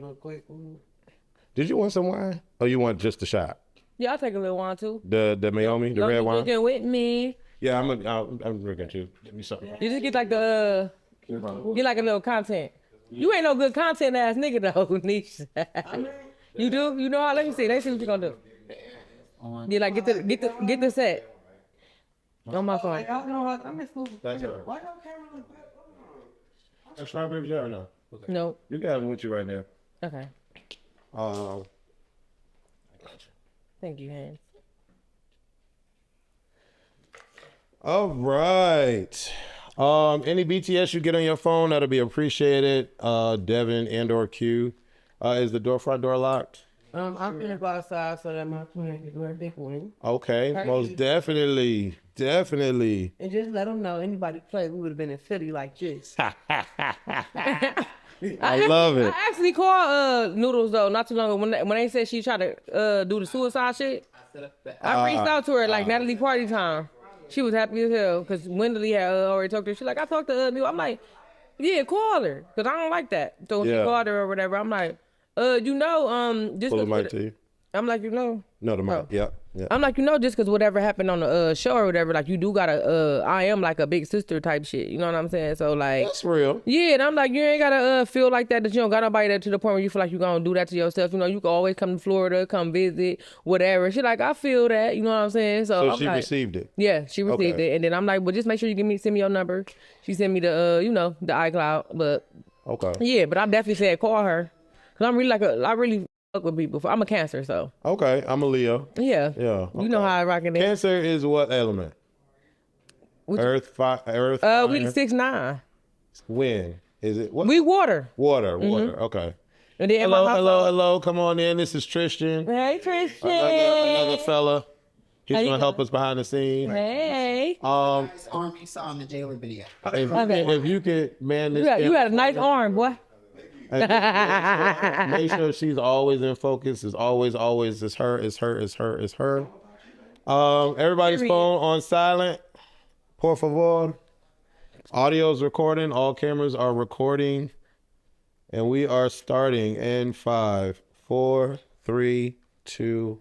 real quick. Did you want some wine? Or you want just the shot? Yeah, I'll take a little wine too. The Naomi, the red wine? Drinking with me. Yeah, I'm drinking too. Give me something. You just get like the, get like a little content. You ain't no good content ass nigga though, Nisha. You do? You know how? Let me see. Let's see what you gonna do. Yeah, like get the set. On my phone. Y'all know how I'm in school. That's all right. Why y'all camera like that? That's strawberry jar or no? Okay. No. You got it with you right now. Okay. Thank you, Hans. All right. Any BTS you get on your phone, that'll be appreciated. Devin and or Q. Is the front door locked? I'm gonna go outside so that my twin can do her big one. Okay, most definitely. Definitely. And just let them know anybody play, we would have been in Philly like this. I love it. I actually called Noodles though not too long ago when they said she tried to do the suicide shit. I reached out to her like Natalie party time. She was happy as hell because Wendy had already talked to her. She's like, I talked to Noodles. I'm like, yeah, call her because I don't like that. So when she called her or whatever, I'm like, just pull the mic to you. I'm like, No, the mic. Yeah. I'm like, just because whatever happened on the show or whatever, like you do gotta, I am like a big sister type shit. You know what I'm saying? So like, that's real. Yeah, and I'm like, you ain't gotta feel like that you don't got nobody there to the point where you feel like you gonna do that to yourself. You know, you can always come to Florida, come visit, whatever. She like, I feel that. You know what I'm saying? So I'm she like, received it. Yeah, she received it, and then I'm like, well, just make sure you send me your number. She sent me the, the iCloud, but yeah, but I definitely said call her, cause I'm really I really fuck with people. I'm a Cancer, so okay, I'm a Leo. Yeah, okay. You know how I rock it. Cancer is what element? Earth, fire. We 6'9". When is it? What? We water. Water. Okay. And then hello. Come on in. This is Tristan. Hey, Tristan. Another fella. He's gonna help us behind the scenes. Hey. Arm you saw in the jailer video. If you could, man, this you had a nice arm, boy. Make sure she's always in focus. It's always it's her. Everybody's phone on silent. Por favor. Audio's recording. All cameras are recording. And we are starting in 5, 4, 3, 2.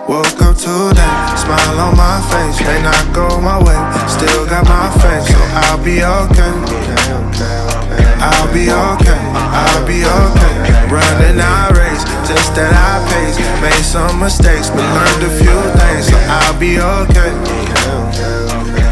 Woke up today, smile on my face. May not go my way, still got my face. So I'll be okay. I'll be okay. Running our race, just that I pace. Made some mistakes, but learned a few things. So I'll be okay.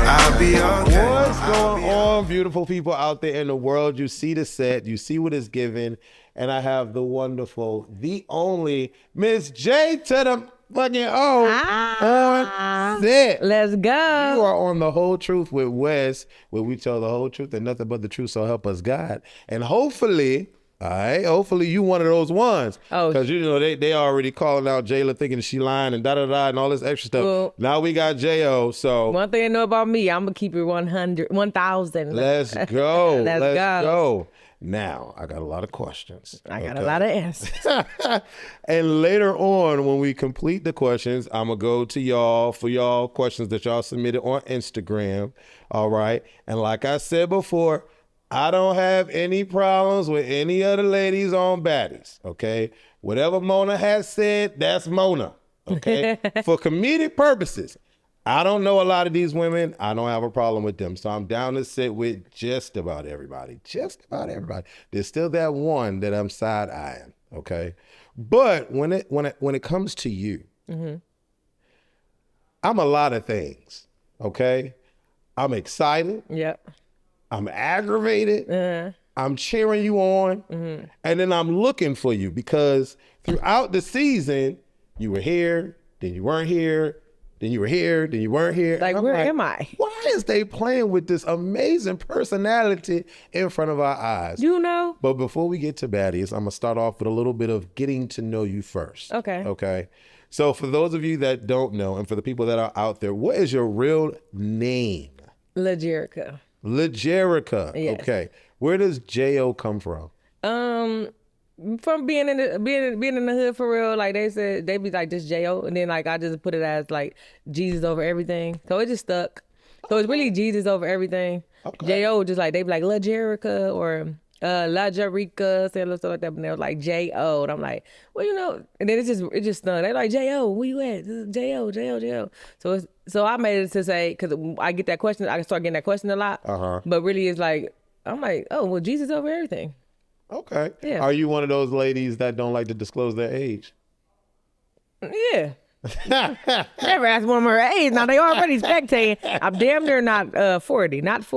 I'll be okay. What's going on, beautiful people out there in the world? You see the set, you see what it's given, and I have the wonderful, the only Miss J to the fucking on set. Let's go. You are on The Whole Truth with Wes, where we tell the whole truth and nothing but the truth, so help us God. And hopefully, hopefully you one of those ones. Because they already calling out Jayla thinking she lying and da-da-da and all this extra stuff. Well, now we got J.O., so. One thing I know about me, I'm going to keep it 1,000. Let's go. Let's go. Now, I got a lot of questions. I got a lot of answers. And later on, when we complete the questions, I'm going to go to y'all for y'all questions that y'all submitted on Instagram. All right. And like I said before, I don't have any problems with any other ladies on Baddies. Okay. Whatever Mona has said, that's Mona. Okay. For comedic purposes. I don't know a lot of these women. I don't have a problem with them. So I'm down to sit with just about everybody. Just about everybody. There's still that one that I'm side-eyeing, okay? But when it comes to you, I'm a lot of things, okay? I'm excited. Yep. I'm aggravated. I'm cheering you on. And then I'm looking for you because throughout the season, you were here, then you weren't here, then you were here, then you weren't here. Like, where am I? Why is they playing with this amazing personality in front of our eyes? You know? But before we get to Baddies, I'm going to start off with a little bit of getting to know you first. Okay. Okay. So for those of you that don't know, and for the people that are out there, what is your real name? LaJerica. LaJerica. Yes. Okay. Where does J.O. come from? from being in the hood for real, like they said, they be like just J.O. and then like I just put it as like Jesus over everything. So it just stuck. So it's really Jesus over everything. Okay. J.O. just like they be like La Jerica or La Jerica, stuff like that, but they was like J.O. and I'm like, well, you know, and then it just stunned. They like J.O. where you at? This is J.O. J.O. So I made it to say, because I get that question, I start getting that question a lot. But really it's like, I'm like, oh well, Jesus over everything. Okay. Yeah. Are you one of those ladies that don't like to disclose their age? Yeah. Never asked one of her age. Now they already spectating. I'm damn near not 40, not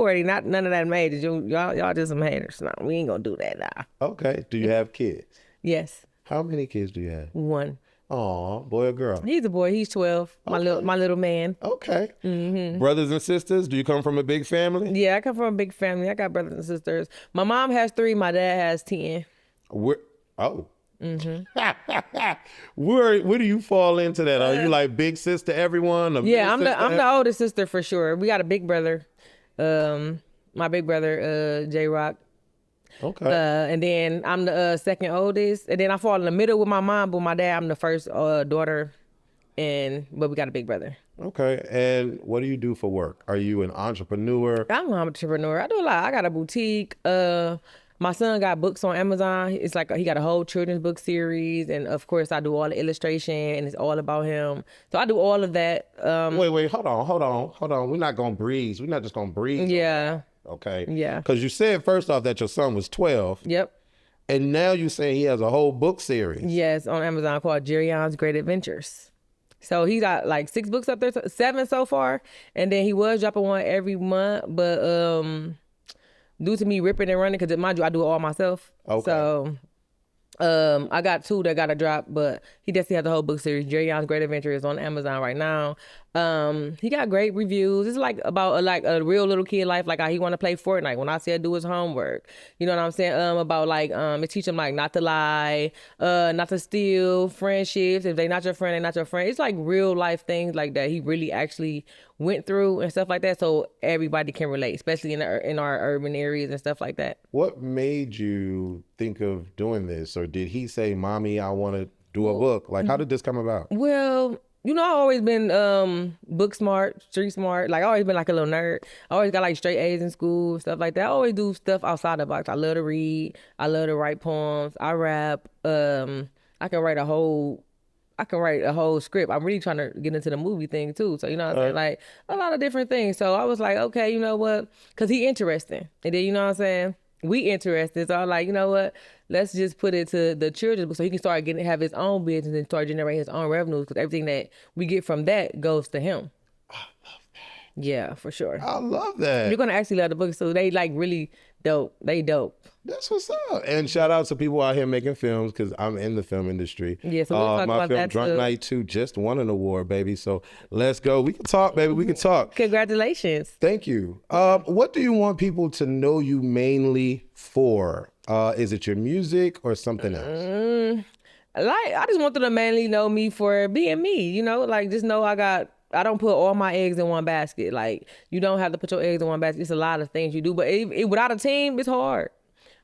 none of that ages. Y'all just some haters. No, we ain't gonna do that now. Okay. Do you have kids? Yes, How many kids do you have? one. Aw, boy or girl? He's a boy. He's 12. My little man. Okay. Brothers and sisters, do you come from a big family? Yeah, I come from a big family. I got brothers and sisters. My mom has 3. My dad has 10. Where do you fall into that? Are you like big sister everyone? Yeah, I'm the oldest sister for sure. We got a big brother. My big brother, J-Rock. Okay. And then I'm the second oldest. And then I fall in the middle with my mom, but my dad, I'm the first daughter. But we got a big brother. Okay. And what do you do for work? Are you an entrepreneur? I'm an entrepreneur. I do a lot. I got a boutique. My son got books on Amazon. It's like he got a whole children's book series. And of course, I do all the illustration and it's all about him. So I do all of that. Wait, hold on. We're not going to breeze. We're not just going to breeze. Yeah. Okay. Yeah. Because you said first off that your son was 12. Yep. And now you saying he has a whole book series. Yes, on Amazon called Jerryon's Great Adventures. So he got like 6 books up there, 7 so far. And then he was dropping one every month. But due to me ripping and running, because mind you, I do it all myself. Okay. So I got 2 that got to drop, but he definitely has the whole book series. Jerryon's Great Adventures is on Amazon right now. He got great reviews. It's like about like a real little kid life, like how he want to play Fortnite. When I said do his homework, you know what I'm saying? About like it teach him like not to lie, not to steal, friendships. If they not your friend, they not your friend. It's like real life things like that he really actually went through and stuff like that, so everybody can relate, especially in our urban areas and stuff like that. What made you think of doing this? Or did he say, Mommy, I want to do a book? Like, how did this come about? Well, you know, I've always been book smart, street smart. Like, I always been like a little nerd. I always got like straight A's in school, stuff like that. I always do stuff outside the box. I love to read. I love to write poems. I rap. I can write a whole script. I'm really trying to get into the movie thing too. So, you know what I'm saying? Like a lot of different things. So I was like, okay, you know what? Cause he interesting. And then, you know what I'm saying? We interested. So I'm like, you know what? Let's just put it to the children so he can start have his own business and start generating his own revenues. Cause everything that we get from that goes to him. I love that. Yeah, for sure. I love that. You're going to actually love the book. So they like really dope. They dope. That's what's up. And shout out to people out here making films because I'm in the film industry. Yeah, so we'll talk my about film, that Drunk too. Night 2, just won an award, baby. So let's go. We can talk, baby. We can talk. Congratulations. Thank you. What do you want people to know you mainly for? Is it your music or something else? Like, I just want them to mainly know me for being me, you know? Like, just know I don't put all my eggs in one basket. Like, you don't have to put your eggs in one basket. It's a lot of things you do. But without a team, it's hard.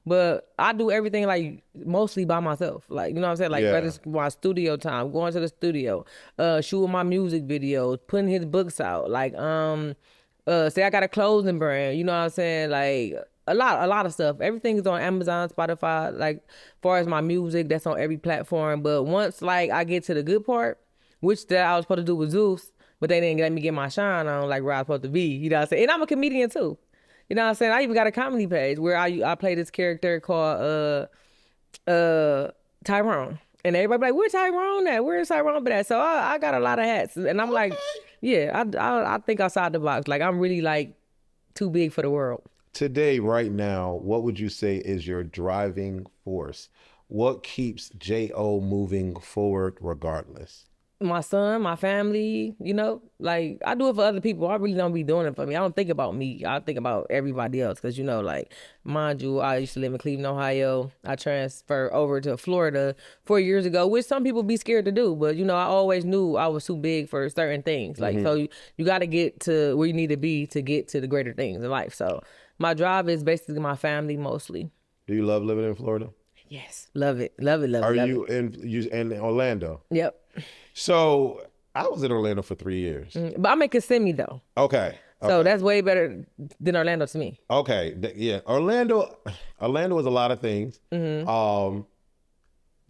But I do everything, like, mostly by myself. Like, you know what I'm saying? Like, whether it's my studio time, going to the studio, shooting my music videos, putting his books out. Like, say I got a clothing brand, you know what I'm saying? Like, a lot of stuff. Everything is on Amazon, Spotify. Like, as far as my music, that's on every platform. But once, like, I get to the good part, which that I was supposed to do with Zeus, but they didn't let me get my shine on, like, where I was supposed to be. You know what I'm saying? And I'm a comedian, too. You know what I'm saying? I even got a comedy page where I play this character called Tyrone. And everybody be like, where's Tyrone at? Where's Tyrone at? So I got a lot of hats. And I'm like, yeah, I think outside the box. Like, I'm really, like, too big for the world. Today, right now, what would you say is your driving force? What keeps J.O. moving forward regardless? My son, my family, you know, like, I do it for other people. I really don't be doing it for me. I don't think about me. I think about everybody else. Because, you know, like, mind you, I used to live in Cleveland, Ohio. I transferred over to Florida 4 years ago, which some people be scared to do. But, you know, I always knew I was too big for certain things. Like, so you got to get to where you need to be to get to the greater things in life. So my drive is basically my family mostly. Do you love living in Florida? Yes, love it, love it, love Are it. you in Orlando? Yep. So I was in Orlando for 3 years. But I'm in Kissimmee though, Okay. so okay. that's way better than Orlando to me. Okay. Yeah. Orlando is a lot of things. The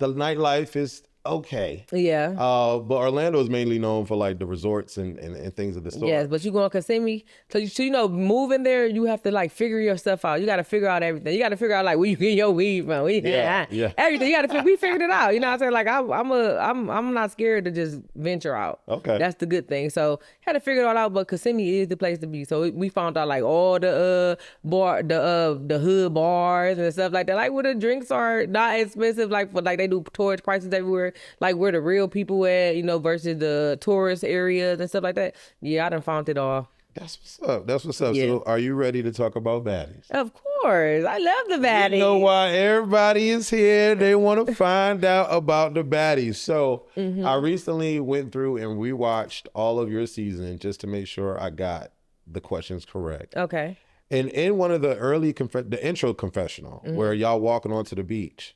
nightlife is okay. Yeah. But Orlando is mainly known for like the resorts and things of the sort. Yes, but you going to Kissimmee, so you know, moving there, you have to like figure your stuff out. You got to figure out everything. You got to figure out like where you get your weed from. Yeah. Everything. You got to. We figured it out. You know what I'm saying? Like I'm not scared to just venture out. Okay. That's the good thing. So had to figure it all out. But Kissimmee is the place to be. So we found out like all the the hood bars and stuff like that. Like where the drinks are not expensive. Like they do tourist prices everywhere. Like where the real people at, you know, versus the tourist areas and stuff like that. Yeah, I done found it all. That's what's up. That's what's up. Yeah. So are you ready to talk about baddies? Of course. I love the baddies. You know why everybody is here. They want to find out about the baddies. So I recently went through and rewatched all of your season just to make sure I got the questions correct. Okay. And in one of the the intro confessional where y'all walking onto the beach,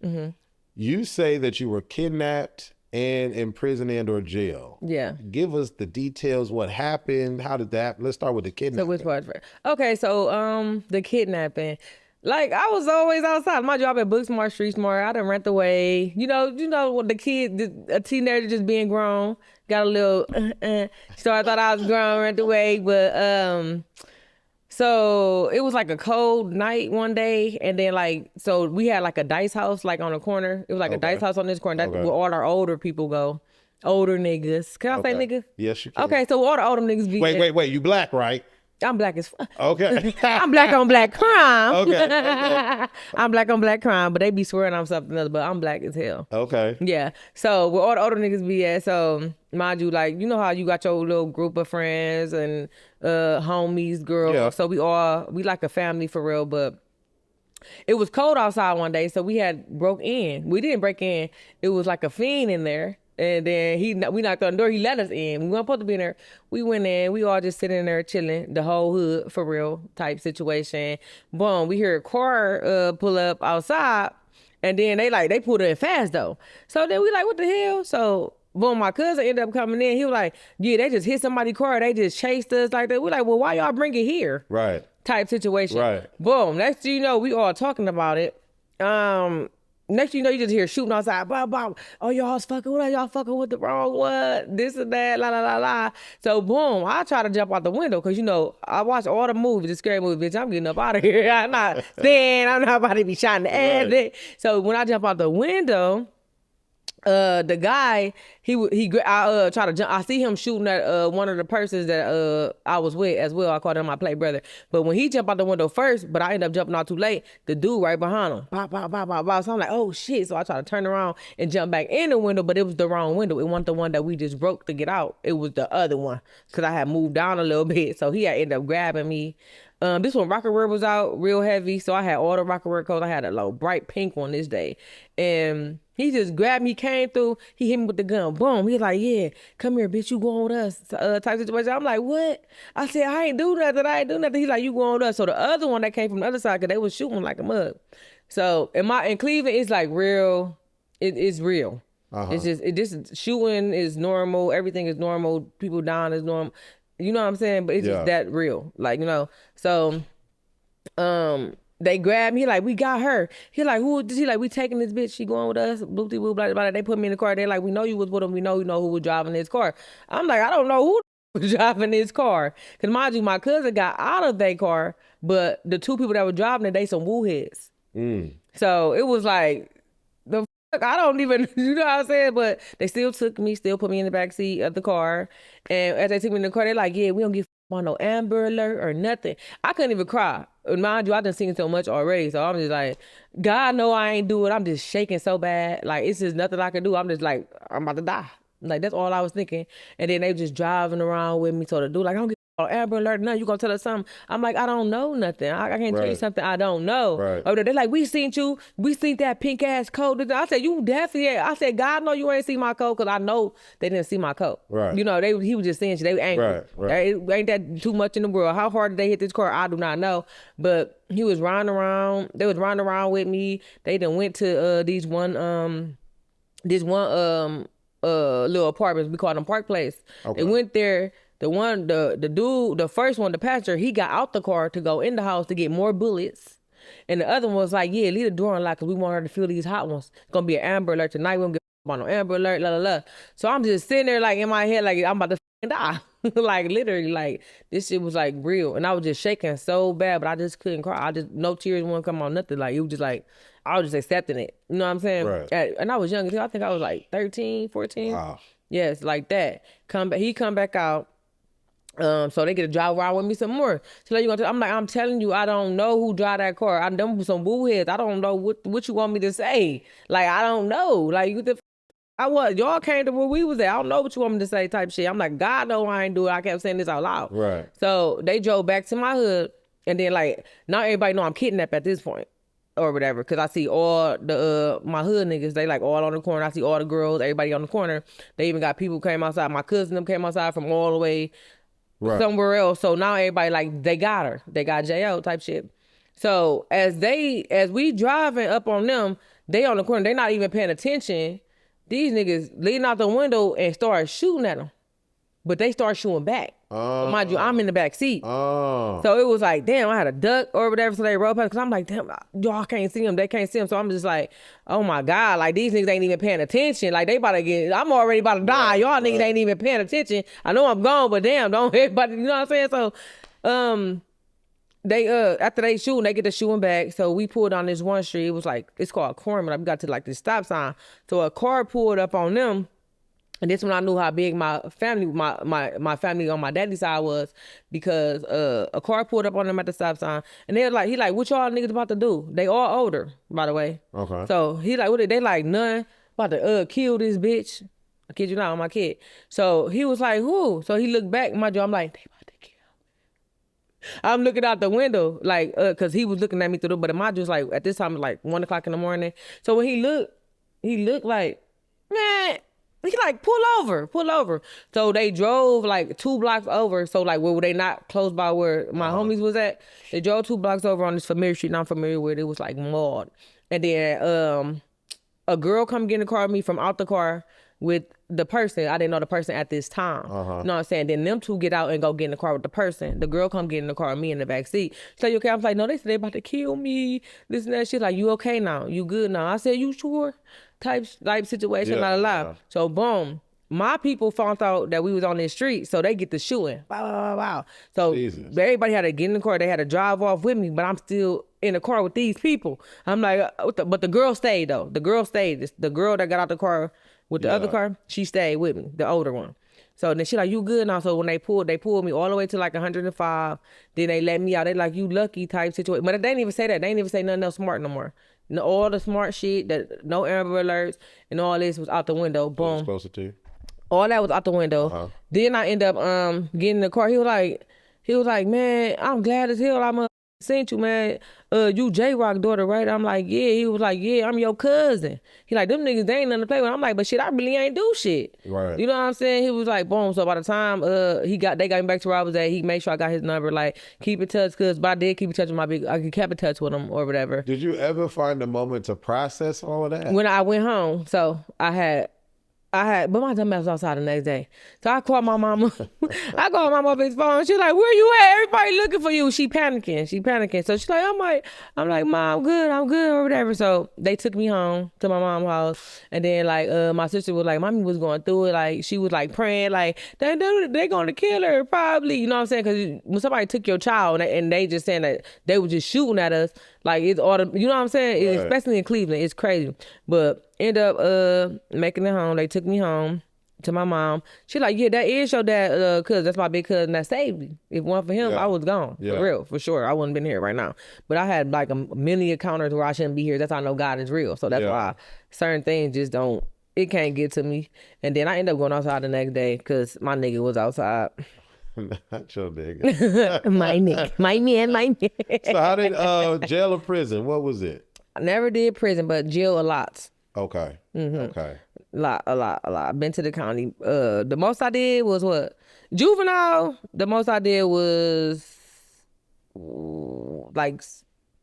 you say that you were kidnapped and in prison and or jail. Yeah. Give us the details. What happened? How did that? Let's start with the kidnapping. So which part first? Okay, so the kidnapping. Like I was always outside. My job at Booksmart, Street Smart. I done rent away. You know what the kid, a teenager just being grown, got a little. So I thought I was grown, rent away, but So it was like a cold night one day, and then so we had like a dice house like on the corner. It was like a dice house on this corner. That's where all our older people go. Older niggas. Can I say nigga? Yes, you can. Okay, so all the older niggas be. Wait. You black, right? I'm black as fuck. Okay. I'm black on black crime. Okay. I'm black on black crime, but they be swearing I'm something else, but I'm black as hell. Okay. Yeah. So where all the older niggas be at, so mind you, like, you know how you got your little group of friends and homies, girls. Yeah. So we like a family for real, but it was cold outside one day, so we had broke in. We didn't break in. It was like a fiend in there. And then we knocked on the door. He let us in. We weren't supposed to be in there. We went in. We all just sitting there chilling. The whole hood for real type situation. Boom. We hear a car pull up outside, and then they pulled it in fast though. So then we like, what the hell? So boom, my cousin ended up coming in. He was like, yeah, they just hit somebody's car. They just chased us like that. We're like, well, why y'all bring it here? Right. Type situation. Right. Boom. Next thing you know, we all talking about it. Next thing you know, you just hear shooting outside, blah, blah. Oh, y'all's fucking with us. Y'all fucking with the wrong one. This and that, la, la, la, la. So, boom, I try to jump out the window because, I watch all the movies, the scary movies, bitch. I'm getting up out of here. I'm not staying. I'm not about to be shot in the ass. Right. So, when I jump out the window, the guy, I try to jump. I see him shooting at one of the persons that I was with as well. I called him my play brother. But when he jumped out the window first, but I ended up jumping out too late, the dude right behind him, pop, pop, pop, pop, pop. So I'm like, oh shit. So I try to turn around and jump back in the window, but it was the wrong window. It wasn't the one that we just broke to get out. It was the other one because I had moved down a little bit. So he had ended up grabbing me. This one, Rocket Word was out real heavy. So I had all the Rocket Word coats. I had a little bright pink one this day. And he just grabbed me, came through. He hit me with the gun. Boom. He's like, yeah, come here, bitch. You going with us. Type situation. I'm like, what? I said, I ain't do nothing. He's like, you going with us. So the other one that came from the other side, because they was shooting like a mug. So in Cleveland, it's like real. It's real. Uh-huh. It's just, this shooting is normal. Everything is normal. People dying is normal. You know what I'm saying? But it's just that real. Like, so, they grabbed me. He like, we got her. He like, who is he? Like, we taking this bitch. She going with us. Bloop, blah, blah, blah. They put me in the car. They like, we know you was with him. We know who was driving this car. I'm like, I don't know who was driving this car. Because mind you, my cousin got out of their car, but the two people that were driving it, they some woo heads. So it was like, I don't even, you know what I'm saying? But they still took me, still put me in the back seat of the car. And as they took me in the car, they're like, yeah, we don't give on no Amber Alert or nothing. I couldn't even cry. Mind you, I done seen so much already. So I'm just like, God know I ain't do it. I'm just shaking so bad. Like, it's just nothing I can do. I'm just like, I'm about to die. Like, that's all I was thinking. And then they just driving around with me. So the dude like, I don't give Amber Alert, no, you gonna tell us something? I'm like, I don't know nothing. I can't tell you Right. something I don't know. Right. Or they're like, we seen that pink ass coat. I said, you definitely. I said, God know you ain't see my coat because I know they didn't see my coat. Right. You know, he was just saying shit. They were angry. Right. It ain't that too much in the world. How hard did they hit this car? I do not know. But he was riding around. They was riding around with me. They done went to this one little apartments. We call them Park Place. Okay. They went there. The dude, the first one, the passenger, he got out the car to go in the house to get more bullets. And the other one was like, yeah, leave the door unlocked because we want her to feel these hot ones. It's going to be an Amber Alert tonight. We don't get on no Amber Alert, la, la, la. So I'm just sitting there like in my head, like I'm about to die. Like literally, like this shit was like real. And I was just shaking so bad, but I just couldn't cry. No tears wouldn't come out, nothing. Like it was just like, I was just accepting it. You know what I'm saying? Right. And I was young. I think I was like 13, 14. Wow. Yes, like that. He come back out. So they get to drive around with me some more. So like, I'm telling you, I don't know who drive that car. I done some boo heads. I don't know what you want me to say. Like I don't know. Like y'all came to where we was at. I don't know what you want me to say type shit. I'm like, God know I ain't do it. I kept saying this out loud. Right. So they drove back to my hood, and then like now everybody know I'm kidnapped at this point. Or whatever, because I see all the my hood niggas, they like all on the corner. I see all the girls, everybody on the corner. They even got people came outside. My cousin them came outside from all the way somewhere else. So now everybody like they got her. They got J.O. type shit. So as we driving up on them, they on the corner, they not even paying attention. These niggas leaning out the window and start shooting at them. But they start shooting back. Mind you, I'm in the back seat. So it was like, damn, I had a duck or whatever. So they rolled past because I'm like, damn, y'all can't see them. They can't see them. So I'm just like, oh my God, like these niggas ain't even paying attention. Like they about to I'm already about to die. Y'all niggas ain't even paying attention. I know I'm gone, but damn, don't everybody, you know what I'm saying? So they after they shooting, they get to shooting back. So we pulled on this one street. It was like, it's called Corman. We got to like this stop sign. So a car pulled up on them. And this when I knew how big my family, my family on my daddy's side was, because a car pulled up on them at the stop sign, and they're like, he like, what y'all niggas about to do? They all older, by the way. Okay. So he like, what? They like, none about to kill this bitch. I kid you not, on my kid. So he was like, who? So he looked back, my jaw. I'm like, they about to kill me. I'm looking out the window, like, cause he was looking at me through the, but my jaw was like, at this time, like 1 o'clock in the morning. So when he looked like, man. He like, pull over. So they drove like 2 blocks over. So like, were they not close by where my homies was at? They drove 2 blocks over on this familiar street, not familiar with. It was like mud. And then a girl come get in the car with me from out the car with the person. I didn't know the person at this time. You know what I'm saying? Then them two get out and go get in the car with the person. The girl come get in the car with me in the back seat. She's like, you okay? I was like, no, they said they about to kill me. This and that. She's like, you okay now? You good now? I said, you sure? Type situation, la la la. So boom, my people found out that we was on this street, so they get the shooting. Wow. So everybody had to get in the car. They had to drive off with me, but I'm still in the car with these people. I'm like, but the girl stayed though. The girl stayed. The girl that got out the car with the other car, she stayed with me, the older one. So then she like, you good now? So when they pulled me all the way to like 105. Then they let me out. They like, you lucky type situation. But they didn't even say that. They didn't even say nothing else smart no more. No, all the smart shit, that no Amber Alerts and all this was out the window. Boom. Supposed to. All that was out the window. Then I end up getting in the car. He was like, man, I'm glad as hell I'm sent you, man. You J-Rock daughter, right? I'm like, yeah. He was like, yeah, I'm your cousin. He like, them niggas, they ain't nothing to play with. I'm like, but shit, I really ain't do shit. Right. You know what I'm saying? He was like, boom. So by the time they got me back to where I was at, he made sure I got his number, like, keep in touch, but I did keep in touch with I kept in touch with him or whatever. Did you ever find a moment to process all of that? When I went home, so I had, but my dumb ass was outside the next day. So I called my mama. I called my mama up his phone. She's like, where you at? Everybody looking for you. She panicking. So she's like, I'm like, Mom, I'm good or whatever. So they took me home to my mom's house. And then like, my sister was like, Mommy was going through it. Like, she was like praying, like, they're going to kill her probably. You know what I'm saying? Because when somebody took your child and they just saying that they were just shooting at us, like it's all the, you know what I'm saying? Right. Especially in Cleveland, it's crazy. But end up making it home. They took me home to my mom. She like, yeah, that is your dad, cuz that's my big cousin that saved me. If it weren't for him, I was gone. For real, for sure. I wouldn't been here right now. But I had like a million encounters where I shouldn't be here. That's how I know God is real. So that's why certain things just it can't get to me. And then I end up going outside the next day because my nigga was outside. Not your nigga. My nigga. My man. So how did jail or prison? What was it? I never did prison, but jail a lot. Okay. Okay. A lot. Been to the county. The most I did was what? Juvenile. The most I did was like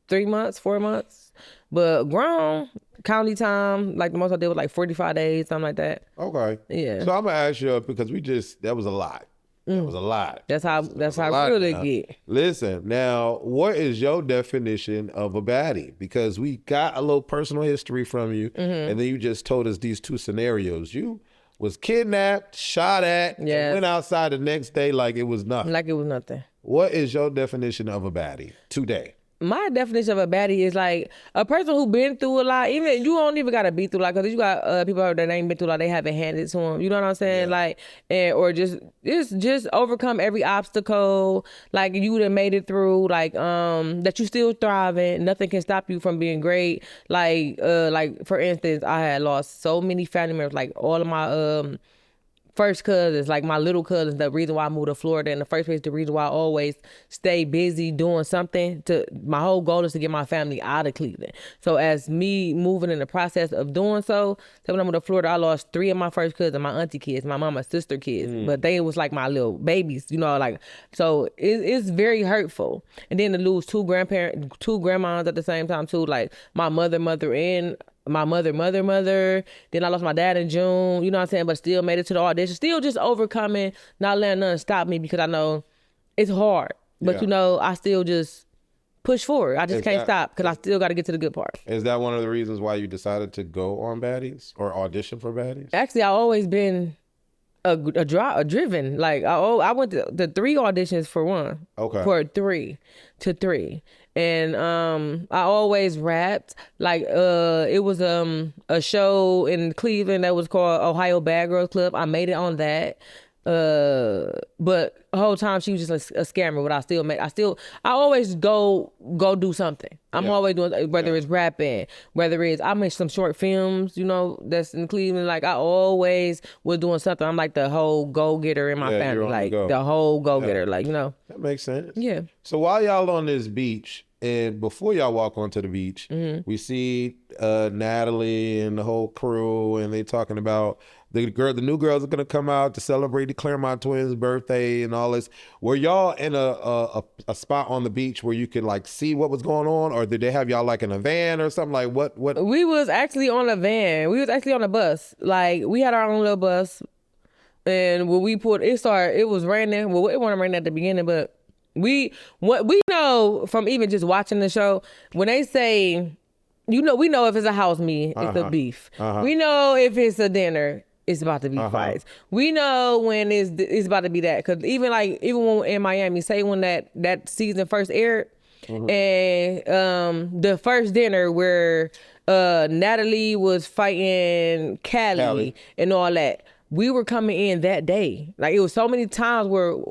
3 months, 4 months. But grown, county time, like the most I did was like 45 days, something like that. Okay. Yeah. So I'm gonna ask you because that was a lot. That was a lot. That's how real they get. Listen, now, what is your definition of a baddie? Because we got a little personal history from you, and then you just told us these two scenarios. You was kidnapped, shot at, and went outside the next day like it was nothing. Like it was nothing. What is your definition of a baddie today? My definition of a baddie is like a person who been through a lot. Even you don't even gotta be through a lot, because you got people that ain't been through a lot. They haven't handed to them. You know what I'm saying? Yeah. Like, or just overcome every obstacle. Like you would have made it through. Like that you still thriving. Nothing can stop you from being great. Like for instance, I had lost so many family members. Like all of my first cousins, like my little cousins, the reason why I moved to Florida in the first place, the reason why I always stay busy doing something. My whole goal is to get my family out of Cleveland. So as me moving in the process of doing so when I moved to Florida, I lost 3 of my first cousins, my auntie kids, my mama's sister kids, but they was like my little babies, you know, like, so it's very hurtful. And then to lose 2 grandmas at the same time too, like my mother, and my mother. Then I lost my dad in June, you know what I'm saying? But still made it to the audition. Still just overcoming, not letting nothing stop me, because I know it's hard. But you know, I still just push forward. I just can't stop, because I still got to get to the good part. Is that one of the reasons why you decided to go on Baddies or audition for Baddies? Actually, I've always been a driven. Like I went to the 3 auditions for one. Okay. For 3 to 3. And I always rapped. Like it was a show in Cleveland that was called Ohio Bad Girls Club. I made it on that. But the whole time she was just a scammer, but I always go do something. I'm always doing, whether it's rapping, whether it's, I made some short films, you know, that's in Cleveland. Like I always was doing something. I'm like the whole go-getter in my family, like the whole go-getter, like, you know. That makes sense. Yeah. So while y'all on this beach, and before y'all walk onto the beach, we see Natalie and the whole crew, and they talking about the new girls are gonna come out to celebrate the Claremont twins' birthday and all this. Were y'all in a spot on the beach where you could like see what was going on, or did they have y'all like in a van or something? Like what? We was actually on a van. We was actually on a bus. Like we had our own little bus, and when we pulled, it was raining. Well, it wasn't raining at the beginning, but what we know from even just watching the show, when they say, you know, we know if it's a house meeting, it's a beef. We know if it's a dinner, it's about to be fights. We know when it's about to be that, because even when in Miami, say when that season first aired, and the first dinner where Natalie was fighting Callie and all that. We were coming in that day. Like it was so many times where we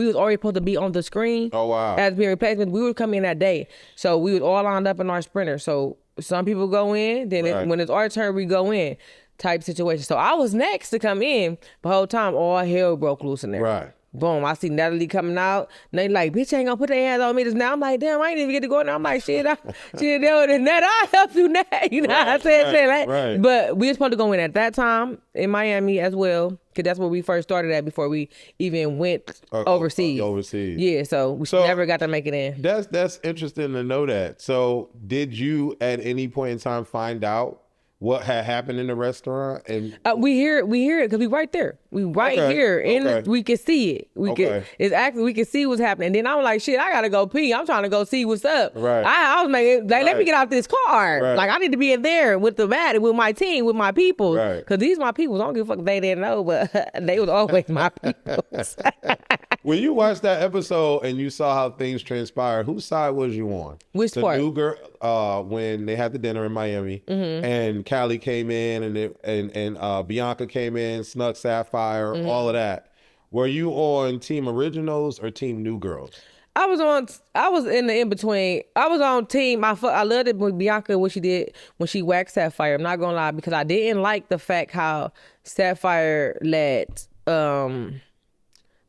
was already supposed to be on the screen. Oh wow! As being replacement, we were coming in that day. So we was all lined up in our sprinter. So some people go in, then when it's our turn, we go in. Type situation. So I was next to come in. The whole time, all hell broke loose in there. Right. Boom, I see Natalie coming out, and they like, bitch ain't gonna put their hands on me just now. I'm like, damn, I ain't even get to go in there. I'm like, shit, I'll help you, Nat. You know what I'm saying? Right. But we were supposed to go in at that time in Miami as well, because that's where we first started at before we even went overseas. Yeah, so we never got to make it in. That's interesting to know that. So did you at any point in time find out what had happened in the restaurant? And we hear it because we right there. We here, and we can see it. We can see what's happening. And then I'm like, shit, I gotta go pee. I'm trying to go see what's up. Right. I was like, let me get out this car. Right. Like I need to be in there with with my team, with my people. Right. Because these my people. I don't give a fuck if they didn't know, but they was always my people. When you watched that episode and you saw how things transpired, whose side was you on? Which the part? New girl, when they had the dinner in Miami, and Callie came in, and Bianca came in, snuck Sapphire, all of that. Were you on Team Originals or Team New Girls? I was in the in-between. I was on team. I loved it with Bianca, what she did when she waxed Sapphire. I'm not gonna lie, because I didn't like the fact how Sapphire let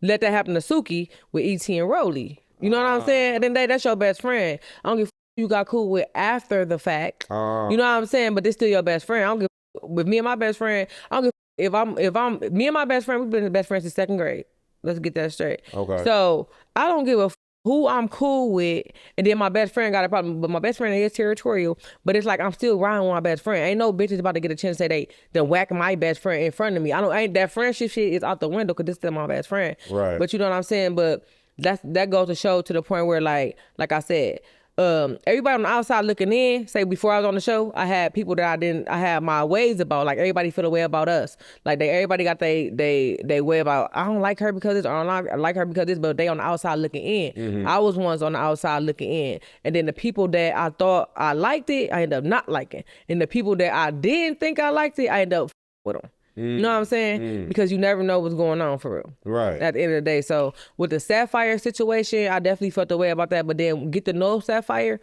let that happen to Suki with E.T. and Rolly. You know what I'm saying? At the end of the day, that's your best friend. I don't give a you got cool with after the fact. You know what I'm saying? But this still your best friend. I don't give with me and my best friend. I don't give if I'm me and my best friend. We've been best friends since 2nd grade. Let's get that straight. Okay. So I don't give a who I'm cool with, and then my best friend got a problem. But my best friend is territorial. But it's like I'm still riding with my best friend. Ain't no bitches about to get a chance to say they whack my best friend in front of me. Ain't that friendship shit is out the window because this still my best friend. Right. But you know what I'm saying? But that goes to show to the point where like I said, everybody on the outside looking in, say before I was on the show, I had people that I had my ways about, like everybody feel a way about us. Like everybody got they way about, I don't like her because this, or I don't like her because this, but they on the outside looking in. I was ones on the outside looking in. And then the people that I thought I liked it, I ended up not liking. And the people that I didn't think I liked it, I ended up with them. You know what I'm saying? Because you never know what's going on for real. Right. At the end of the day. So with the Sapphire situation, I definitely felt the way about that. But then get to know Sapphire,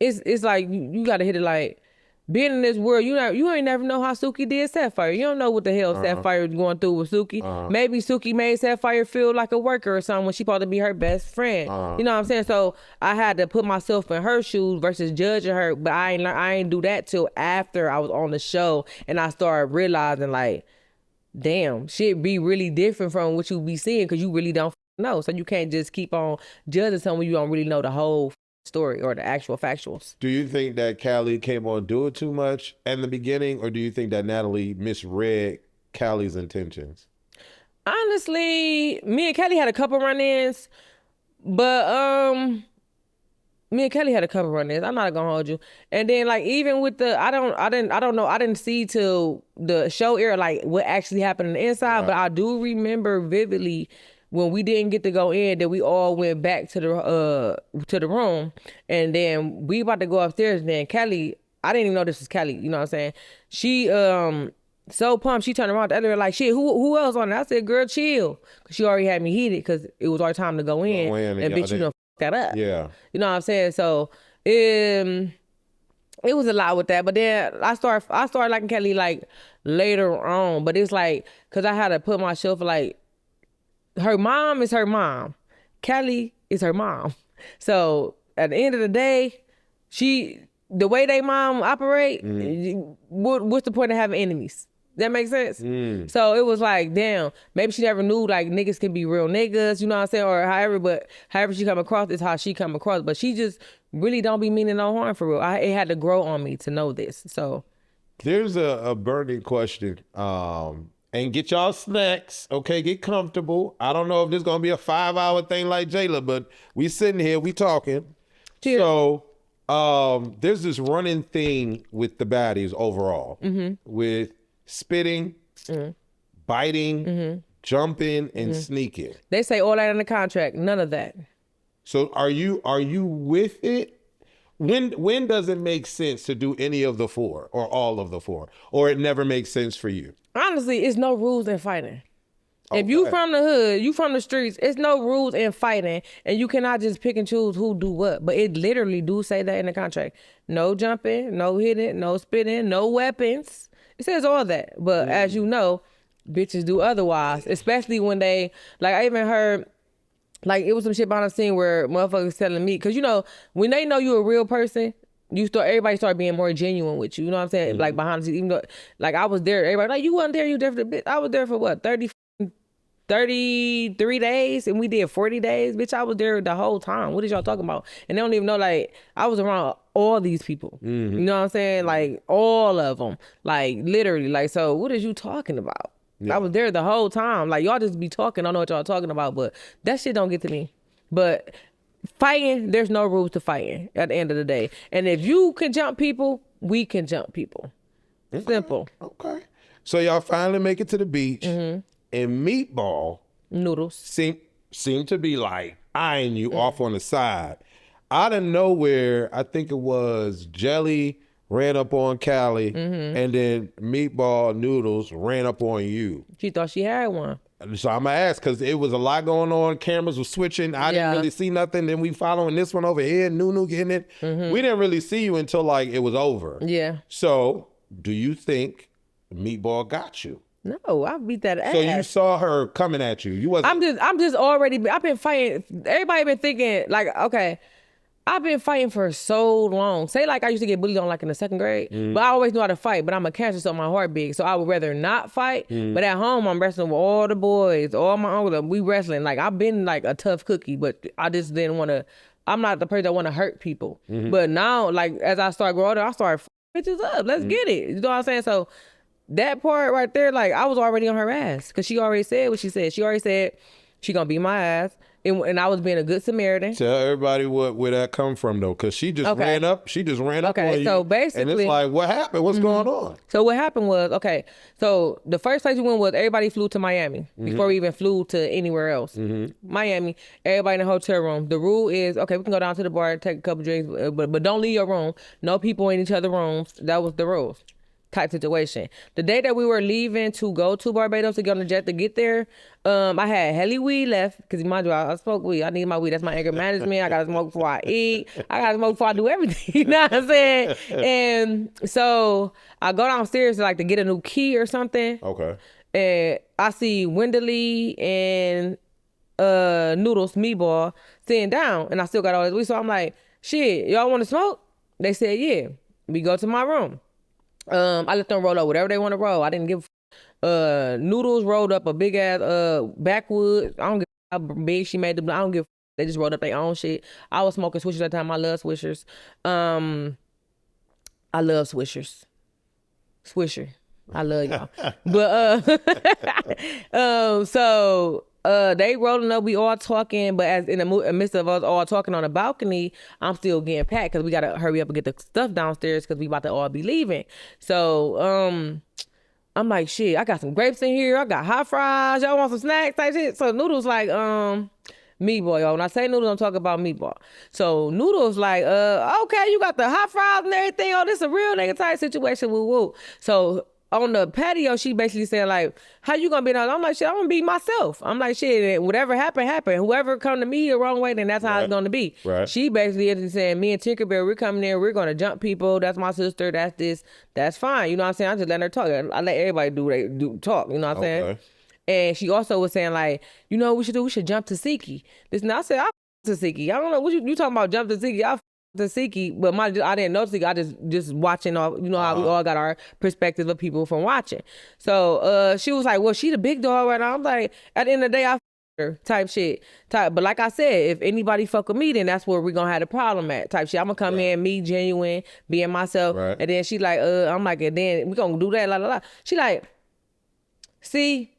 it's like you got to hit it like being in this world. You ain't never know how Suki did Sapphire. You don't know what the hell Sapphire was going through with Suki. Maybe Suki made Sapphire feel like a worker or something when she supposed to be her best friend. You know what I'm saying? So I had to put myself in her shoes versus judging her. But I ain't do that till after I was on the show and I started realizing like, damn, shit be really different from what you be seeing because you really don't know. So you can't just keep on judging someone you don't really know the whole story or the actual factuals. Do you think that Callie came on do it too much in the beginning, or do you think that Natalie misread Callie's intentions? Honestly, me and Kelly had a couple run-ins, but me and Kelly had a couple run-ins. I'm not gonna hold you. And then like even with the I don't know. I didn't see till the show era like what actually happened on the inside, but I do remember vividly when we didn't get to go in that we all went back to the room, and then we about to go upstairs. And then Kelly, I didn't even know this was Kelly. You know what I'm saying? She so pumped, she turned around the other like, shit, who else on it? I said, girl, chill. Cause she already had me heated because it was our time to go in. And bitch, you know, that up. Yeah. You know what I'm saying? So it was a lot with that. But then I started liking Kelly like later on. But it's like, cause I had to put myself like, her mom is her mom. Kelly is her mom. So at the end of the day, the way they mom operate, what's the point of having enemies? That makes sense? So it was like, damn, maybe she never knew like niggas can be real niggas, you know what I'm saying? Or however she come across is how she come across. But she just really don't be meaning no harm for real. It had to grow on me to know this, so. There's a burning question. And get y'all snacks, okay? Get comfortable. I don't know if this is going to be a 5-hour thing like Jayla, but we sitting here, we talking. Cheers. So there's this running thing with the baddies overall with spitting, biting, jumping, and sneaking. They say all that in the contract, none of that. So are you with it? When does it make sense to do any of the 4 or all of the 4? Or it never makes sense for you? Honestly, it's no rules in fighting. Okay. If you from the hood, you from the streets, it's no rules in fighting, and you cannot just pick and choose who do what. But it literally do say that in the contract. No jumping, no hitting, no spitting, no weapons. It says all that. But as you know, bitches do otherwise, especially when they, like I even heard, like it was some shit behind the scene where motherfuckers telling me, because you know, when they know you a real person, everybody start being more genuine with you. You know what I'm saying? Like behind the scenes, even though, like I was there, everybody like, you wasn't there, you there for the bitch. I was there for what, 33 days, and we did 40 days. Bitch, I was there the whole time. What is y'all talking about? And they don't even know, like, I was around all these people. You know what I'm saying? Like, all of them. Like, literally. Like, so what is you talking about? Yeah. I was there the whole time. Like, y'all just be talking. I don't know what y'all talking about, but that shit don't get to me. But fighting, there's no rules to fighting at the end of the day. And if you can jump people, we can jump people. Simple. Okay. So y'all finally make it to the beach. And Meatball noodles seem to be like eyeing you off on the side. Out of nowhere, I think it was Jelly ran up on Callie, and then Meatball Noodles ran up on you. She thought she had one. So I'm gonna ask, because it was a lot going on. Cameras were switching. I didn't really see nothing. Then we following this one over here, Nunu getting it. We didn't really see you until like it was over. Yeah. So do you think Meatball got you? No, I beat that ass. So you saw her coming at you. You wasn't. I'm just already. I've been fighting. Everybody been thinking like, okay, I've been fighting for so long. Say like I used to get bullied on like in the 2nd grade, but I always knew how to fight. But I'm a cancer, so my heart big. So I would rather not fight. But at home, I'm wrestling with all the boys, all my uncles. We wrestling. Like I've been like a tough cookie, but I just didn't want to. I'm not the person that want to hurt people. But now, like as I start growing up, I start bitches up. Let's get it. You know what I'm saying? So that part right there, like I was already on her ass because she already said what she said. She already said she gonna beat my ass, and I was being a good Samaritan. Tell everybody where that come from though, because she just ran up. She just ran up on you. So basically, and it's like, what happened? What's going on? So what happened was, so the first place we went was everybody flew to Miami before we even flew to anywhere else. Miami, everybody in the hotel room. The rule is, we can go down to the bar, take a couple drinks, but don't leave your room. No people in each other's rooms. That was the rules. Type situation. The day that we were leaving to go to Barbados to get on the jet to get there, I had hella weed left because mind you, I smoke weed. I need my weed. That's my anger management. I gotta smoke before I eat. I gotta smoke before I do everything. You know what I'm saying? And so I go downstairs to get a new key or something. Okay. And I see Wenderly and Noodles, Meatball sitting down, and I still got all this weed. So I'm like, shit, y'all want to smoke? They said, yeah. We go to my room. I let them roll up whatever they want to roll. I didn't give Noodles rolled up a big ass backwoods. I don't give how big she made the. I don't give. They just rolled up their own shit. I was smoking Swishers at the time. I love Swishers. I love Swishers. Swisher. I love y'all. But so they rolling up, we all talking, but as in the midst of us all talking on the balcony, I'm still getting packed because we gotta hurry up and get the stuff downstairs because we about to all be leaving. So I'm like, shit, I got some grapes in here, I got hot fries, y'all want some snacks type shit. So Noodles like, Meatball, y'all. When I say Noodles, I'm talking about Meatball. So Noodles like, okay, you got the hot fries and everything. Oh, this a real nigga type situation. Woo woo. So on the patio, she basically said like, how you gonna be down? I'm like, shit, I'm gonna be myself. I'm like, shit, whatever happened. Whoever come to me the wrong way, then that's how it's gonna be. Right. She basically is saying, me and Tinkerbell, we're coming in, we're gonna jump people. That's my sister. That's this. That's fine. You know what I'm saying? I just let her talk. I let everybody do talk. You know what I'm saying? And she also was saying like, you know what we should do? We should jump to Siki. Listen, I said, I to Siki. I don't know what you talking about. Jump to Siki. I to Siki, but I didn't know Siki. I just watching all. You know how we all got our perspective of people from watching. So she was like, well, she the big dog right now. I'm like, at the end of the day, I her type shit. But like I said, if anybody fuck with me, then that's where we gonna have the problem at type shit. I'm gonna come in, me genuine, being myself, and then she like, I'm like, and then we gonna do that, la la la. She like, see,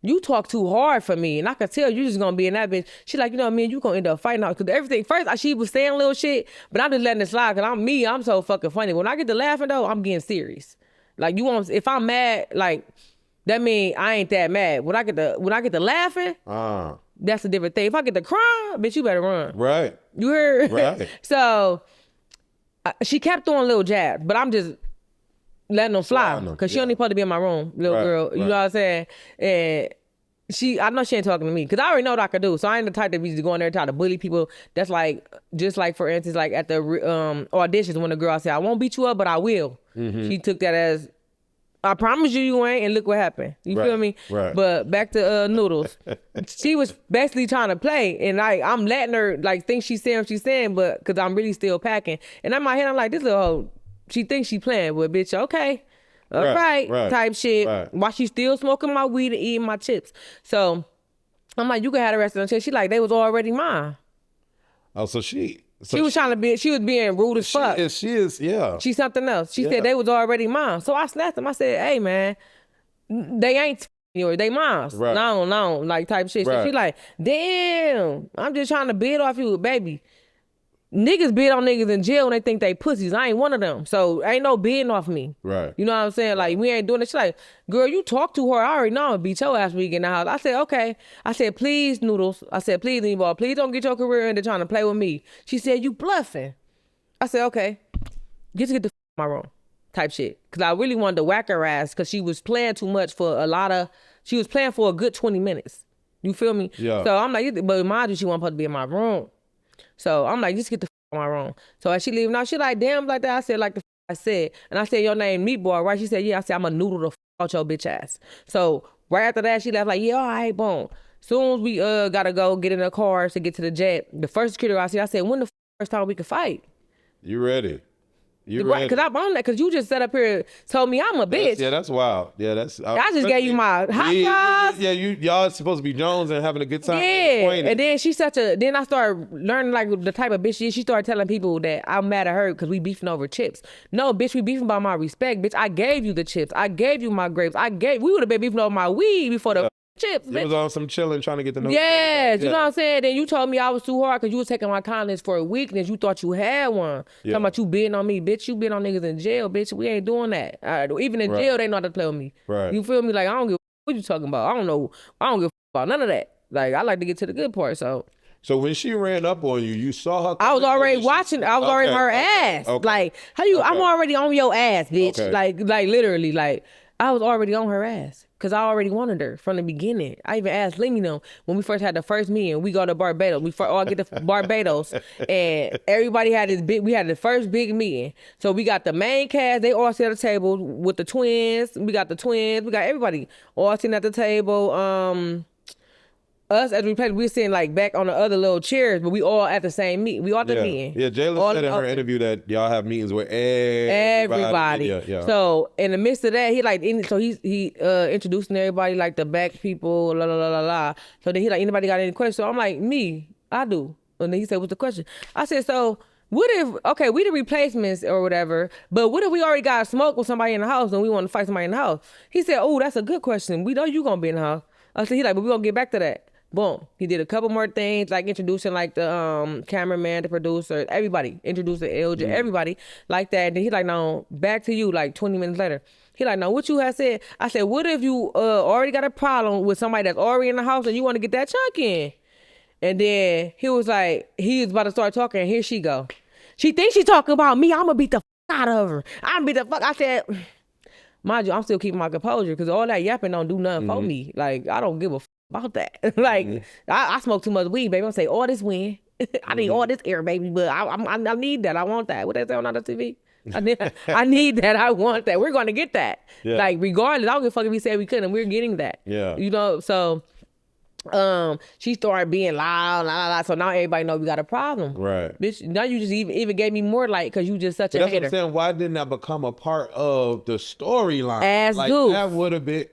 you talk too hard for me, and I could tell you just gonna be in that bitch. She like, you know what I mean? You gonna end up fighting out because everything. First, she was saying little shit, but I'm just letting it slide because I'm so fucking funny. When I get to laughing though, I'm getting serious. Like you want, if I'm mad, like that mean I ain't that mad. When I get to laughing, that's a different thing. If I get to crying, bitch, you better run. Right. You heard? Right. So she kept throwing little jabs, but I'm just letting them fly because she only supposed to be in my room, little girl. You know what I'm saying? And I know she ain't talking to me because I already know what I could do. So I ain't the type that be just going there and try to bully people. That's like, just like for instance, like at the auditions when the girl said, I won't beat you up, but I will. She took that as, I promise you ain't, and look what happened. You feel me? Right. But back to Noodles. She was basically trying to play, and I'm letting her like think she's saying what she's saying, but because I'm really still packing. And in my head, I'm like, this little hoe, she thinks she playing, but bitch, okay. All right, type shit. Right. While she still smoking my weed and eating my chips. So I'm like, you can have the rest of them shit. She like, they was already mine. Oh, so she was trying to be, she was being rude as fuck. She is, yeah. She's something else. She said they was already mine. So I snapped them. I said, hey man, they ain't yours, they mine. Right. No, like type shit. So she like, damn, I'm just trying to bid off you, baby. Niggas bid on niggas in jail when they think they pussies. I ain't one of them. So ain't no bidding off me. Right. You know what I'm saying? Like, we ain't doing it. She like, girl, you talk to her. I already know I'm gonna beat your ass when you get in the house. I said, okay. I said, please, Noodles. I said, please, Meatball. Please don't get your career into trying to play with me. She said, you bluffing. I said, okay. Get the my room. Type shit. Because I really wanted to whack her ass because she was playing too much for she was playing for a good 20 minutes. You feel me? Yeah. So I'm like, but mind you, she wasn't supposed to be in my room. So I'm like, just get the my room. So as she leaving out, she like, damn, like that. I said, like I said. And I said, your name Meatball, right? She said, yeah. I said, I'm a noodle the out your bitch ass. So right after that, she left like, yeah, all right, boom. Soon as we gotta go get in the car to get to the jet, the first security I see, I said, when the first time we could fight? You ready? You ready? Because I'm on that. Because you just sat up here told me I'm a bitch. That's wild. Yeah, that's. I just gave you my hot sauce. Yeah, y'all supposed to be Jones and having a good time. Yeah, and then then I started learning like the type of bitch she is. She started telling people that I'm mad at her because we beefing over chips. No, bitch, we beefing about my respect, bitch. I gave you the chips. I gave you my grapes. We would have been beefing over my weed before the chips. It was on some chilling, trying to get to know. Yes, you know what I'm saying? Then you told me I was too hard because you was taking my kindness for a weakness. You thought you had one. Yeah. Talking about you bidding on me, bitch. You been on niggas in jail, bitch. We ain't doing that. Even in jail, they know how to play with me. Right. You feel me? Like, I don't give a what you talking about. I don't know. I don't give a about none of that. Like, I like to get to the good part, so. So when she ran up on you, you saw her. I was already watching. I was already on her ass. Okay. Like, how you? I'm already on your ass, bitch. Okay. Like literally, like I was already on her ass because I already wanted her from the beginning. I even asked Lemmy them when we first had the first meeting. We go to Barbados. We all get to Barbados, and everybody had this big. We had the first big meeting. So we got the main cast. They all sit at the table with the twins. We got the twins. We got everybody all sitting at the table. Us as we played, we were sitting like back on the other little chairs, but we all at the same meeting. We all at the meeting. Yeah, Jayla said in her interview that y'all have meetings with everybody. Yeah. So in the midst of that, he introducing everybody like the back people, la la la la la. So then he like, anybody got any questions? So I'm like, me, I do. And then he said, what's the question? I said, so what if, okay, we the replacements or whatever, but what if we already got smoke with somebody in the house and we want to fight somebody in the house? He said, oh, that's a good question. We know you gonna be in the house. I said, but we gonna get back to that. Boom. He did a couple more things, like introducing like the cameraman, the producer, everybody. Introducing LJ, everybody like that. And then he like, no, back to you like 20 minutes later. He like, no, what you had said? I said, what if you already got a problem with somebody that's already in the house and you want to get that chunk in? And then he was like, he was about to start talking, and here she go. She thinks she talking about me. I'm going to beat the fuck out of her. I'm going to beat the fuck. I said, mind you, I'm still keeping my composure because all that yapping don't do nothing for me. Like, I don't give a fuck about that. Like, I smoke too much weed, baby. I'm say all this wind. I need all this air, baby, but I need that. I want that. What they say on the TV? I need that. I want that. We're going to get that. Yeah. Like, regardless, I don't give a fuck if we said we couldn't. We're getting that. Yeah. You know, so she started being loud, so now everybody know we got a problem. Right. Bitch, now you just even gave me more light because you just such a hater. That's what I'm saying. Why didn't that become a part of the storyline? As like, goof. that would have been...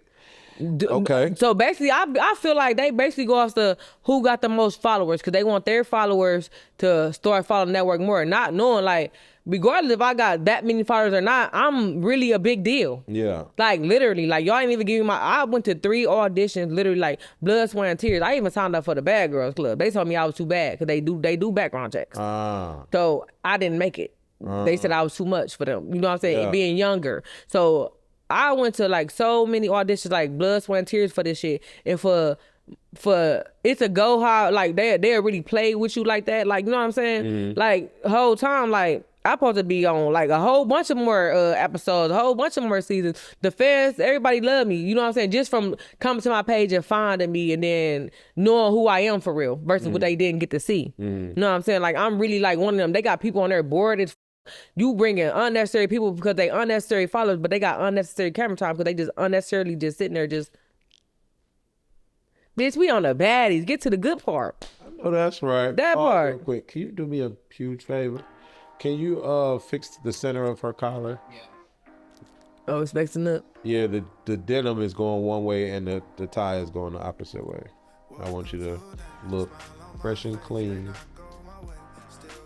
Okay. So basically, I feel like they basically go off the who got the most followers because they want their followers to start following the network more, not knowing like regardless if I got that many followers or not, I'm really a big deal. Yeah. Like literally, like y'all ain't even give me I went to 3 auditions, literally like blood, sweat, and tears. I even signed up for the Bad Girls Club. They told me I was too bad because they do background checks. So I didn't make it. They said I was too much for them. You know what I'm saying? Yeah. Being younger. So I went to like so many auditions, like blood, sweat, and tears for this shit. And for it to go hard, like they really play with you like that. Like, you know what I'm saying? Like the whole time, like I'm supposed to be on like a whole bunch of more episodes, a whole bunch of more seasons. The fans, everybody love me. You know what I'm saying? Just from coming to my page and finding me and then knowing who I am for real versus what they didn't get to see. You know what I'm saying? Like I'm really like one of them. They got people on there bored as you bringing unnecessary people because they unnecessary followers, but they got unnecessary camera time because they just unnecessarily just sitting there just. Bitch, we on the baddies. Get to the good part. I know that's right. That part. Real quick, can you do me a huge favor? Can you fix the center of her collar? Yeah. Oh, it's mixing up. Yeah, the denim is going one way and the tie is going the opposite way. I want you to look fresh and clean.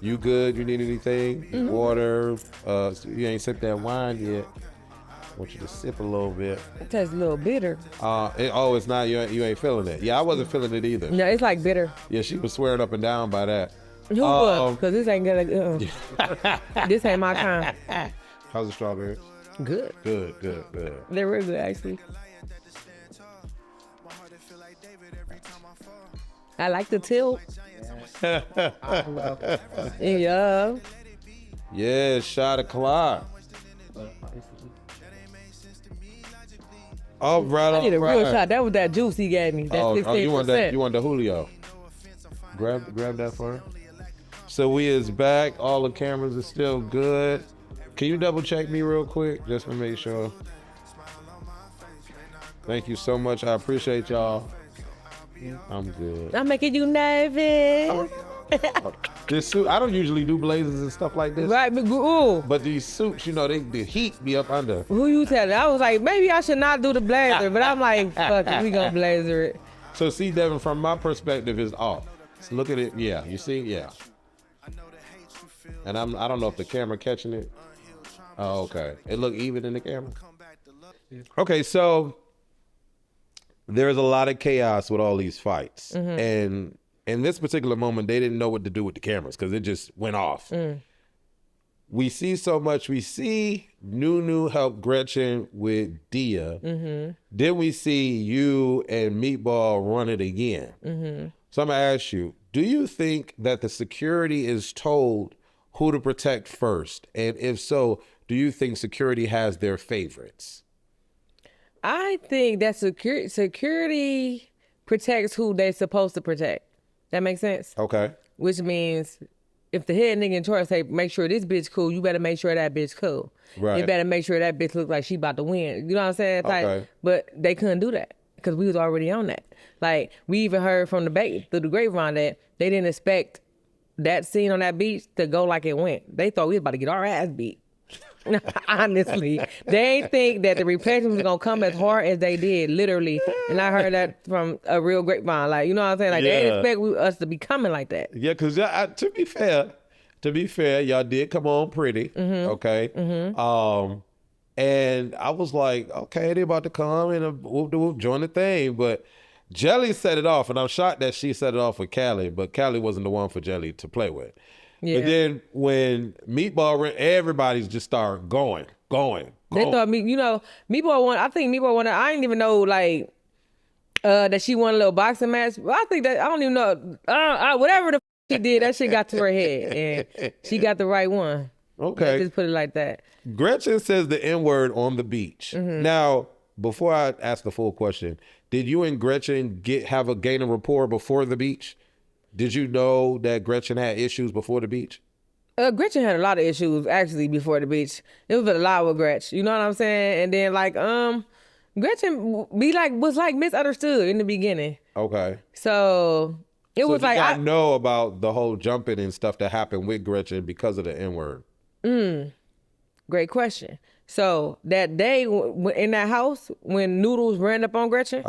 You good? You need anything? Water? You ain't sipped that wine yet. I want you to sip a little bit. It tastes a little bitter. It's not. You ain't feeling it. Yeah, I wasn't feeling it either. No, it's like bitter. Yeah, she was swearing up and down by that. Who was? Because this ain't gonna. This ain't my kind. How's the strawberries? Good. Good. They're real good, actually. I like the tilt. Yeah. Yeah, shot o'clock. All right. I need a real shot. That was that juice he gave me. That 16%. You want that? You want the Julio? Grab that for her. So we is back. All the cameras are still good. Can you double check me real quick just to make sure? Thank you so much. I appreciate y'all. I'm good. I'm making you nervous. This suit, I don't usually do blazers and stuff like this. Right, but ooh. But these suits, you know, the heat be up under. Who you telling? I was like, maybe I should not do the blazer, but I'm like, fuck it, we gonna blazer it. So see, Devin, from my perspective, is off. So look at it. Yeah, you see? Yeah. And I don't know if the camera catching it. Oh, okay. It look even in the camera. Okay, so there's a lot of chaos with all these fights. And in this particular moment, they didn't know what to do with the cameras because it just went off. We see so much. We see Nunu help Gretchen with Dia. Then we see you and Meatball run it again. So I'm going to ask you, do you think that the security is told who to protect first? And if so, do you think security has their favorites? I think that security protects who they're supposed to protect. That makes sense? Okay. Which means if the head nigga in charge say, make sure this bitch cool, you better make sure that bitch cool. Right. You better make sure that bitch look like she about to win. You know what I'm saying? Okay. But they couldn't do that because we was already on that. Like, we even heard from through the grapevine that they didn't expect that scene on that beach to go like it went. They thought we was about to get our ass beat. Honestly, they ain't think that the replacement was gonna come as hard as they did, literally. And I heard that from a real grapevine. Like, you know what I'm saying? Like, they didn't expect us to be coming like that. Yeah, because to be fair, y'all did come on pretty, okay? And I was like, okay, they about to come and whoop, join the thing. But Jelly set it off, and I'm shocked that she set it off with Callie, but Callie wasn't the one for Jelly to play with. Yeah. But then when Meatball ran, everybody's just started going. They thought Meatball won. I think Meatball won. I didn't even know that she won a little boxing match. Well, I think that I don't even know. Whatever the she did, that shit got to her head, and she got the right one. Okay, let's just put it like that. Gretchen says the N-word on the beach. Now, before I ask the full question, did you and Gretchen have a gain of rapport before the beach? Did you know that Gretchen had issues before the beach? Gretchen had a lot of issues actually before the beach. It was a lot with Gretchen. You know what I'm saying? And then Gretchen was misunderstood in the beginning. Okay. So it was like I know about the whole jumping and stuff that happened with Gretchen because of the N-word. Great question. So that day in that house when Noodles ran up on Gretchen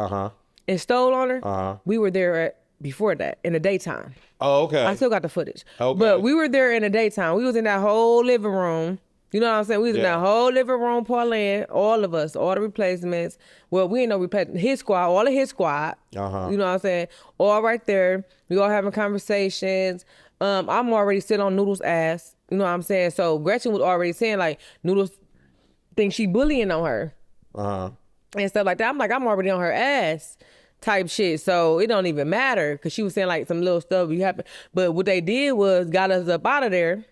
and stole on her, we were there before that in the daytime. Oh, okay. I still got the footage. Okay. But we were there in the daytime. We was in that whole living room. You know what I'm saying? We was in that whole living room parlaying, all of us, all the replacements. Well, we ain't no replacement. His squad, all of his squad. You know what I'm saying? All right there. We all having conversations. I'm already sitting on Noodles' ass. You know what I'm saying? So Gretchen was already saying like, Noodles think she bullying on her. And stuff like that. I'm like, I'm already on her ass type shit. So it don't even matter because she was saying like some little stuff you happen. But what they did was got us up out of there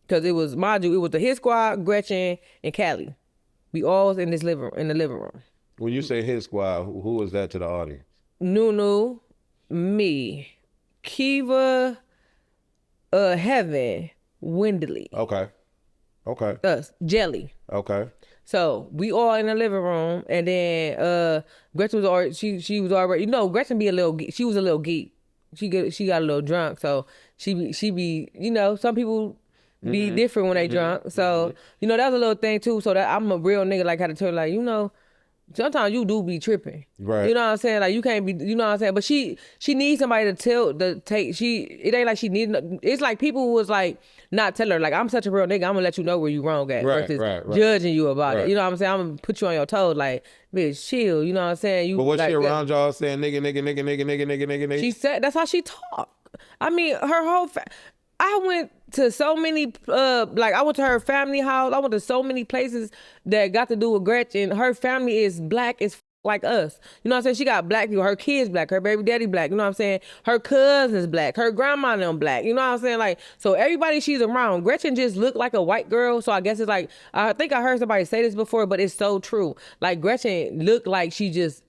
because it was, mind you, it was the his squad, Gretchen, and Callie. We all was in the living room. When you say his squad, who was that to the audience? Nunu, me, Kiva, Heaven, Wendley. Okay. Us, Jelly. Okay. So we all in the living room, and then Gretchen was already she was already, you know, Gretchen be a little geek. She was a little geek. She got a little drunk, so she be you know, some people be different when they drunk. So you know, that was a little thing too. So that I'm a real nigga, like how to turn, like, you know, sometimes you do be tripping. Right. You know what I'm saying? Like you can't be, you know what I'm saying? But she needs somebody to take, it ain't like she need, it's like people was like, not tell her, like, I'm such a real nigga, I'm gonna let you know where you wrong at versus judging you about it. You know what I'm saying? I'm gonna put you on your toes, like, bitch, chill. You know what I'm saying? But was she around y'all saying nigga? She said, that's how she talk. I mean, her whole, I went to so many, like I went to her family house. I went to so many places that got to do with Gretchen. Her family is black as like us. You know what I'm saying? She got black people. Her kids black. Her baby daddy black. You know what I'm saying? Her cousins black. Her grandma and them black. You know what I'm saying? Like, so everybody she's around, Gretchen just looked like a white girl. So I guess it's like, I think I heard somebody say this before, but it's so true. Like Gretchen looked like she just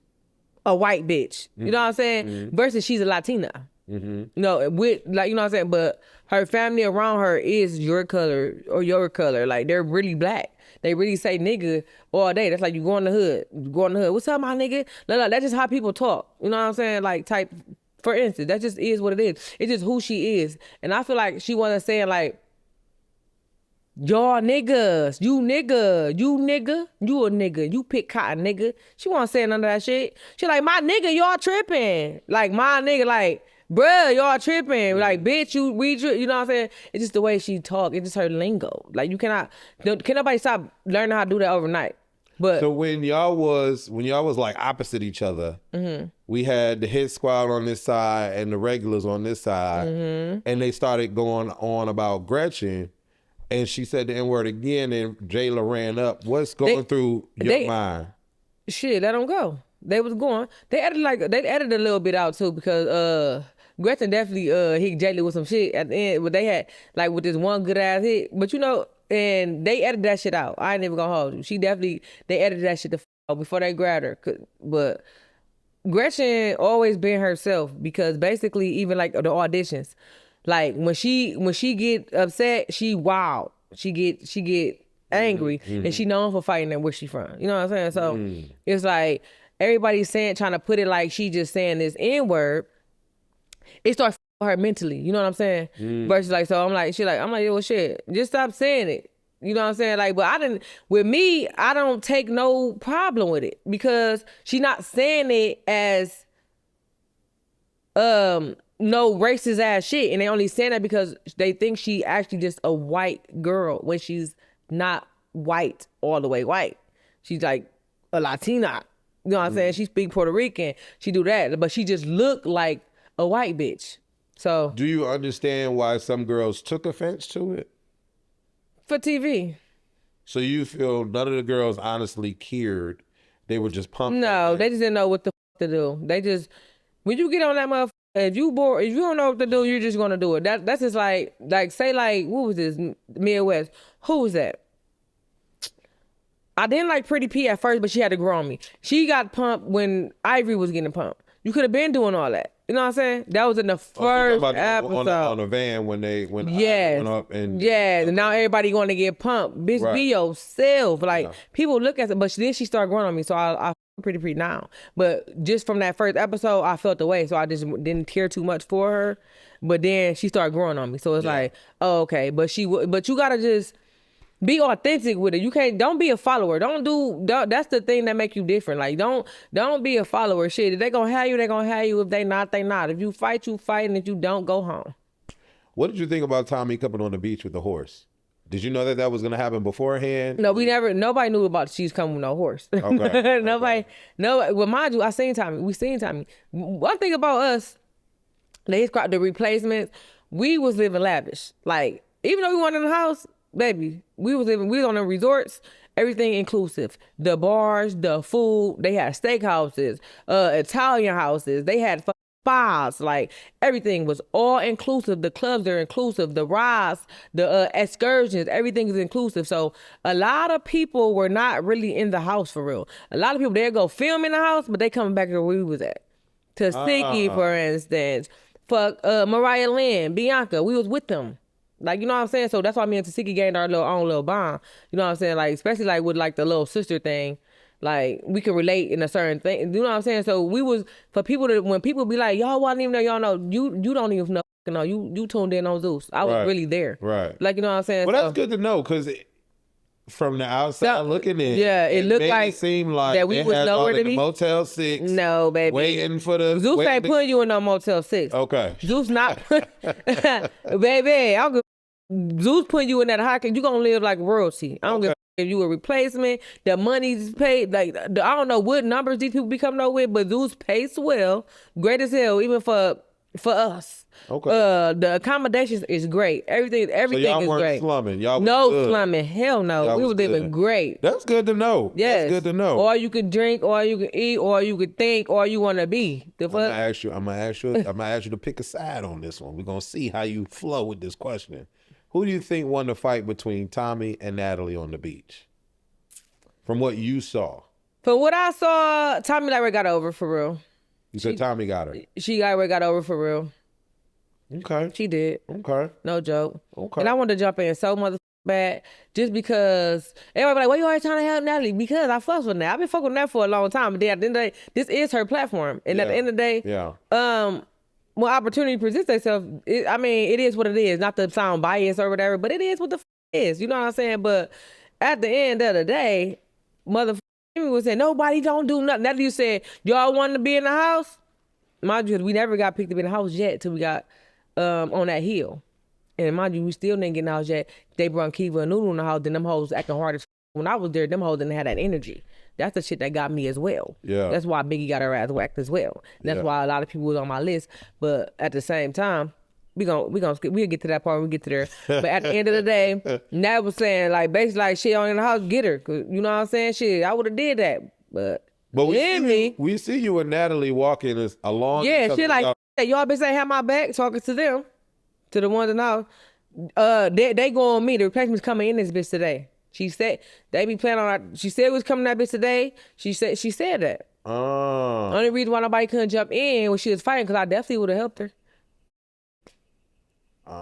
a white bitch. You know what I'm saying? Versus she's a Latina. You know, with, like, you know what I'm saying? But her family around her is your color or your color. Like, they're really black. they really say nigga all day. That's like you go in the hood. You go in the hood. What's up, my nigga? No, that's just how people talk. You know what I'm saying? Like type, for instance, that just is what it is. It's just who she is. And I feel like she wasn't saying like, y'all niggas, you nigga, you a nigga, you pick cotton nigga. She wasn't saying none of that shit. She like, my nigga, y'all tripping. Like, my nigga, like, bruh, y'all tripping. Like, bitch, you know what I'm saying? It's just the way she talk. It's just her lingo. Like, can nobody stop learning how to do that overnight? But so when y'all was like opposite each other, we had the hit squad on this side and the regulars on this side, and they started going on about Gretchen. And she said the N-word again, and Jayla ran up. What's going through your mind? Shit, let them go. They was going. They edited a little bit out too because Gretchen definitely hit Jayla with some shit at the end. But they had like with this one good ass hit. But you know, and they edited that shit out. I ain't even gonna hold you. They edited that shit out before they grabbed her. But Gretchen always been herself because basically even like the auditions. Like when she get upset, she wild. She get angry, and she known for fighting and where she from. You know what I'm saying? So it's like everybody's trying to put it like she just saying this N-word. It starts her mentally. You know what I'm saying? Versus like, so I'm like, yo, shit, just stop saying it. You know what I'm saying? Like, but I don't take no problem with it because she not saying it as no racist ass shit, and they only saying that because they think she actually just a white girl when she's not white all the way white. She's like a Latina. You know what I'm saying? She speak Puerto Rican. She do that, but she just look like a white bitch. So do you understand why some girls took offense to it? For TV. So you feel none of the girls honestly cared? They were just pumped. No, they just didn't know what the to do. They just, when you get on that motherfucker, if you don't know what to do, you're just gonna do it. That's just like say like, what was this? Midwest. Who was that? I didn't like Pretty P at first, but she had to grow on me. She got pumped when Ivory was getting pumped. You could have been doing all that. You know what I'm saying? That was in the first episode. On the van when yes. went up and and now everybody going to get pumped. Bitch, right. Be yourself. Like people look at it, but then she started growing on me, so I pretty now. But just from that first episode, I felt the way, so I just didn't care too much for her. But then she started growing on me, so it's like, oh, okay. But you gotta just be authentic with it. Don't be a follower. That's the thing that make you different. Like don't be a follower. Shit, if they gonna have you, they gonna have you. If they not, they not. If you fight, you fight, and if you don't, go home. What did you think about Tommy coming on the beach with the horse? Did you know that was gonna happen beforehand? No, nobody knew about she's coming with no horse. Okay. Nobody. Well, mind you, we seen Tommy. One thing about us, the replacements, we was living lavish. Like, even though we weren't in the house, baby, we was on the resorts, everything inclusive. The bars, the food, they had steakhouses, Italian houses, they had spas, like everything was all inclusive. The clubs are inclusive, the rides, the excursions, everything is inclusive. So a lot of people were not really in the house for real. A lot of people, they'd go film in the house, but they coming back to where we was at. Tasiki, for instance, Mariah Lynn, Bianca, we was with them. Like, you know what I'm saying? So that's why me and Tasiki gained our own little bond. You know what I'm saying? Like, especially like with like the little sister thing. Like, we can relate in a certain thing. You know what I'm saying? So we was, for people to, when people be like, y'all wasn't even know, y'all know, you don't even know, you tuned in on Zeus. I was really there. Right. Like, you know what I'm saying? Well, that's good to know, because from the outside looking in, it looked like it seemed like that we was nowhere to be. Motel 6. No, baby. Waiting for the... Zeus ain't putting you in no Motel 6. Okay. Zeus not... Baby, Zeus putting you in that high, you gonna live like royalty. I don't give a if you a replacement, the money's paid, like, I don't know what numbers these people be coming up with, but Zeus pays well, great as hell, even for us. Okay. The accommodations is great. Everything so y'all is weren't great. Slumming. Y'all no good. slumming. Hell no. Y'all we were living good. great. That's good to know. Yes. That's good to know. Or you could drink, or you could eat, or you could think, or you want to be. I'm gonna ask you to pick a side on this one. We're gonna see how you flow with this question. Who do you think won the fight between Tommy and Natalie on the beach? From what you saw. From what I saw, Tommy like got over for real. You said Tommy got her. She got over for real. Okay. She did. Okay. No joke. Okay. And I wanted to jump in so bad just because everybody like, why you always trying to help Natalie? Because I fucks with Nat. I've been fucking with Nat for a long time. But then at the end of the day, this is her platform. And at the end of the day, when opportunity presents itself, it is what it is. Not to sound biased or whatever, but it is what the it is. You know what I'm saying? But at the end of the day, motherfucker was saying, nobody don't do nothing. That you said, y'all wanted to be in the house? Mind you, we never got picked up in the house yet till we got on that hill. And mind you, we still didn't get in the house yet. They brought Kiva and Noodle in the house, then them hoes acting hard as when I was there, them hoes didn't have that energy. That's the shit that got me as well. Yeah. That's why Biggie got her ass whacked as well. That's why a lot of people was on my list. But at the same time, we'll get to that part when we get to there. But at the end of the day, Nat was saying like basically like shit on in the house, get her. Cause you know what I'm saying? Shit, I would have did that. But we see you and Natalie walking along. Yeah, shit like y'all been saying have my back, talking to them, to the ones in the house. They go on me. The replacement's coming in this bitch today. She said they be planning on. She said it was coming that bitch today. She said that. Only reason why nobody couldn't jump in when she was fighting because I definitely would have helped her. That's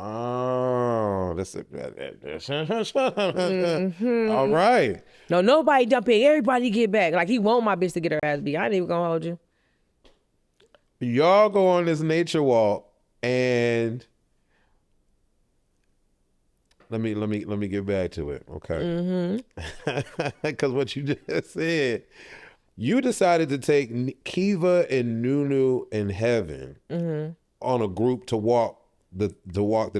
all right. No, nobody jump in. Everybody get back. Like he want my bitch to get her ass beat. I ain't even gonna hold you. Y'all go on this nature walk and. Let me get back to it, okay? Because what you just said, you decided to take Kiva and Nunu and Heaven on a group to walk the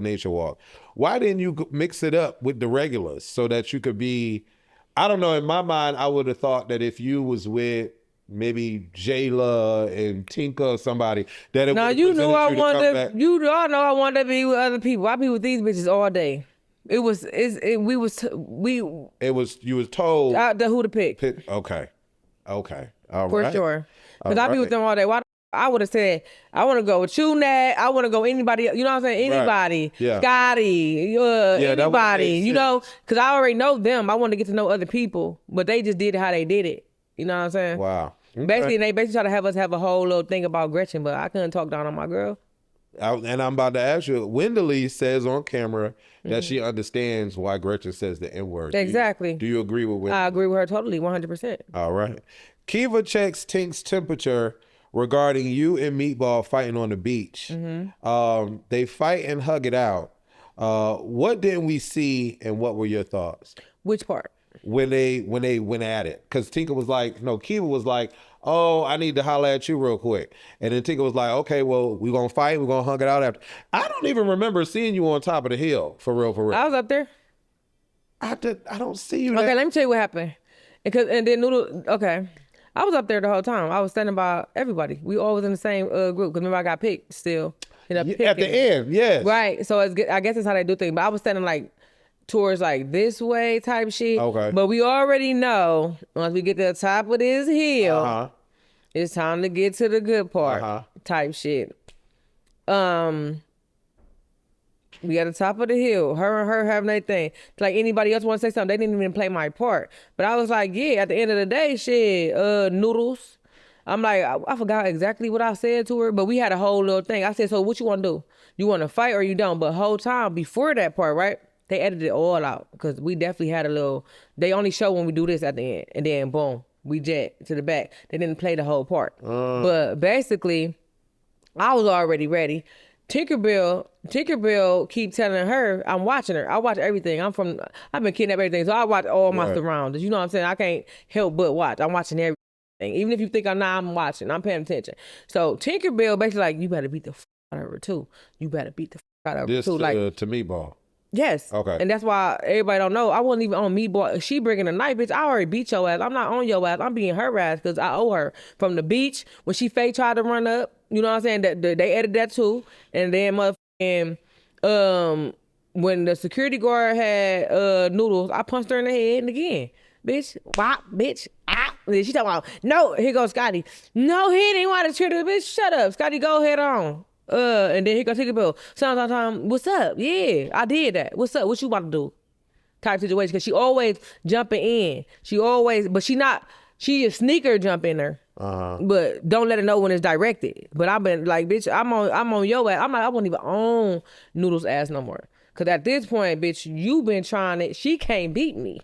nature walk. Why didn't you mix it up with the regulars so that you could be? I don't know. In my mind, I would have thought that if you was with maybe Jayla and Tinka or somebody that it. Now you knew I wanted. You all know I wanted to be with other people. I be with these bitches all day. You was told who to pick. Okay. All right. For sure. Because I be with them all day. Why I would have said, I want to go with you, Nat. I want to go anybody. You know what I'm saying? Anybody. Right. Yeah. Scotty. Anybody. You know, because I already know them. I want to get to know other people. But they just did it how they did it. You know what I'm saying? Wow. Okay. Basically, they try to have us have a whole little thing about Gretchen, but I couldn't talk down on my girl. And I'm about to ask you, Wendeley says on camera that she understands why Gretchen says the N-word. Exactly. Do you agree with Wendeley? I agree with her totally, 100%. All right. Kiva checks Tink's temperature regarding you and Meatball fighting on the beach. They fight and hug it out. What didn't we see and what were your thoughts? Which part? When they went at it. Because Kiva was like, oh, I need to holler at you real quick. And then Tinka was like, okay, well, we're going to fight. We're going to hug it out after. I don't even remember seeing you on top of the hill, for real. I was up there. I don't see you. Okay, let me tell you what happened. And then Noodle, okay. I was up there the whole time. I was standing by everybody. We all was in the same group. Because remember, I got picked still. At the end, yes. Right. So I guess that's how they do things. But I was standing like towards like this way type shit. Okay. But we already know once we get to the top of this hill, it's time to get to the good part type shit. We at the top of the hill. Her and her having their thing. Like anybody else want to say something, they didn't even play my part. But I was like, yeah, at the end of the day, shit, Noodles. I'm like, I forgot exactly what I said to her, but we had a whole little thing. I said, so what you want to do? You want to fight or you don't? But whole time before that part, right? They edited it all out because we definitely had a little, they only show when we do this at the end. And then boom, we jet to the back. They didn't play the whole part. But basically, I was already ready. Tinkerbell keep telling her, I'm watching her. I watch everything. I've been kidnapped everything. So I watch all my surroundings. You know what I'm saying? I can't help but watch. I'm watching everything. Even if you think I'm not, I'm watching. I'm paying attention. So Tinkerbell basically like, you better beat the out of her too. You better beat the out of her too. Like to Meatball. Yes. Okay. And that's why everybody don't know. I wasn't even on Meatball. She bringing a knife, bitch. I already beat your ass. I'm not on your ass. I'm beating her ass because I owe her. From the beach, when she fake tried to run up, you know what I'm saying? That they edited that too. And then motherfucking, when the security guard had Noodles, I punched her in the head and again. Bitch, wop, bitch, ah. She talking about, no, here goes Scotty. No, he didn't want to treat her, bitch. Shut up. Scotty, go head on. And then he go take a bill. Sometimes, what's up? Yeah, I did that. What's up? What you about to do? Type situation. Because she always jumping in. She a sneaker jump in her. But don't let her know when it's directed. But I've been like, bitch, I'm on your ass. I won't even own Noodles' ass no more. Cause at this point, bitch, you been trying it. She can't beat me.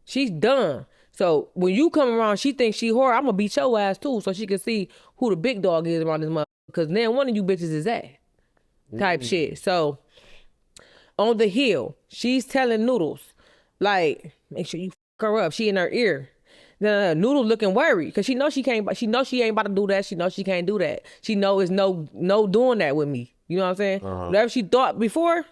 She's done. So when you come around, she thinks she whore. I'm gonna beat your ass too, so she can see who the big dog is around this mother. Cause then one of you bitches is that type shit. So on the hill, she's telling Noodles, like, make sure you fuck her up. She in her ear. Noodles looking worried because she knows she can't. She knows she ain't about to do that. She knows she can't do that. She know it's no doing that with me. You know what I'm saying? Whatever she thought before,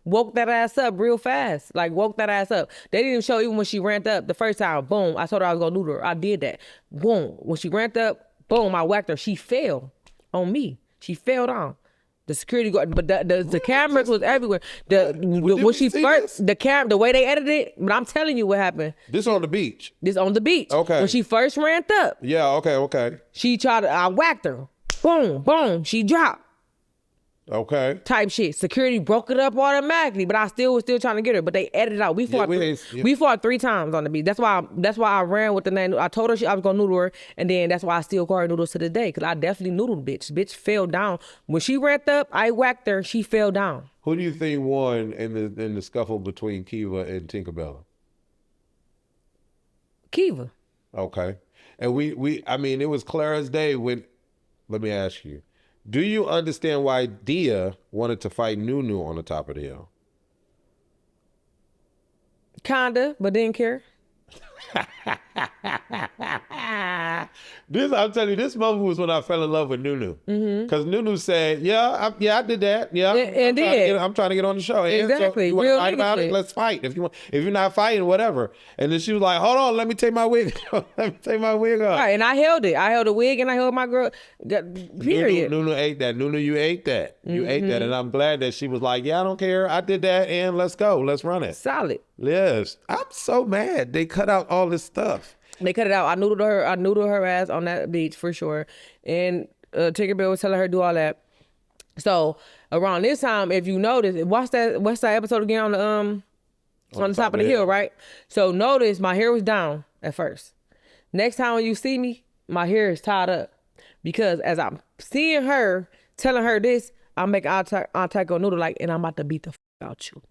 woke that ass up real fast. Like, woke that ass up. They didn't even show even when she ramped up the first time. Boom. I told her I was gonna noodle her. I did that. Boom. When she ramped up, boom, I whacked her. She fell on me. She fell down. The security guard, but the cameras was everywhere. When she first, the way they edited it, but I'm telling you what happened. This on the beach. This on the beach. Okay. When she first ramped up. Yeah, okay. She tried to, I whacked her. Boom, boom. She dropped. Okay. Type shit. Security broke it up automatically, but I was still trying to get her. But they edited out. We fought. We fought 3 times on the beach. That's why I ran with the name. I told her I was gonna noodle her, and then that's why I still call her Noodles to the day, because I definitely noodled bitch. Bitch fell down when she ramped up. I whacked her. She fell down. Who do you think won in the scuffle between Kiva and Tinkerbella? Kiva. Okay. And I mean, it was clear as day when. Let me ask you. Do you understand why Dia wanted to fight Nunu on the top of the hill? Kinda, but didn't care. I'm telling you, this moment was when I fell in love with Nunu. Because Nunu said, I did that. Yeah, I'm trying to get on the show. Exactly. So you want to Real fight about shit. it? Let's fight. If you're not fighting, whatever. And then she was like, hold on, let me take my wig. Let me take my wig off. Right, and I held it. I held the wig and I held my girl. Period. Nunu ate that. Nunu, you ate that. You ate that. And I'm glad that she was like, yeah, I don't care. I did that, and let's go. Let's run it. Solid. Yes. I'm so mad. They cut out all this stuff. They cut it out. I noodled her ass on that beach for sure. And Tinkerbell was telling her to do all that. So around this time, if you notice, watch that episode again on the top of the hill, right? So notice my hair was down at first. Next time when you see me, my hair is tied up. Because as I'm seeing her, telling her this, I'm making Taiko Noodle like, and I'm about to beat the out you.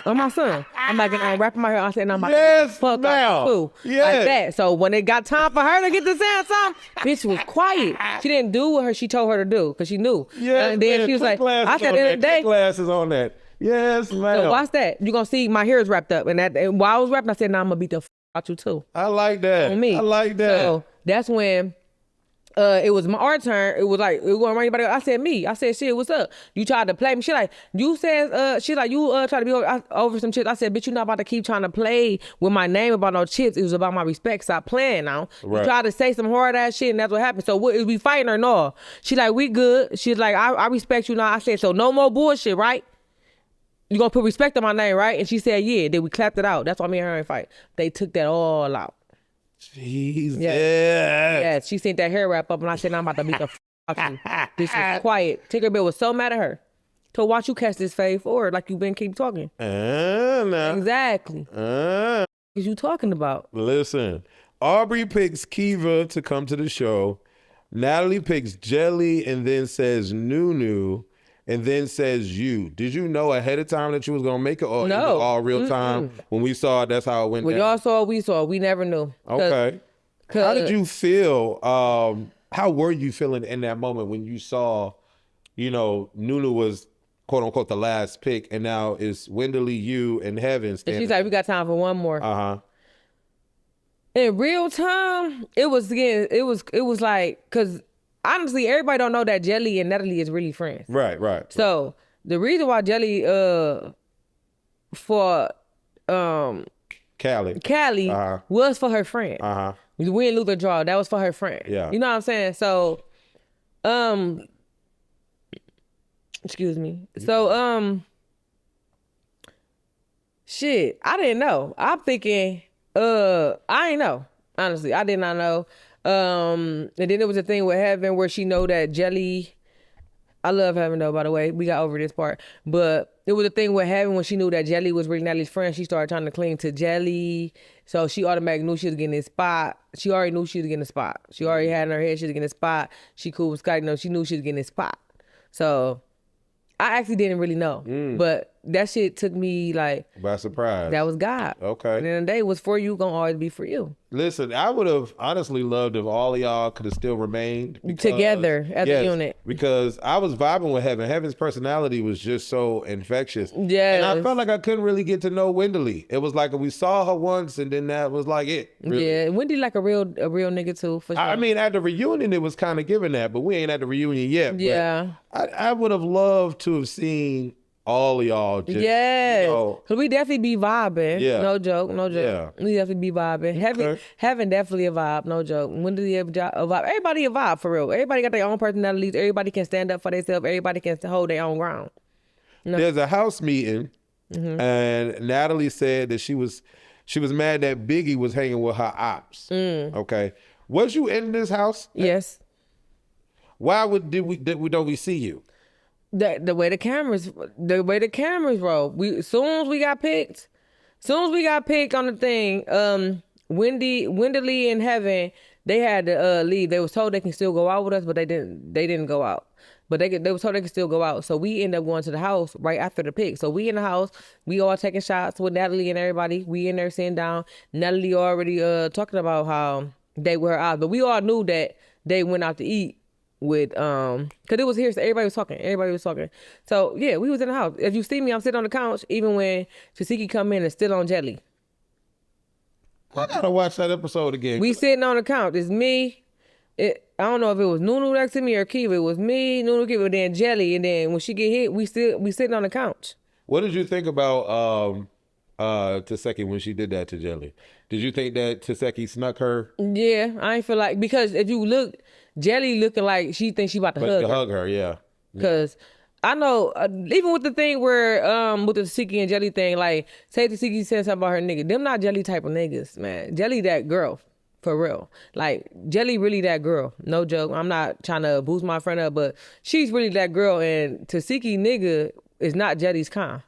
I'm my son. I'm like, I'm wrapping my hair. I said, and I'm about to fuck out you. Like that. So when it got time for her to get the sound song, bitch was quiet. She didn't do what she told her to do because she knew. Yeah, and then she was like, I said, at the end of the day, glasses on that. Yes, man. So watch that. You're gonna see my hair is wrapped up, and while I was wrapping, I said, "Now I'm gonna beat the out you too." I like that. On me. I like that. So that's when. It was our turn. It was like, it wasn't anybody else. I said, me. I said, shit, what's up? You tried to play me. She like, you said, she like, you tried to be over some chips. I said, bitch, you not about to keep trying to play with my name about no chips. It was about my respect. Stop playing now. Right. You tried to say some hard ass shit, and that's what happened. So what, is we fighting or no? She like, we good. She's like, I respect you now. I said, so no more bullshit, right? You gonna put respect on my name, right? And she said, yeah. Then we clapped it out. That's why me and her ain't fight. They took that all out. Jesus. Yeah, she seen that hair wrap up, and I said, I'm about to beat the out you. This is quiet. Tinkerbell was so mad at her. To watch you catch this fade forward like you been keep talking. Exactly. What you talking about? Listen, Aubrey picks Kiva to come to the show. Natalie picks Jelly and then says Nunu and then says you. Did you know ahead of time that you was going to make it, or No. it was all real time? When we saw it, that's how it went When down? y'all saw, we saw. We never knew. Okay. How did you feel? How were you feeling in that moment when you saw, Nunu was quote unquote the last pick, and now it's Wenderly, you, and Heaven And standing? she's like, we got time for one more. Uh-huh. In real time, it was like, because honestly, everybody don't know that Jelly and Natalie is really friends. Right. So the reason why Jelly for Callie was for her friend. Uh-huh. We didn't lose the draw. That was for her friend. Yeah. You know what I'm saying? So, excuse me. So, shit, I didn't know. I'm thinking, I ain't know. Honestly, I did not know. And then there was a thing with Heaven where she know that Jelly, I love Heaven though, by the way. We got over this part. But it was a thing with Heaven when she knew that Jelly was really Natalie's friend. She started trying to cling to Jelly. So she automatically knew she was getting this spot. She already knew she was getting a spot. She already had in her head she was getting a spot. She cool with Scotty. She knew she was getting a spot. So I actually didn't really know. But that shit took me like by surprise. that was God. Okay. And then the day was for you, gonna always be for you. Listen, I would have honestly loved if all of y'all could have still remained Together as a unit. Because I was vibing with Heaven. Heaven's personality was just so infectious. Yes. And I felt like I couldn't really get to know Wendy. It was like we saw her once and then that was like it. Really. Yeah, Wendy like a real nigga too, for sure. I mean, at the reunion, it was kind of giving that, but we ain't at the reunion yet. Yeah. I would have loved to have seen all of y'all just, yes. you know, Cause we definitely be vibing. Yeah. No joke. Yeah. We definitely be vibing. Having definitely a vibe. No joke. When did he have a vibe? Everybody a vibe for real. Everybody got their own personalities. Everybody can stand up for themselves. Everybody can hold their own ground. There's a house meeting, and Natalie said that she was mad that Biggie was hanging with her ops. Okay, was you in this house? Yes. Why don't we see you? The way the cameras roll. Soon as we got picked on the thing, Wendy Lee and Heaven, they had to leave. They was told they can still go out with us, but they didn't go out. But they was told they could still go out. So we ended up going to the house right after the pick. So we in the house, we all taking shots with Natalie and everybody. We in there sitting down. Natalie already talking about how they were out. But we all knew that they went out to eat with cause it was here, so everybody was talking. So yeah, we was in the house. If you see me, I'm sitting on the couch, even when Tasiki come in and still on jelly. I gotta watch that episode again. We sitting on the couch. It's me. I don't know if it was Nunu next to me or Kiva. It was me, Nunu, Kiva, then Jelly, and then when she get hit, we sitting on the couch. What did you think about Taseki when she did that to Jelly? Did you think that Taseki snuck her? Yeah, I ain't feel like, because if you look, Jelly looking like she thinks she about to hug her. Yeah. Because I know, even with the thing where, with the Tasiki and Jelly thing, like, say Tasiki said something about her nigga. Them not Jelly type of niggas, man. Jelly that girl, for real. Like, Jelly really that girl. No joke. I'm not trying to boost my friend up, but she's really that girl. And Tasiki nigga is not Jelly's kind.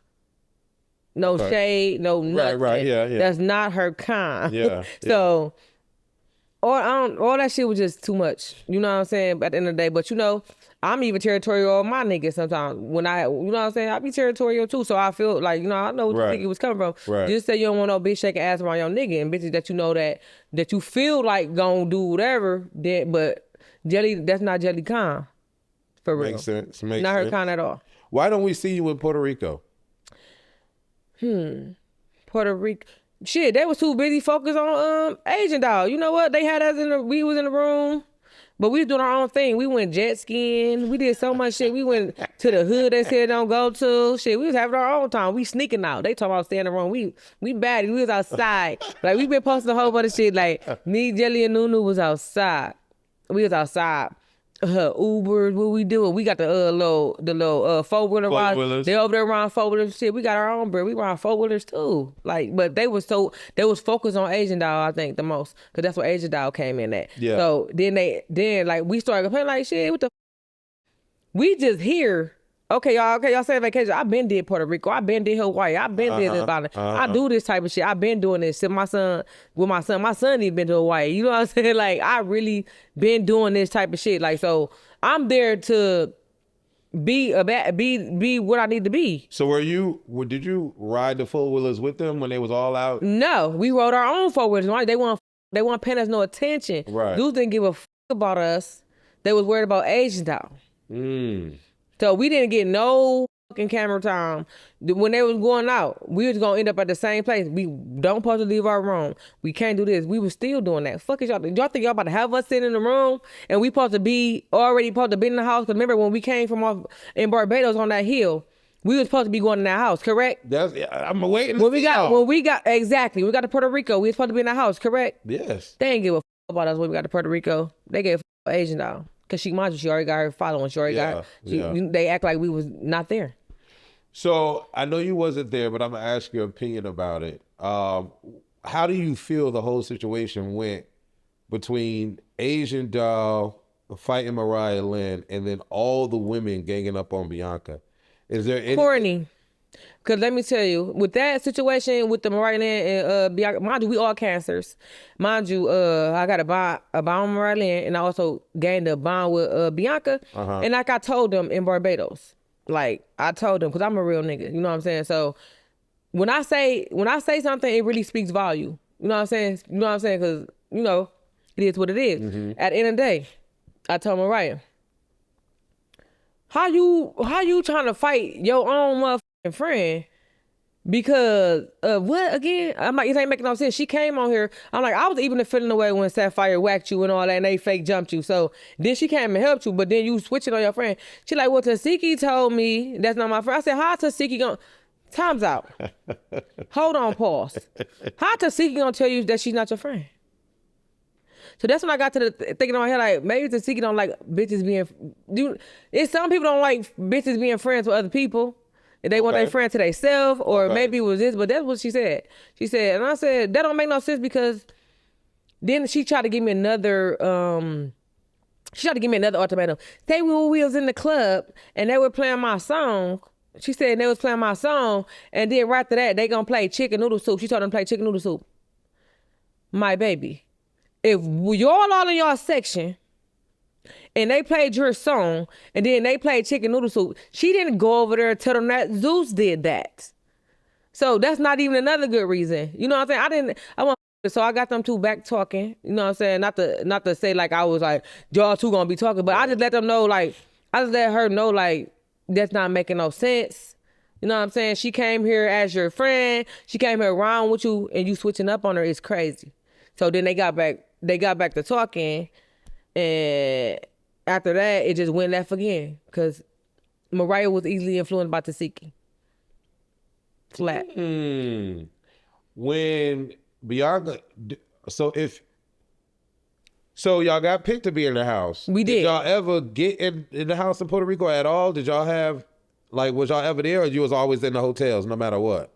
No shade, no nothing. Right, yeah. That's not her kind. Yeah. So, all that shit was just too much. You know what I'm saying? At the end of the day, but you know, I'm even territorial on my niggas sometimes. When you know what I'm saying? I be territorial too. So I feel like, you know, I know where the nigga was coming from. Right. Just say you don't want no bitch shaking ass around your nigga, and bitches that you know that you feel like gonna do whatever. But Jelly, that's not Jelly kind. For real. Makes sense. Not her kind at all. Why don't we see you in Puerto Rico? Puerto Rico. Shit, they was too busy focused on Asian Doll. You know what? They had us we was in the room, but we was doing our own thing. We went jet skiing. We did so much shit. We went to the hood they said don't go to. Shit, we was having our own time. We sneaking out. They talking about staying in the room. We baddie. We was outside. Like, we been posting a whole bunch of shit. Like, me, Jelly, and Nunu was outside. We was outside. Ubers, what we doing? We got the little 4-wheeler rides. They over there around 4-wheelers shit. We got our own bread. We ride 4-wheelers too. Like, but they was focused on Asian Doll, I think, the most, because that's where Asian Doll came in at. Yeah. So then like we started complaining like, shit, what the? We just here. Okay, y'all say vacation. I been did Puerto Rico. I been did Hawaii. I been did this. I do this type of shit. I been doing this. My son even been to Hawaii. You know what I'm saying? Like, I really been doing this type of shit. Like, so I'm there to be what I need to be. So did you ride the 4-wheelers with them when they was all out? No, we rode our own 4-wheelers. They weren't paying us no attention. Right. Dudes didn't give a fuck about us. They was worried about Asian Doll. So we didn't get no fucking camera time. When they was going out, we was gonna end up at the same place. We don't supposed to leave our room. We can't do this. We was still doing that. Fuck is y'all? Y'all think y'all about to have us sitting in the room and we supposed to be in the house? Because remember when we came from off in Barbados on that hill, we was supposed to be going in that house, correct? I'm waiting. When we got to Puerto Rico, we was supposed to be in that house, correct? Yes. They ain't give a fuck about us when we got to Puerto Rico. They gave a fuck about Asian Doll. Because she already got her following. They act like we was not there. So I know you wasn't there, but I'm going to ask your opinion about it. How do you feel the whole situation went between Asian Doll fighting Mariah Lynn and then all the women ganging up on Bianca? Is there any... Corny. Because let me tell you, with that situation with the Mariah Lynn and Bianca, mind you, we all cancers. Mind you, I got a bond with Mariah Lynn, and I also gained a bond with Bianca. And like I told them in Barbados, Like, I told them, because I'm a real nigga. You know what I'm saying? So when I say something, it really speaks volume. You know what I'm saying? You know what I'm saying? Because, you know, it is what it is. At the end of the day, I told Mariah, how you trying to fight your own motherfucking friend because of what again? I'm like, it ain't making no sense. She came on here. I'm like, I was even feeling the way when Sapphire whacked you and all that and they fake jumped you. So then she came and helped you, but then you switching on your friend. She like, well, Tasiki told me that's not my friend. I said, how Tasiki gonna... Time's out. Hold on, pause. How Tasiki gonna tell you that she's not your friend? So that's when I got to the thinking in my head, like, maybe Tasiki don't like bitches being... It's some people don't like bitches being friends with other people. They want their friend to themselves, or maybe it was this, but that's what she said. She said, and I said, that don't make no sense because then she tried to give me another... She tried to give me another ultimatum. Say when we was in the club and they were playing my song... She said they was playing my song, and then right after that, they gonna play chicken noodle soup. She told them to play chicken noodle soup. My baby, if y'all all in y'all section, and they played your song, and then they played chicken noodle soup, she didn't go over there and tell them that Zeus did that. So that's not even another good reason. You know what I'm saying? So I got them two back talking. You know what I'm saying? Not to say like I was like, y'all two gonna be talking, but I just let them know, like, I just let her know, like, that's not making no sense. You know what I'm saying? She came here as your friend. She came here around with you, and you switching up on her is crazy. So then they got back to talking, and after that, it just went left again because Mariah was easily influenced by Tasiki. Flat. When Bianca, so y'all got picked to be in the house. We did. Did y'all ever get in the house in Puerto Rico at all? Did y'all have, like, was y'all ever there, or you was always in the hotels no matter what?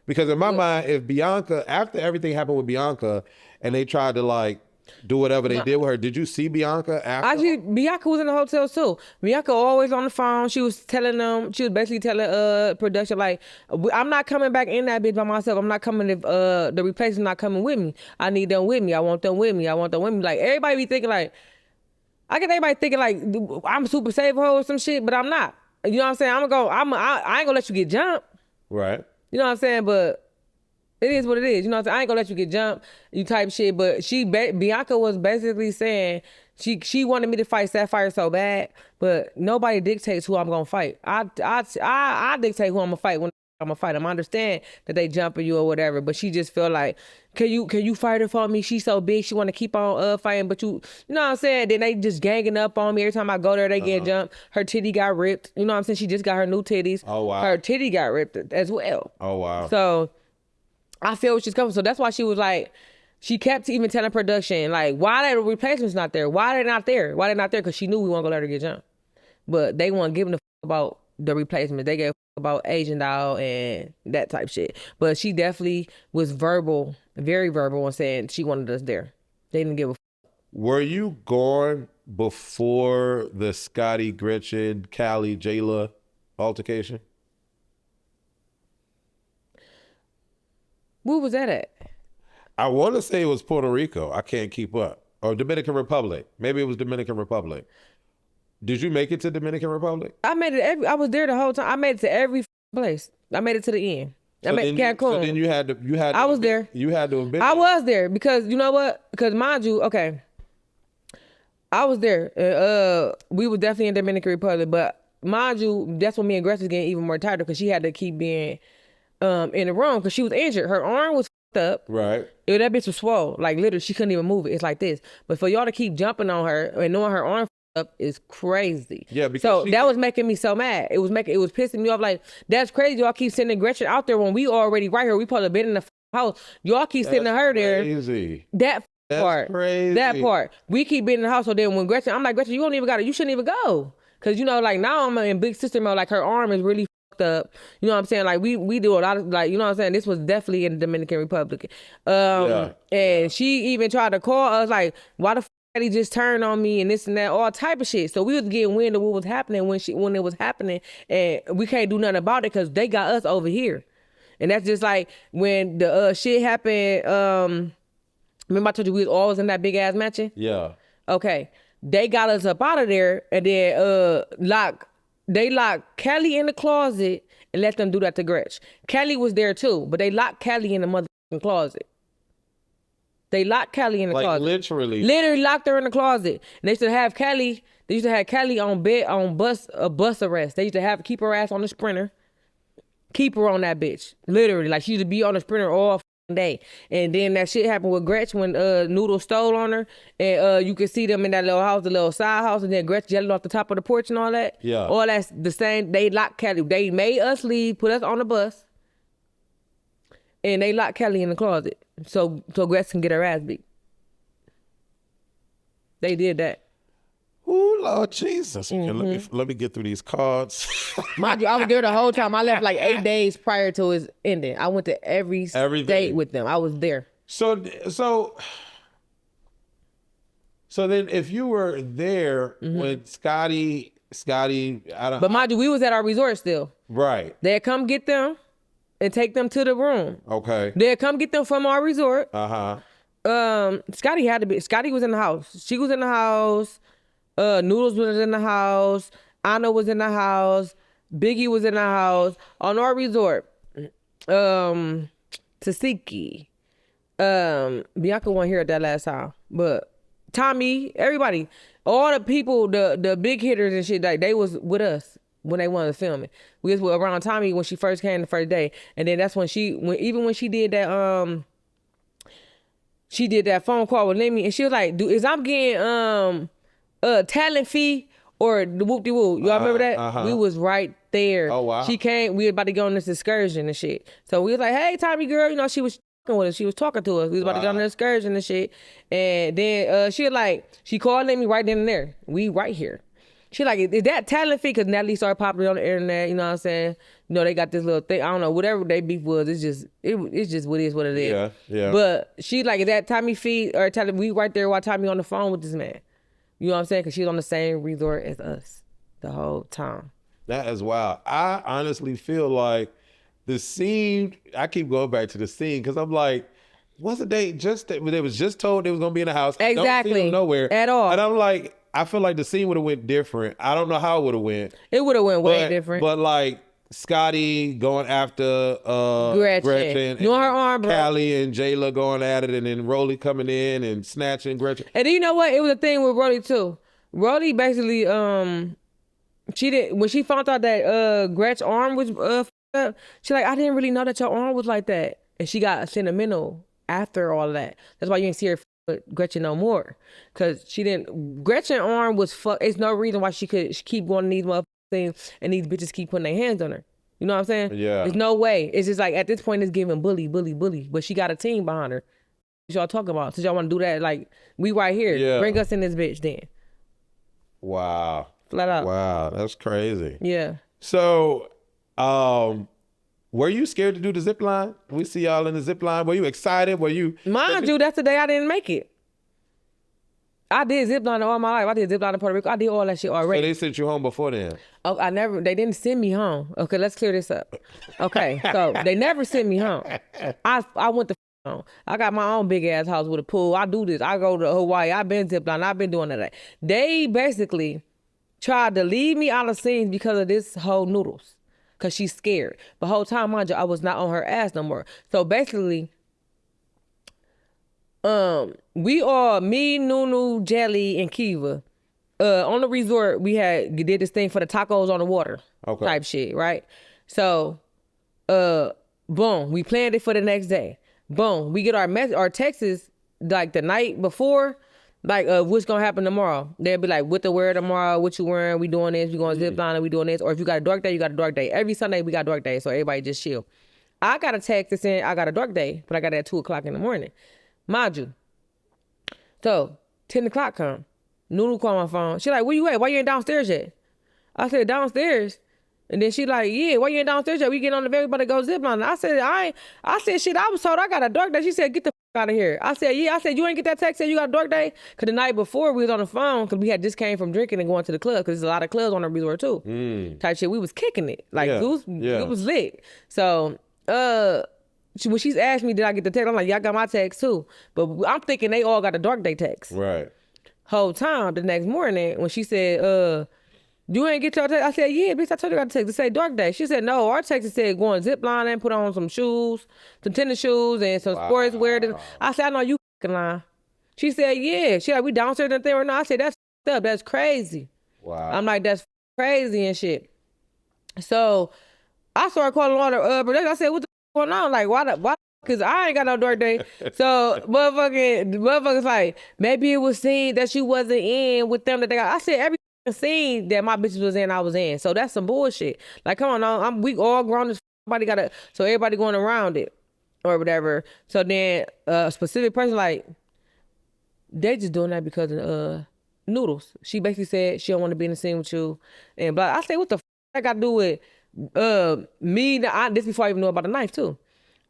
Because in my mind, if Bianca, after everything happened with Bianca, and they tried to like do whatever they did with her, did you see Bianca after? Bianca was in the hotel too. Bianca always on the phone. She was basically telling production, like, I'm not coming back in that bitch by myself. I'm not coming if the replacement not coming with me. I need them with me. I want them with me. I want them with me. Like, everybody be thinking like, I get everybody thinking like I'm a super safe hoe or some shit, but I'm not. You know what I'm saying? I ain't gonna let you get jumped. Right. You know what I'm saying? But it is what it is. You know what I'm saying? I ain't gonna let you get jumped, you type shit. But Bianca was basically saying she wanted me to fight Sapphire so bad, but nobody dictates who I'm gonna fight. I dictate who I'm gonna fight when I'm gonna fight them. I understand that they jumping you or whatever, but she just feel like, can you fight her for me? She's so big, she want to keep on fighting, but you know what I'm saying? Then they just ganging up on me every time I go there. They get jumped. Her titty got ripped. You know what I'm saying? She just got her new titties. Oh wow. Her titty got ripped as well. Oh wow. So I feel what she's coming. So that's why she was like, she kept even telling production, like, why the replacements not there? Why they not there? Why they not there? Because she knew we weren't gonna let her get jumped. But they weren't giving a about the replacements. They gave about Asian doll and that type shit. But she definitely was verbal, very verbal, on saying she wanted us there. They didn't give a Were you gone before the Scotty, Gretchen, Callie, Jayla altercation? Where was that at? I want to say it was Puerto Rico. I can't keep up. Or Dominican Republic. Maybe it was Dominican Republic. Did you make it to Dominican Republic? I made it I was there the whole time. I made it to every place. I made it to the end. I made Cancun. So then you had to. I was there. You had to have been. I was there because you know what? Because mind you, okay, I was there. We were definitely in Dominican Republic, but mind you, that's when me and Gretchen was getting even more tighter because she had to keep being in the room because she was injured. Her arm was up. Right. That bitch was swole. Like, literally, she couldn't even move it. It's like this. But for y'all to keep jumping on her and knowing her arm up is crazy. Yeah, because so that was making me so mad. It was pissing me off. Like, that's crazy. Y'all keep sending Gretchen out there when we already right here. We supposed to been in the house. Y'all keep sending her there. Crazy. That's part. Crazy. That part. We keep being in the house. So then when Gretchen, I'm like, Gretchen, you don't even got it. You shouldn't even go. Cause you know, like now I'm in big sister mode. Like her arm is really up. You know what I'm saying? Like we do a lot of, like, you know what I'm saying? This was definitely in the Dominican Republic. And she even tried to call us like, why the he just turned on me and this and that, all type of shit. So we was getting wind of what was happening when it was happening, and we can't do nothing about it because they got us over here. And that's just like when the shit happened. Remember I told you we was always in that big ass mansion? Yeah. Okay. They got us up out of there, and then they locked Kelly in the closet and let them do that to Gretch. Kelly was there too, but they locked Kelly in the motherfucking closet. They locked Kelly in the closet. Literally locked her in the closet. And they used to have Kelly on bus arrest. They used to keep her ass on the Sprinter. Keep her on that bitch. Literally. Like she used to be on the Sprinter all day. And then that shit happened with Gretch when Noodle stole on her. And you could see them in that little house, the little side house, and then Gretch yelling off the top of the porch and all that. Yeah. All that's the same. They locked Kelly. They made us leave, put us on the bus. And they locked Kelly in the closet. So Gretch can get her ass beat. They did that. Oh, Lord Jesus. Okay, let me get through these cards. Mind you, I was there the whole time. I left like 8 days prior to his ending. I went to every state with them. I was there. So then if you were there when Scotty, I don't. But mind you, we was at our resort still. Right. They'd come get them and take them to the room. Okay. They'd come get them from our resort. Scotty was in the house. She was in the house. Noodles was in the house. Anna was in the house. Biggie was in the house. On our resort. Tasiki. Bianca wasn't here at that last time. But Tommy, everybody, all the people, the big hitters and shit, like they was with us when they wanted to film it. We was around Tommy when she first came the first day. And then that's when when she did that phone call with Lemmy, and she was like, is I'm getting talent fee or the whoop-de-whoop. Y'all remember that? We was right there. Oh, wow. She came, we was about to go on this excursion and shit. So we was like, hey, Tommy girl, you know, she was talking with us. She was talking to us. We was about to go on the excursion and shit. And then she called Lemmy right then and there. We right here. She like, is that talent fee? Because Natalie started popping on the internet, you know what I'm saying? You know, they got this little thing. I don't know, whatever they beef was, it's just what it is. Yeah, yeah. But she like, is that Tommy fee? Or we right there while Tommy on the phone with this man. You know what I'm saying? Because she was on the same resort as us the whole time. That is wild. I honestly feel like the scene, I keep going back to the scene because I'm like, wasn't they was just told they was going to be in the house? Exactly. Don't see them nowhere. At all. And I'm like, I feel like the scene would have went different. I don't know how it would have went. It would have went way different. But like Scotty going after Gretchen doing her arm, bro. Callie and Jayla going at it, and then Rolly coming in and snatching Gretchen. And then you know what? It was a thing with Rolly too. Rolly basically, she did when she found out that Gretch's arm was up. She like, I didn't really know that your arm was like that, and she got sentimental after all of that. That's why you didn't see her with Gretchen no more, cause she didn't. Gretchen's arm was fuck. It's no reason why she keep going to these motherfuckers things and these bitches keep putting their hands on her. You know what I'm saying? Yeah. There's no way. It's just like at this point it's giving bully. But she got a team behind her. What y'all talking about? Since y'all want to do that, like we right here. Yeah. Bring us in this bitch then. Wow. Flat out. Wow, that's crazy. Yeah. So, were you scared to do the zip line? We see y'all in the zip line. Were you excited? Were you? Mind you, that's the day I didn't make it. I did zip line all my life. I did zip line in Puerto Rico. I did all that shit already. So they sent you home before then? Oh, they didn't send me home. Okay, let's clear this up. Okay, so they never sent me home. I went to home. I got my own big ass house with a pool. I do this. I go to Hawaii. I've been zip line. I've been doing that. They basically tried to leave me out of scenes because of this whole Noodles. Because she's scared. But the whole time, mind you, I was not on her ass no more. So basically, we all, me, Nunu, Jelly, and Kiva, on the resort, we did this thing for the tacos on the water type shit, right? So, boom, we planned it for the next day. Boom, we get our texts like the night before, like what's gonna happen tomorrow. They'll be like, what to wear tomorrow, what you wearing, we doing this, we going zip line, we doing this. Or if you got a dark day, you got a dark day. Every Sunday we got dark day, so everybody just chill. I got a text that saying I got a dark day, but I got it at 2:00 in the morning. Mind you. So 10 o'clock come. Nunu called my phone. She like, where you at? Why you ain't downstairs yet? I said, downstairs. And then she like, yeah, why you ain't downstairs yet? We get on the everybody go zip line. I said, shit, I was told I got a dark day. She said, get the fuck out of here. I said, yeah. I said, you ain't get that text saying you got a dark day? Because the night before we was on the phone because we had just came from drinking and going to the club because there's a lot of clubs on the resort too. Type shit. We was kicking it. Like, it was lit. So, when she's asked me, did I get the text? I'm like, yeah, I got my text too. But I'm thinking they all got a dark day text. Right. Whole time, the next morning, when she said, You ain't get your text? I said, yeah, bitch, I told you I got a text to say dark day. She said, no, our text said going zip lining, put on some shoes, some tennis shoes, and some sports wear. I said, I know you fucking lying. She said, yeah. She like, we downstairs and thing right now. I said, that's up. That's crazy. Wow. I'm like, that's crazy and shit. So I started calling all the brothers. I said, what the going on? Like, why? Because I ain't got no dark day. So motherfuckers like, maybe it was seen that she wasn't in with them that they got. I said, every scene that my bitches was in, I was in. So that's some bullshit. Like, come on, we all grown as everybody got so everybody going around it or whatever. So then a specific person like, they just doing that because of Noodles. She basically said she don't want to be in the scene with you and blah. I said, what the f that got to do with me? This before I even know about the knife too.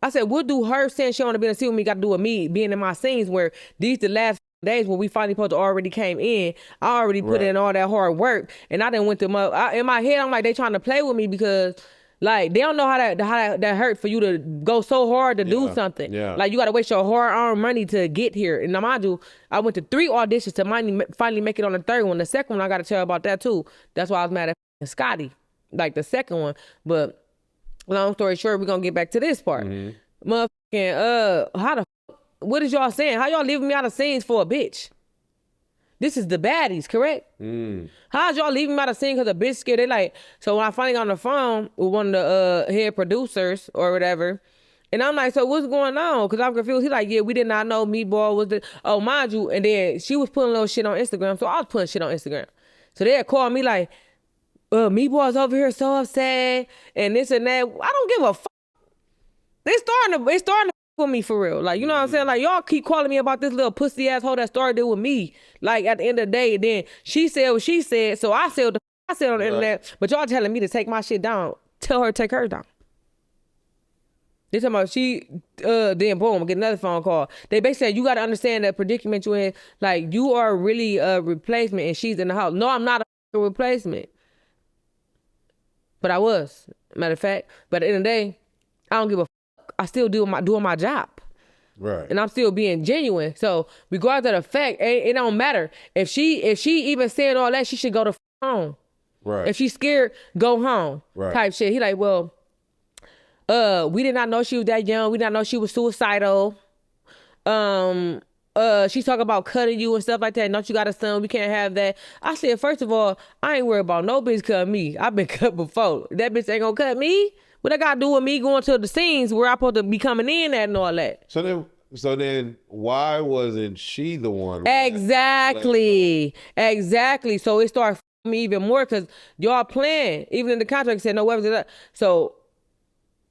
I said, what do her saying she don't want to be in the scene with me got to do with me being in my scenes where these the last days when we finally supposed to already came in, I already put in all that hard work, and I didn't went them up. In my head, I'm like, they trying to play with me because, like, they don't know how that hurt for you to go so hard to do something. Yeah. Like, you got to waste your hard-earned money to get here. And now, mind you, I went to 3 auditions to finally make it on the 3rd one. The 2nd one, I got to tell you about that, too. That's why I was mad at Scotty, like the 2nd one. But long story short, we're going to get back to this part. Motherfucking, what is y'all saying? How y'all leaving me out of scenes for a bitch? This is the baddies, correct? How's y'all leaving me out of scene because a bitch scared? They like, so when I finally got on the phone with one of the head producers or whatever, and I'm like, so what's going on? Because I'm confused. He like, yeah, we did not know Meatball was the, oh, mind you, and then she was putting little shit on Instagram, so I was putting shit on Instagram. So they had called me like, Meatball's over here so upset, and this and that. I don't give a fuck. They starting to with me for real. Like, you know what I'm saying? Like, y'all keep calling me about this little pussy asshole that started it with me. Like, at the end of the day, then she said what she said, so I said what the I said on the internet. But y'all telling me to take my shit down. Tell her to take hers down. They talking about then boom, get another phone call. They basically said, you got to understand the predicament you're in. Like, you are really a replacement and she's in the house. No, I'm not a replacement. But I was, matter of fact. But at the end of the day, I don't give a I still doing my job. Right. And I'm still being genuine. So regardless of the fact, it don't matter. If she even saying all that, she should go to home. Right. If she's scared, go home. Right. Type shit. He like, well, we did not know she was that young. We did not know she was suicidal. She's talking about cutting you and stuff like that. Don't you got a son? We can't have that. I said, first of all, I ain't worried about no bitch cutting me. I've been cut before. That bitch ain't gonna cut me. What I got to do with me going to the scenes where I'm supposed to be coming in at and all that? So then why wasn't she the one? Exactly. So it started me even more because y'all playing. Even in the contract, said no weapons. So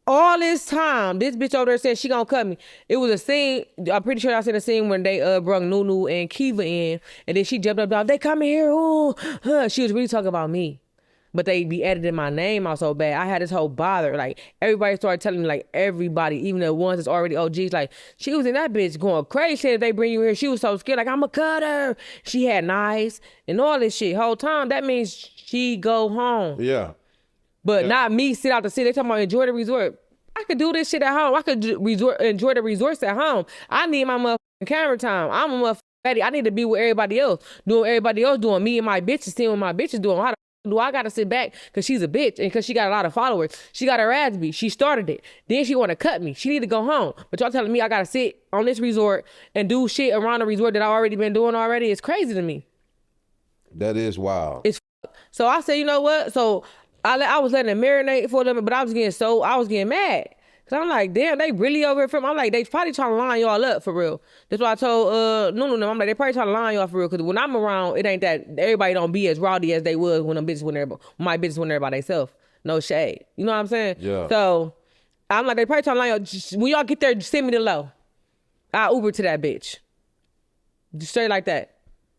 all this time, this bitch over there said she gonna cut me. It was a scene, I'm pretty sure I seen a scene when they brought Nunu and Kiva in, and then she jumped up down, they coming here, ooh. She was really talking about me. But they be editing my name out so bad. I had this whole bother. Like, everybody started telling me, like, everybody, even the ones that's already OGs, like, she was in that bitch going crazy. If they bring you here, she was so scared. Like, I'm a cutter. She had knives and all this shit. Whole time, that means she go home. Yeah. But not me sit out the city. They talking about enjoy the resort. I could do this shit at home. I could enjoy the resorts at home. I need my motherfucking camera time. I'm a motherfucking Betty. I need to be with everybody else. Doing what everybody else doing. Me and my bitches seeing what my bitches doing. How do I gotta sit back because she's a bitch and because she got a lot of followers? She got her ass beat. She started it. Then she want to cut me. She need to go home. But y'all telling me I gotta sit on this resort and do shit around the resort that I already been doing already? It's crazy to me. That is wild. So I said, you know what? So I was letting it marinate for them, but I was getting mad. Cause I'm like, damn, they really over here I'm like, they probably trying to line y'all up for real. That's why I told Nunu, I'm like, they probably trying to line y'all for real. Cause when I'm around, it ain't that everybody don't be as rowdy as they was when my bitches went there by themselves. No shade. You know what I'm saying? Yeah. So I'm like, they probably trying to line y'all. When y'all get there, just send me the low. I'll Uber to that bitch. Just straight like that.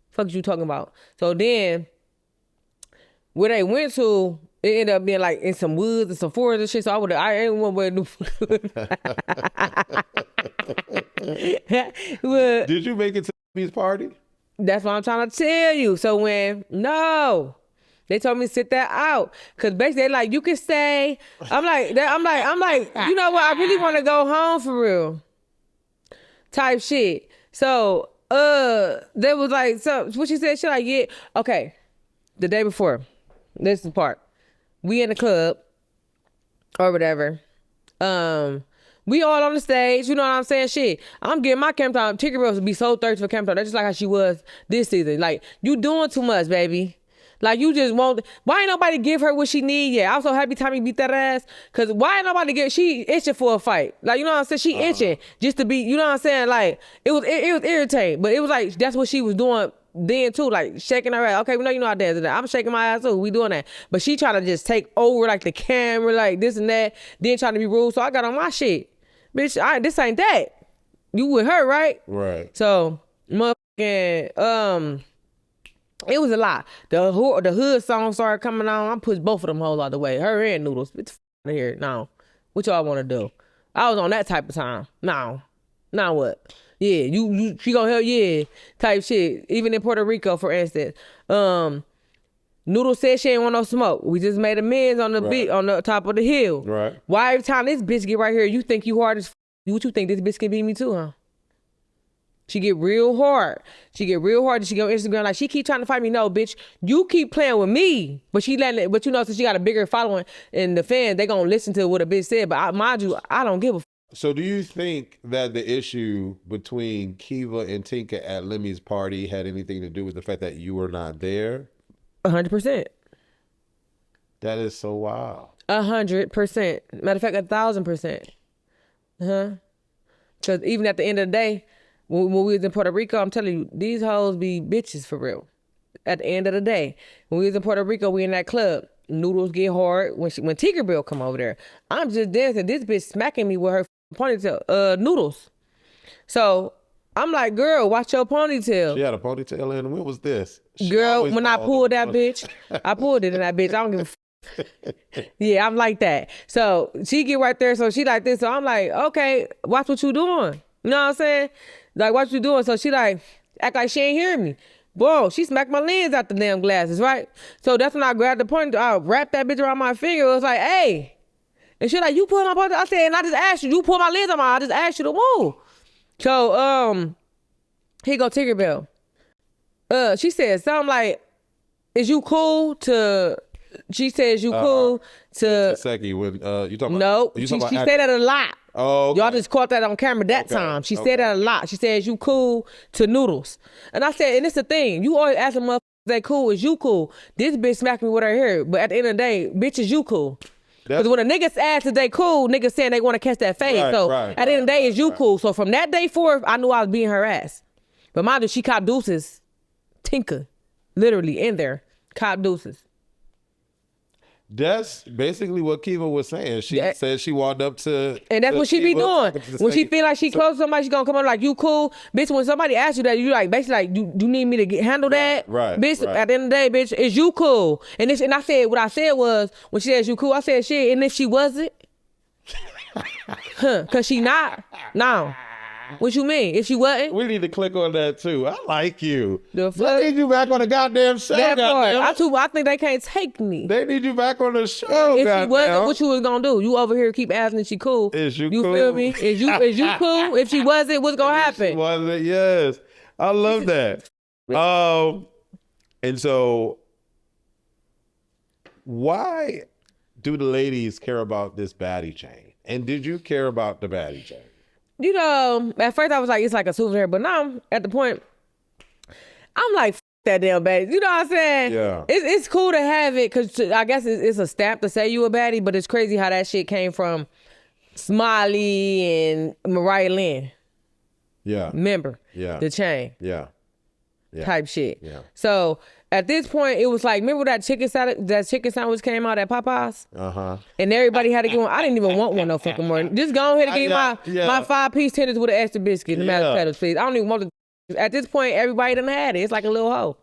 Fuck you talking about. So then where they went to, it ended up being like in some woods and some forests and shit. So I ain't want to wear new. Did you make it to the party? That's what I'm trying to tell you. So they told me to sit that out. Cause basically they like, you can stay. I'm like, you know what? I really want to go home for real. Type shit. So, there was like, so what she said, she like, yeah, okay. The day before. This is the part. We in the club or whatever. We all on the stage, you know what I'm saying? Shit, I'm getting my camp time. Tinkerbell would be so thirsty for camp time. That's just like how she was this season. Like, you doing too much, baby. Like, you just won't. Why ain't nobody give her what she need yet? I'm so happy Tommy beat that ass. Cause why ain't nobody give? She itching for a fight. Like, you know what I'm saying? She itching just to be. You know what I'm saying? Like, it was irritating, but it was like that's what she was doing then too. Like shaking her ass. Okay, we know you know how to dance. I'm shaking my ass too. We doing that. But she trying to just take over like the camera, like this and that. Then trying to be rude. So I got on my shit, bitch. This ain't that. You with her, right? Right. So, motherfucking it was a lot. The hood song started coming on. I pushed both of them hoes out the way. Her and Noodles. Get the out of here. Now, what y'all want to do? I was on that type of time. Now what? Yeah, she gonna help, yeah, type shit. Even in Puerto Rico, for instance. Noodles said she ain't want no smoke. We just made amends on the beat, on the top of the hill. Right. Why every time this bitch get right here, you think you hard as what you think this bitch can beat me too, huh? She get real hard. She get real hard. She go on Instagram like she keep trying to fight me. No, bitch, you keep playing with me. But she letting it. But you know, since she got a bigger following and the fans, they gonna listen to what a bitch said. But mind you, I don't give a. So do you think that the issue between Kiva and Tinka at Lemmy's party had anything to do with the fact that you were not there? 100%. That is so wild. 100%. Matter of fact, 1,000%. Because even at the end of the day, when we was in Puerto Rico, I'm telling you, these hoes be bitches for real. At the end of the day, when we was in Puerto Rico, we in that club. Noodles get hard when Tinkerbell come over there. I'm just dancing. This bitch smacking me with her ponytail. Noodles. So I'm like, girl, watch your ponytail. She had a ponytail in. When was this? Girl, when I pulled that bitch, I pulled it in that bitch. I don't give a yeah, I'm like that. So she get right there. So she like this. So I'm like, okay, watch what you doing. You know what I'm saying? Like, what you doing? So she like, act like she ain't hearing me. Bro, she smacked my lens out the damn glasses, right? So that's when I grabbed the ponytail. I wrapped that bitch around my finger. It was like, hey. And she like, you pull my ponytail? I said, and I just asked you. You pull my lens on I just asked you to move. So, here go Tinkerbell. She said something like, is you cool to... She says you cool to... Sassy, when you talking about... No, she said that a lot. Oh, okay. Y'all just caught that on camera that time. She said that a lot. She says you cool to Noodles. And I said, and it's the thing. You always ask a motherfucker they cool. Is you cool? This bitch smacked me with her hair. But at the end of the day, bitch, is you cool? Because when a nigga ask if they cool, niggas saying they want to catch that fade. At the end of the day, is you cool? So from that day forth, I knew I was beating her ass. But mind you, she caught deuces. Tinka. Literally in there. Caught deuces. That's basically what Kiva was saying. She said she walked up to... And that's what she be doing. When she feel like she close to somebody, she gonna come up like, you cool? Bitch, when somebody asks you that, you like, basically like, you need me to handle that? Right. Bitch, at the end of the day, bitch, is you cool? And I said, what I said was, when she said you cool, I said, shit, and if she wasn't? Cause she not? No. What you mean? If she wasn't? We need to click on that too. I like you. They need you back on the goddamn show. That part. I think they can't take me. They need you back on the show. If she wasn't, what you was gonna do? You over here keep asking if she cool. Is you cool? You feel me? Is you cool? If she wasn't, what's gonna happen? She wasn't, yes. I love that. And so why do the ladies care about this baddie chain? And did you care about the baddie chain? You know, at first I was like, it's like a souvenir, but now at the point, I'm like, that damn baddie. You know what I'm saying? Yeah. It's cool to have it because I guess it's a stamp to say you a baddie, but it's crazy how that shit came from Smiley and Mariah Lynn. Yeah. Remember? Yeah. The chain. Yeah. Type shit. Yeah. So at this point, it was like, remember that chicken sandwich came out at Popeyes? And everybody had to get one. I didn't even want one no fucking more. Just go ahead and give me my 5-piece tenders with an extra biscuit and mashed potatoes, please. I don't even want to. At this point, everybody done had it. It's like a little hoe.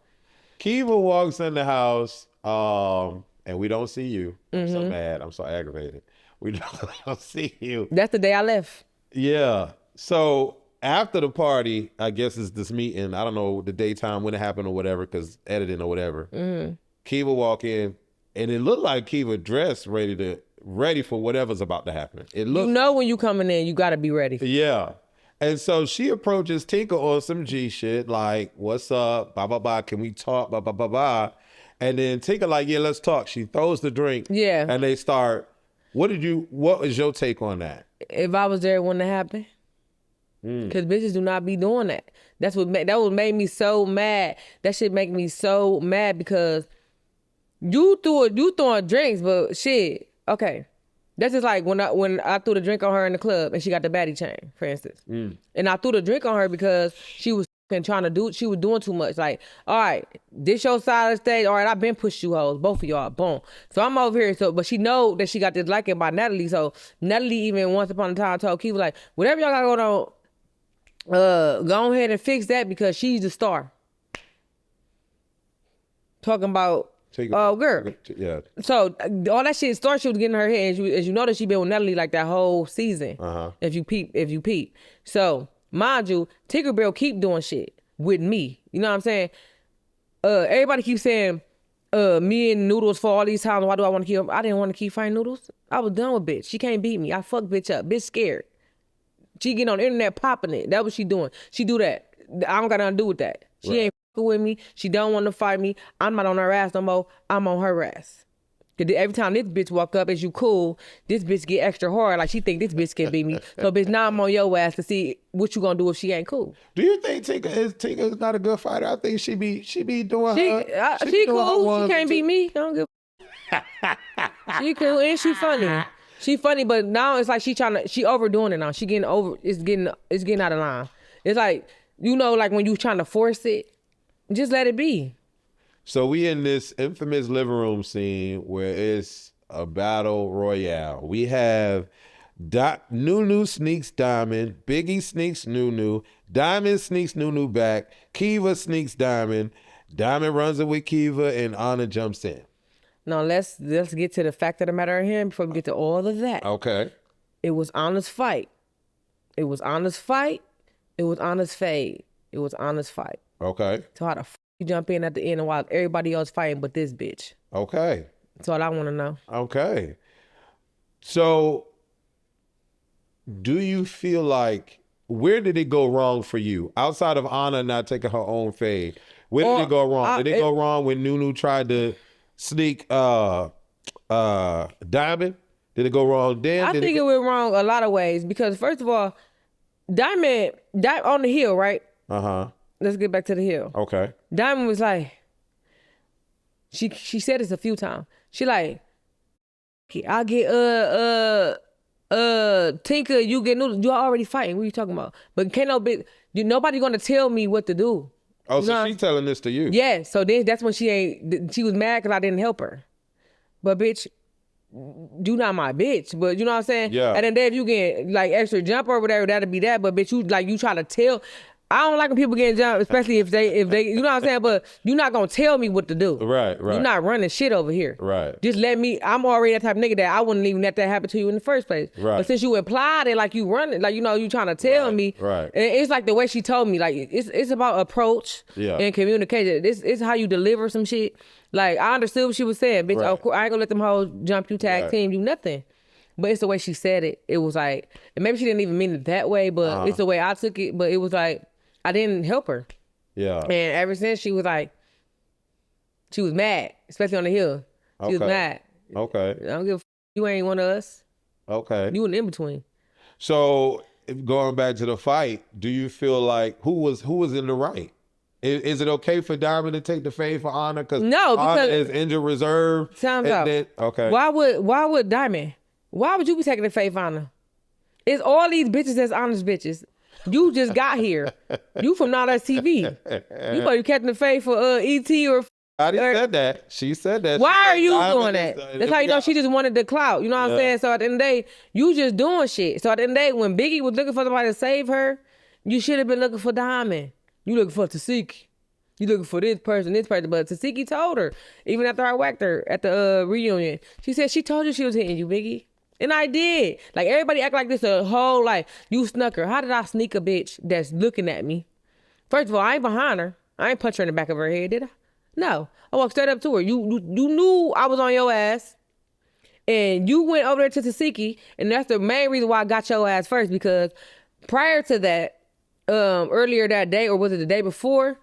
Kiva walks in the house, and we don't see you. I'm so mad. I'm so aggravated. We don't see you. That's the day I left. Yeah. So after the party, I guess it's this meeting. I don't know the daytime when it happened or whatever, because editing or whatever. Kiva walk in, and it looked like Kiva dressed ready for whatever's about to happen. It looked. You know when you coming in, you got to be ready. Yeah. And so she approaches Tinka on some G shit, like, what's up, blah, blah, blah, can we talk, blah, blah, blah, blah. And then Tinker like, yeah, let's talk. She throws the drink. Yeah. And they start. What was your take on that? If I was there, it wouldn't have happened. Because bitches do not be doing that. That what made me so mad. That shit make me so mad because you throwing drinks, but shit, okay. That's just like when I threw the drink on her in the club and she got the baddie chain, for instance. And I threw the drink on her because she was she was doing too much. Like, all right, this your side of the stage. All right, I've been pushed you hoes, both of y'all, boom. So I'm over here, but she know that she got this liking by Natalie. So Natalie even once upon a time told Keith, like, whatever y'all got going on, go ahead and fix that because she's the star. Talking about, girl. Yeah. So all that shit started, she was getting in her head. As you know that she been with Natalie like that whole season. If you peep. So mind you, Tinkerbell keep doing shit with me. You know what I'm saying? Everybody keeps saying, me and Noodles for all these times. Why do I want to keep? I didn't want to keep fighting Noodles. I was done with bitch. She can't beat me. I fuck bitch up. Bitch scared. She getting on the internet popping it. That's what she doing. She do that. I don't got nothing to do with that. She ain't fucking with me. She don't want to fight me. I'm not on her ass no more. I'm on her ass. Cause every time this bitch walk up, as you cool, this bitch get extra hard. Like she think this bitch can beat me. So bitch, now I'm on your ass to see what you gonna do if she ain't cool. Do you think Tinker's not a good fighter? I think she be doing her. She cool. She can't beat me. I don't give. She cool and she funny. She funny, but now it's like she overdoing it now. She getting over. It's getting out of line. It's like, you know, like when you trying to force it, just let it be. So we in this infamous living room scene where it's a battle royale. We have Nunu sneaks Diamond, Biggie sneaks Nunu, Diamond sneaks Nunu back, Kiva sneaks Diamond, Diamond runs it with Kiva, and Anna jumps in. Now let's get to the fact of the matter here before we get to all of that. Okay. It was Anna's fight. It was Anna's fight. It was Anna's fade. It was Anna's fight. Okay. So how the you jump in at the end while everybody else fighting but this bitch? Okay. That's all I want to know. Okay. So do you feel like, where did it go wrong for you? Outside of Anna not taking her own fade, where did it go wrong? Did it go wrong when Nunu tried to sneak Diamond? Did it go wrong then? I think it went wrong a lot of ways because first of all, Diamond on the hill, right? Let's get back to the hill. Okay. Diamond was like, she said this a few times. She like, I'll get Tinker, you get Noodles. You already fighting. What are you talking about? But can't nobody gonna tell me what to do. Oh, so she's telling this to you? Yeah. So then that's when she was mad because I didn't help her. But bitch, you not my bitch. But you know what I'm saying? Yeah. And then if you get like extra jump or whatever, that'll be that. But bitch, you try to tell. I don't like when people getting jumped, especially if they, you know what I'm saying? But you're not going to tell me what to do. Right. You're not running shit over here. Right. Just let me, I'm already that type of nigga that I wouldn't even let that happen to you in the first place. Right. But since you implied it like you running, like, you know, you trying to tell me. Right. And it's like the way she told me, like, it's about approach and communication. This is how you deliver some shit. Like, I understood what she was saying. Bitch, of course, I ain't going to let them hoes jump you, tag team, you nothing. But it's the way she said it. It was like, and maybe she didn't even mean it that way, but it's the way I took it. But it was like, I didn't help her. Yeah. And ever since she was like, she was mad, especially on the hill. She was mad. Okay. I don't give a you ain't one of us. Okay. You an in between. So going back to the fight, do you feel like who was in the right? Is it okay for Diamond to take the fade for Anna? Because Anna is injured reserve. Sounds out. Okay. Why would Diamond? Why would you be taking the fade for Anna? It's all these bitches that's Anna's bitches. You just got here. You from Not Us TV. You thought you catching the fade for E.T. or... I didn't said that. She said that. Why are you doing that? That's how you know she just wanted the clout. You know what I'm saying? So at the end of the day, you just doing shit. So at the end of the day, when Biggie was looking for somebody to save her, you should have been looking for Diamond. You looking for Tasiki. You looking for this person. But Tasiki told her, even after I whacked her at the reunion, she said she told you she was hitting you, Biggie. And I did. Like, everybody act like this a whole, like, you snuck her. How did I sneak a bitch that's looking at me? First of all, I ain't behind her. I ain't punch her in the back of her head, did I? No. I walked straight up to her. You knew I was on your ass. And you went over there to Tasiki. And that's the main reason why I got your ass first. Because prior to that, earlier that day, or was it the day before,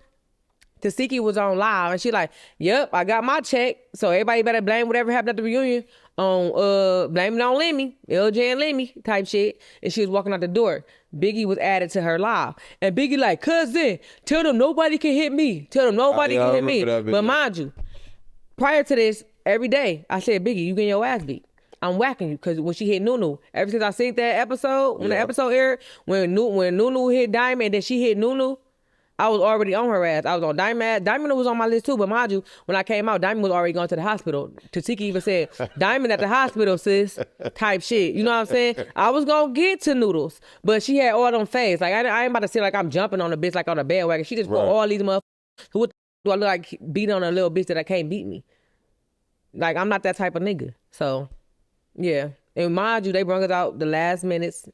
Tasiki was on live and she like, yep, I got my check. So everybody better blame whatever happened at the reunion on blame it on Lemmy, LJ and Lemmy type shit. And she was walking out the door. Biggie was added to her live. And Biggie like, cousin, tell them nobody can hit me. Tell them nobody can hit me. But mind you, prior to this, every day I said, Biggie, you getting your ass beat. I'm whacking you because when she hit Nunu, ever since I seen that episode, when the episode aired, when Nunu hit Diamond and then she hit Nunu, I was already on her ass. I was on Diamond. Diamond was on my list too, but mind you, when I came out, Diamond was already going to the hospital. Tasiki even said, Diamond at the hospital, sis, type shit. You know what I'm saying? I was going to get to Noodles, but she had all them face. Like, I ain't about to say like I'm jumping on a bitch like on a bandwagon. She just put all these motherfuckers. What do I look like beating on a little bitch that I can't beat me? Like, I'm not that type of nigga. So, yeah. And mind you, they brought us out the last minutes.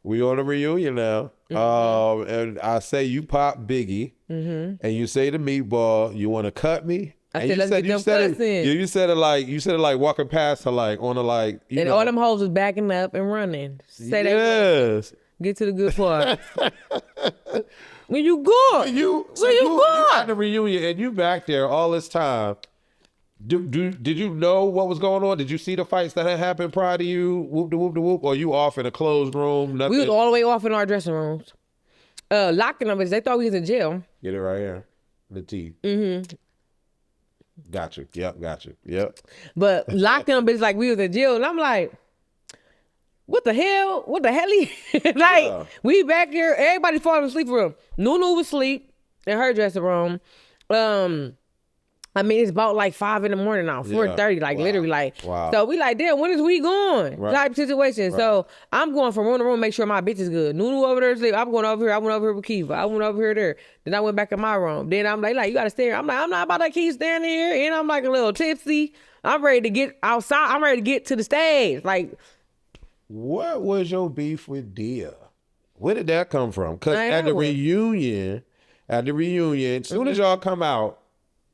We on a reunion now. And I say you pop Biggie, and you say to Meatball, you want to cut me? I and said, let's get them cuts in. You said it like walking past her, like on a like. You and know. all them hoes was backing up and running. Say yes. Get to the good part. When you going? Where you going? You at the reunion and you back there all this time. Did you know what was going on? Did you see the fights that had happened prior to you? Whoop de whoop de whoop, or you off in a closed room? Nothing. We was all the way off in our dressing rooms, locking them because they thought we was in jail. Get it right here, the teeth. Got you. Yep. Got you. Yep. But locking them bitches like we was in jail, and I'm like, what the hell? What the hell? Like we back here, everybody falling asleep room. Nunu was asleep in her dressing room. I mean, it's about like 5 in the morning now, 4:30, like literally like. Wow. So we like, damn, when is we going? Type situation. So I'm going from room to room, make sure my bitch is good. Nunu over there asleep. I'm going over here. I went over here with Kiva. I went over here there. Then I went back in my room. Then I'm like, you got to stay here. I'm like, I'm not about to keep standing here. And I'm like a little tipsy. I'm ready to get outside. I'm ready to get to the stage. Like. What was your beef with Dia? Where did that come from? Because at the reunion, as soon as y'all come out,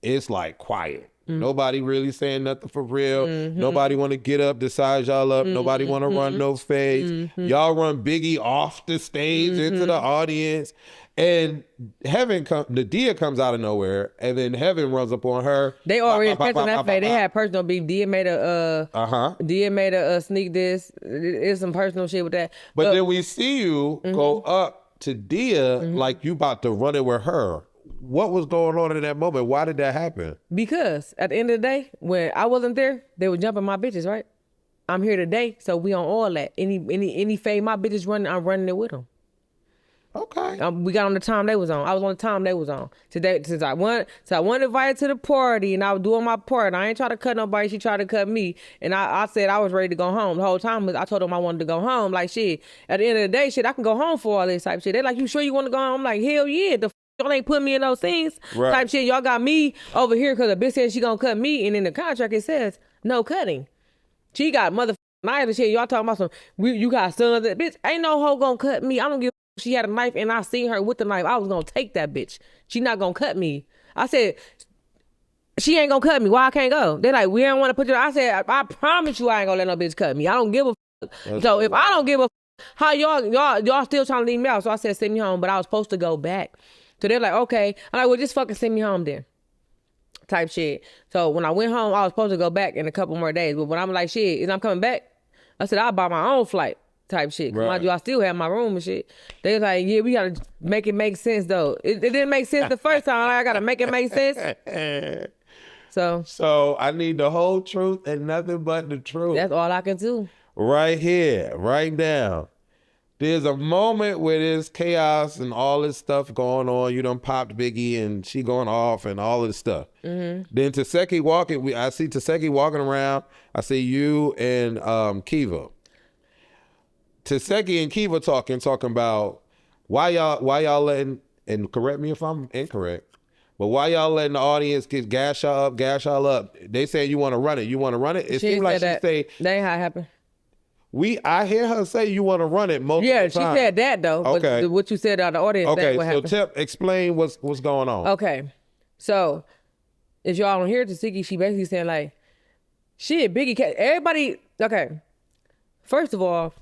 it's like quiet. Nobody really saying nothing for real. Nobody want to get up to size y'all up. Nobody want to run no fades. Y'all run Biggie off the stage into the audience. And the Dia comes out of nowhere, and then Heaven runs up on her. They already personal that fade. They had personal beef. Dia made a sneak this. It's some personal shit with that. But then we see you go up to Dia like you about to run it with her. What was going on in that moment? Why did that happen? Because at the end of the day, when I wasn't there, they were jumping my bitches, right? I'm here today, so we on all that. Any fade my bitches running, I'm running it with them. Okay. We got on the time they was on. I was on the time they was on. Today, since I wasn't invited to the party and I was doing my part. I ain't trying to cut nobody. She tried to cut me. And I said I was ready to go home. The whole time I told them I wanted to go home. Like, shit, at the end of the day, shit, I can go home for all this type shit. They like, you sure you want to go home? I'm like, hell yeah. Y'all ain't put me in those things type shit. Y'all got me over here because a bitch said she gonna cut me. And in the contract, it says no cutting. She got motherfucking knives and shit. Y'all talking about you got sons. That bitch, ain't no hoe gonna cut me. I don't give a she had a knife and I seen her with the knife. I was gonna take that bitch. She not gonna cut me. I said, she ain't gonna cut me. Why I can't go? They like, we don't want to put you. I said, I promise you I ain't gonna let no bitch cut me. I don't give a fuck. So if I don't give a fuck, how y'all still trying to leave me out? So I said, send me home, but I was supposed to go back. So they're like, okay. I'm like, well, just fucking send me home then. Type shit. So when I went home, I was supposed to go back in a couple more days. But when I'm like, shit, is I'm coming back? I said, I'll buy my own flight. Type shit. Mind you, I still have my room and shit. They was like, yeah, we gotta make it make sense though. It didn't make sense the first time. I gotta make it make sense. So I need the whole truth and nothing but the truth. That's all I can do. Right here, right now. There's a moment where there's chaos and all this stuff going on. You done popped Biggie and she going off and all of this stuff. Then Taseki walking. I see Taseki walking around. I see you and Kiva. Taseki and Kiva talking about why y'all letting, and correct me if I'm incorrect, but why y'all letting the audience get gas y'all up? They say you want to run it. You want to run it? It seems like she say that ain't how it happened. I hear her say you want to run it multiple times. Yeah, she said that though. Okay. But what you said on the audience, okay, what happened. So explain what's going on. Okay. So if y'all don't hear Taseki, she basically saying like, shit, Biggie, everybody, okay. First of all,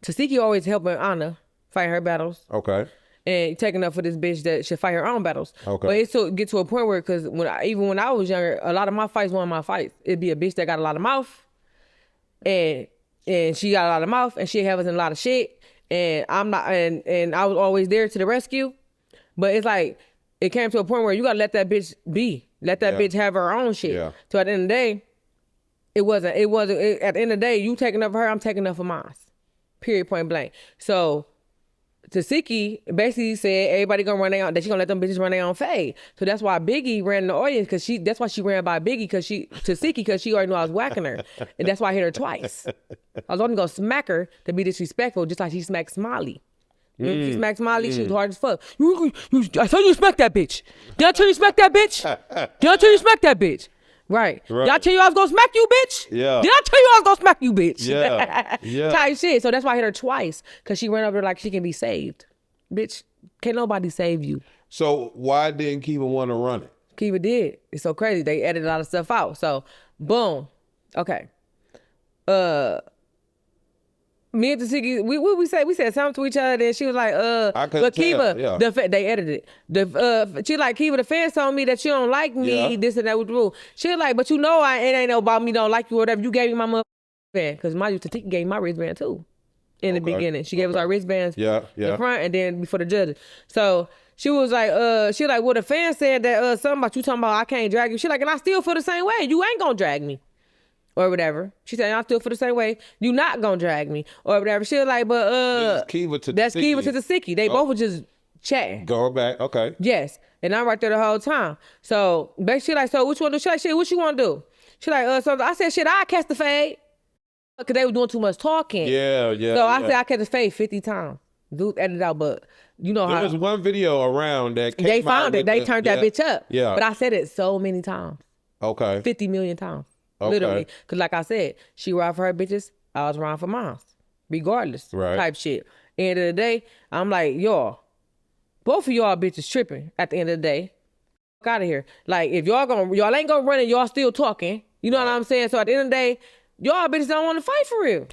Taseki always helping Anna fight her battles. Okay. and taking up for this bitch that should fight her own battles. Okay. But it's to get to a point where, because even when I was younger, a lot of my fights weren't my fights. It'd be a bitch that got a lot of mouth, and she got a lot of mouth, and she have us in a lot of shit, and I'm not, and I was always there to the rescue. But it's like, it came to a point where you gotta let that bitch be. Let that bitch have her own shit. Yeah. So at the end of the day, at the end of the day, you taking up for her, I'm taking up for mine. Period, point blank. So Tasiki basically said everybody gonna run their own, that she gonna let them bitches run their own fade. So that's why Biggie ran in the audience, because that's why she ran by Biggie, Tasiki, because she already knew I was whacking her. And that's why I hit her twice. I was only gonna smack her to be disrespectful, just like she smacked Smiley. When she smacked Smiley, she was hard as fuck. I told you to smack that bitch. Did I tell you to smack that bitch? Did I tell you to smack that bitch? Right. Did I tell you I was gonna smack you, bitch? Yeah. Did I tell you I was gonna smack you, bitch? Yeah. Yeah. Type shit. So that's why I hit her twice, because she ran up there like she can be saved. Bitch, can't nobody save you. So why didn't Kiva want to run it? Kiva did. It's so crazy. They edited a lot of stuff out. So, boom. Okay. Me and Tasiki, we said something to each other. Then she was like, I couldn't but Kiva, tell, yeah. they edited it. She like, Kiva, the fans told me that you don't like me, this and that with the rule. She was like, but you know, it ain't no about me don't like you or whatever. You gave me my motherfucking because my Tasiki gave me my wristband too. In the beginning, she gave us our wristbands, the front, and then before the judges. So she was like, well, the fan said that something about you talking about I can't drag you. She like, and I still feel the same way. You ain't gonna drag me. Or whatever. She said, I still feel the same way. You not gonna drag me. Or whatever. She was like, but That's Kiva to Tasiki. They both were just chatting. Go back. Okay. Yes. And I'm right there the whole time. So basically, she like, so what you want to do? She like, shit, what you want to do? She like, so I said, shit, I catch the fade. Because they were doing too much talking. Yeah. So I said, I catch the fade 50 times. Dude edited out, but you know there how. was one video around that came they out found it. with They turned that bitch up. Yeah. But I said it so many times. Okay. 50 million times. Okay. Literally. Because like I said, she ride for her bitches, I was riding for mine. Regardless. Right. Type shit. End of the day, I'm like, y'all, both of y'all bitches tripping at the end of the day. Fuck out of here. Like, if y'all ain't gonna run and y'all still talking, you know what I'm saying? So at the end of the day, y'all bitches don't want to fight for real.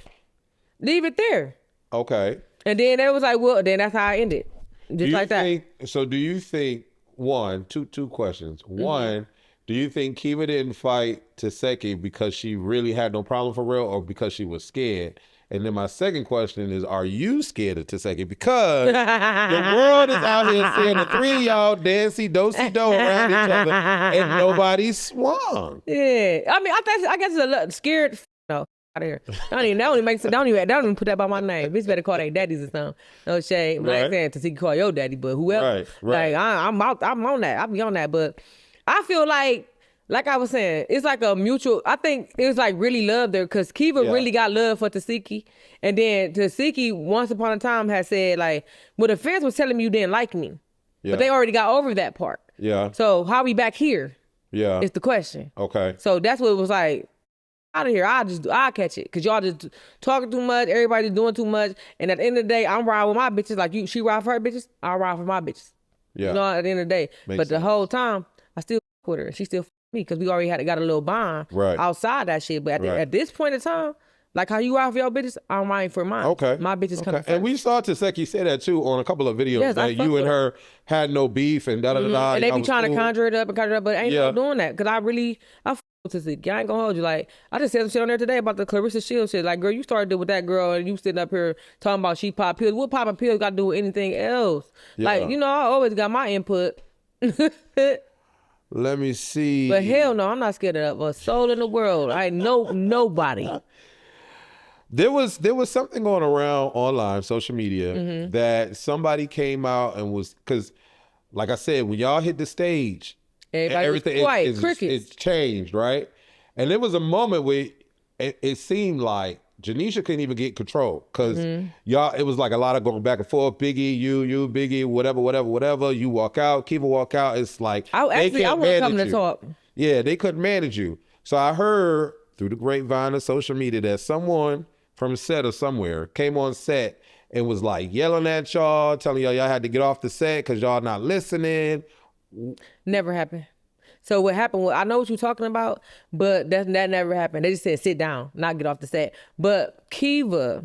Leave it there. Okay. And then they was like, well, then that's how I ended. Just like that. So do you think, two questions. One, do you think Kiva didn't fight Taseki because she really had no problem for real or because she was scared? And then my second question is, are you scared of Taseki? Because the world is out here seeing the three of y'all dancing do-si-do around each other and nobody swung. Yeah. I mean, I guess it's a little scared. No, out of here. Don't even put that by my name. Bitch better call they daddies or something. No shade. But I ain't saying Taseki call your daddy, but whoever. Right. Like, I'm on that. I'll be on that. But I feel like I was saying, it's like a mutual, I think it was like really love there because Kiva really got love for Taseki. And then Taseki, once upon a time, had said like, well, the fans was telling me you didn't like me. Yeah. But they already got over that part. Yeah. So how we back here? Yeah. Is the question. Okay. So that's what it was like, out of here, I'll catch it. Because y'all just talking too much, everybody doing too much. And at the end of the day, I'm riding with my bitches. Like she ride for her bitches, I'll ride for my bitches. Yeah. You know, at the end of the day. But the whole time, I still with her. She still me because we already got a little bond outside that shit. But at this point in time, like how you ride for your bitches, I'm riding for mine. Okay. My bitches come first. And we saw Taseki say that too on a couple of videos. That you and her had no beef and da-da-da-da. And they be trying to conjure it up, but ain't no doing that. Because I fuck with Taseki. I ain't gonna hold you. Like, I just said some shit on there today about the Clarissa Shields shit. Like, girl, you started with that girl and you sitting up here talking about she pop pills. What popping pills got to do with anything else? Yeah. Like, you know, I always got my input. Let me see. But hell no, I'm not scared of a soul in the world. I know nobody. There was something going around online, social media, that somebody came out and was, because like I said, when y'all hit the stage, everything it's changed, right? And there was a moment where it seemed like Janisha couldn't even get control because y'all, it was like a lot of going back and forth. Biggie, you, Biggie, whatever. You walk out, Kiva walk out. It's like I want to come to talk. Yeah, they couldn't manage you. So I heard through the grapevine of social media that someone from set or somewhere came on set and was like yelling at y'all, telling y'all had to get off the set because y'all not listening. Never happened. So what happened was, I know what you're talking about, but that never happened. They just said sit down, not get off the set. But Kiva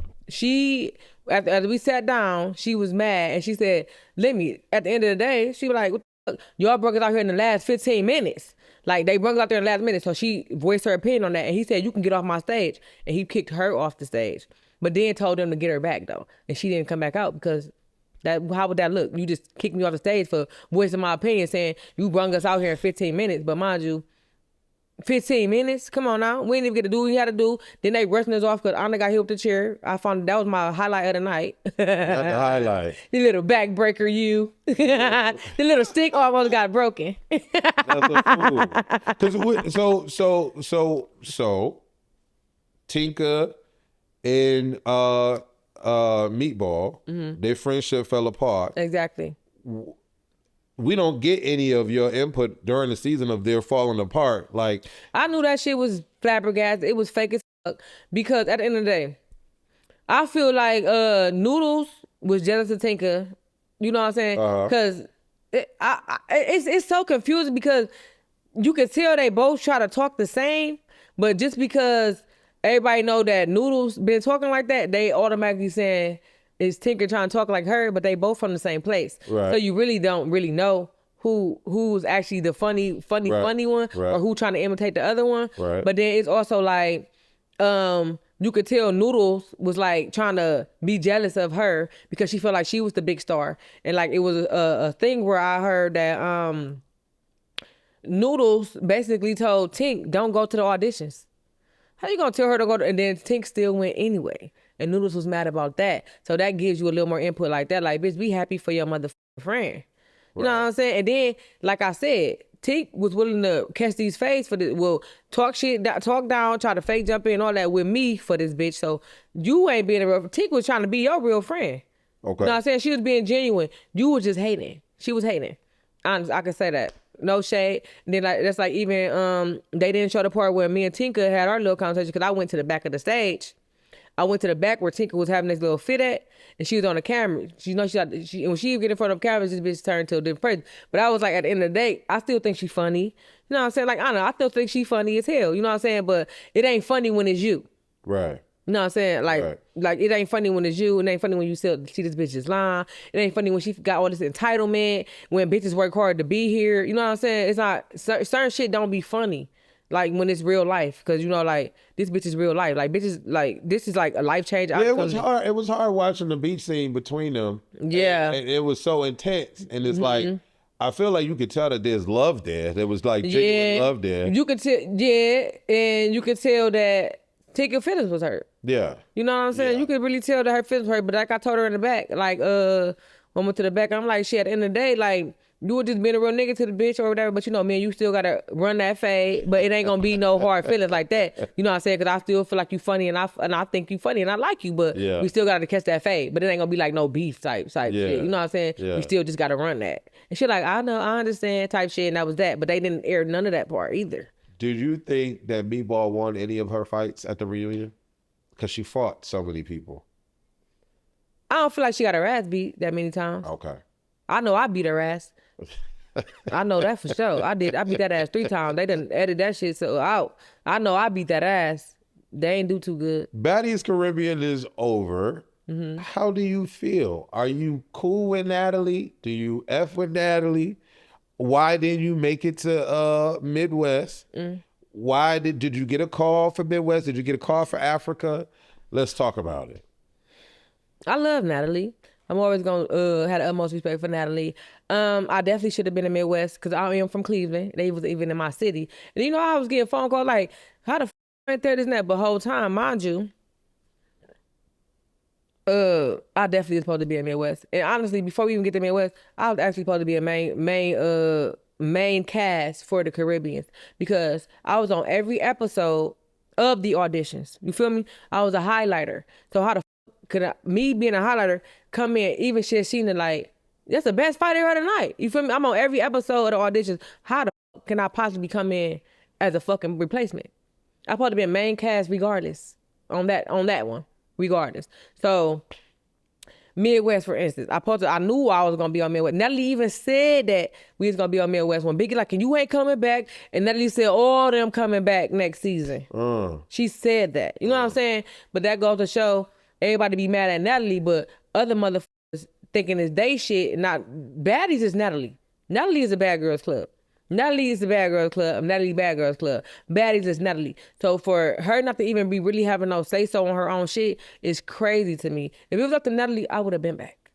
After we sat down, she was mad and she said, "Let me." At the end of the day, she was like, "What the fuck? Y'all broke us out here in the last 15 minutes." Like they broke us out there in the last minute, so she voiced her opinion on that, and he said, "You can get off my stage," and he kicked her off the stage, but then told them to get her back though, and she didn't come back out because. How would that look? You just kicked me off the stage for voicing my opinion, saying you brung us out here in 15 minutes. But mind you, 15 minutes? Come on now. We didn't even get to do what we had to do. Then they rushing us off because Anna got hit with the chair. I found that was my highlight of the night. That's the highlight. The little backbreaker, you. The little stick almost got broken. That's a fool. So Tinka and Meatball, their friendship fell apart. Exactly. We don't get any of your input during the season of their falling apart. Like, I knew that shit was flabbergasted. It was fake as fuck. Because at the end of the day, I feel like Noodles was jealous of Tinka. You know what I'm saying? Because it's so confusing because you can tell they both try to talk the same, but just because everybody know that Noodles been talking like that, they automatically saying is Tinker trying to talk like her, but they both from the same place. Right. So you really don't really know who's actually the funny one, Right. or who trying to imitate the other one. Right. But then it's also like you could tell Noodles was like trying to be jealous of her because she felt like she was the big star, and like it was a thing where I heard that Noodles basically told Tink, don't go to the auditions. How you gonna tell her to go and then Tink still went anyway? And Noodles was mad about that. So that gives you a little more input like that. Like, bitch, be happy for your motherfucking friend. You know what I'm saying? And then, like I said, Tink was willing to catch these fades for this. Well, talk down, try to fake jump in, all that with me for this bitch. So you ain't being a real. Tink was trying to be your real friend. okay. You know what I'm saying? She was being genuine. You was just hating. She was hating. Honest, I can say that. No shade. And then that's like even they didn't show the part where me and Tinka had our little conversation because I went to the back of the stage. I went to the back where Tinka was having this little fit at, and she was on the camera. She when she get in front of cameras, this bitch turned to a different person. But I was like, at the end of the day, I still think she's funny. You know what I'm saying? Like, I don't know, I still think she's funny as hell. You know what I'm saying? But it ain't funny when it's you. Right. You know what I'm saying? Like it ain't funny when it's you. It ain't funny when you see this bitch's line. It ain't funny when she got all this entitlement, when bitches work hard to be here. You know what I'm saying? It's not, certain shit don't be funny. Like when it's real life. Cause you know, like this bitch is real life. Like bitches, like this is like a life change. Yeah, it was hard. It was hard watching the beach scene between them. Yeah. And it was so intense. And it's like, I feel like you could tell that there's love there. There was like genuine love there. You could tell, and you could tell that Tinka feelings was hurt. Yeah. You know what I'm saying? Yeah. You could really tell that her feelings hurt, but like I told her in the back, like, when I went to the back, I'm like, shit, at the end of the day, like, you were just being a real nigga to the bitch or whatever, but you know, man, you still gotta run that fade, but it ain't gonna be no hard feelings like that. You know what I'm saying? Cause I still feel like you funny and I think you funny and I like you, but we still gotta catch that fade. But it ain't gonna be like no beef type shit. You know what I'm saying? Yeah. We still just gotta run that. And she like, I know, I understand type shit, and that was that. But they didn't air none of that part either. Did you think that Meatball won any of her fights at the reunion? Because she fought so many people. I don't feel like she got her ass beat that many times. Okay. I know I beat her ass. I know that for sure. I beat that ass 3 times. They done edit that shit so out. I know I beat that ass. They ain't do too good. Baddies Caribbean is over. How do you feel? Are you cool with Natalie? Do you F with Natalie? Why didn't you make it to Midwest? Why did you get a call for Midwest? Did you get a call for Africa? Let's talk about it. I love Natalie. I'm always gonna have the utmost respect for Natalie. I definitely should have been in Midwest because I am from Cleveland. They was even in my city. And you know, I was getting phone calls like, how the right there, this and that. But whole time, mind you, I definitely was supposed to be in Midwest. And honestly, before we even get to Midwest, I was actually supposed to be a main cast for the Caribbeans because I was on every episode of the auditions. You feel me? I was a highlighter. So how the could me being a highlighter come in, even shit Sheena like, that's the best fighter of the night. You feel me? I'm on every episode of the auditions. How the can I possibly come in as a fucking replacement? I'm supposed to be a main cast regardless on that one, regardless. So Midwest, for instance, I knew I was gonna be on Midwest. Natalie even said that we was gonna be on Midwest when Biggie like, and you ain't coming back. And Natalie said, all them coming back next season. She said that. You know what I'm saying? But that goes to show everybody be mad at Natalie, but other motherfuckers thinking it's they shit. Not Baddies is Natalie. Natalie is a bad girls club. Natalie is the bad girls club. Natalie bad girls club. Baddies is Natalie. So for her not to even be really having no say so on her own shit is crazy to me. If it was up to Natalie, I would have been back.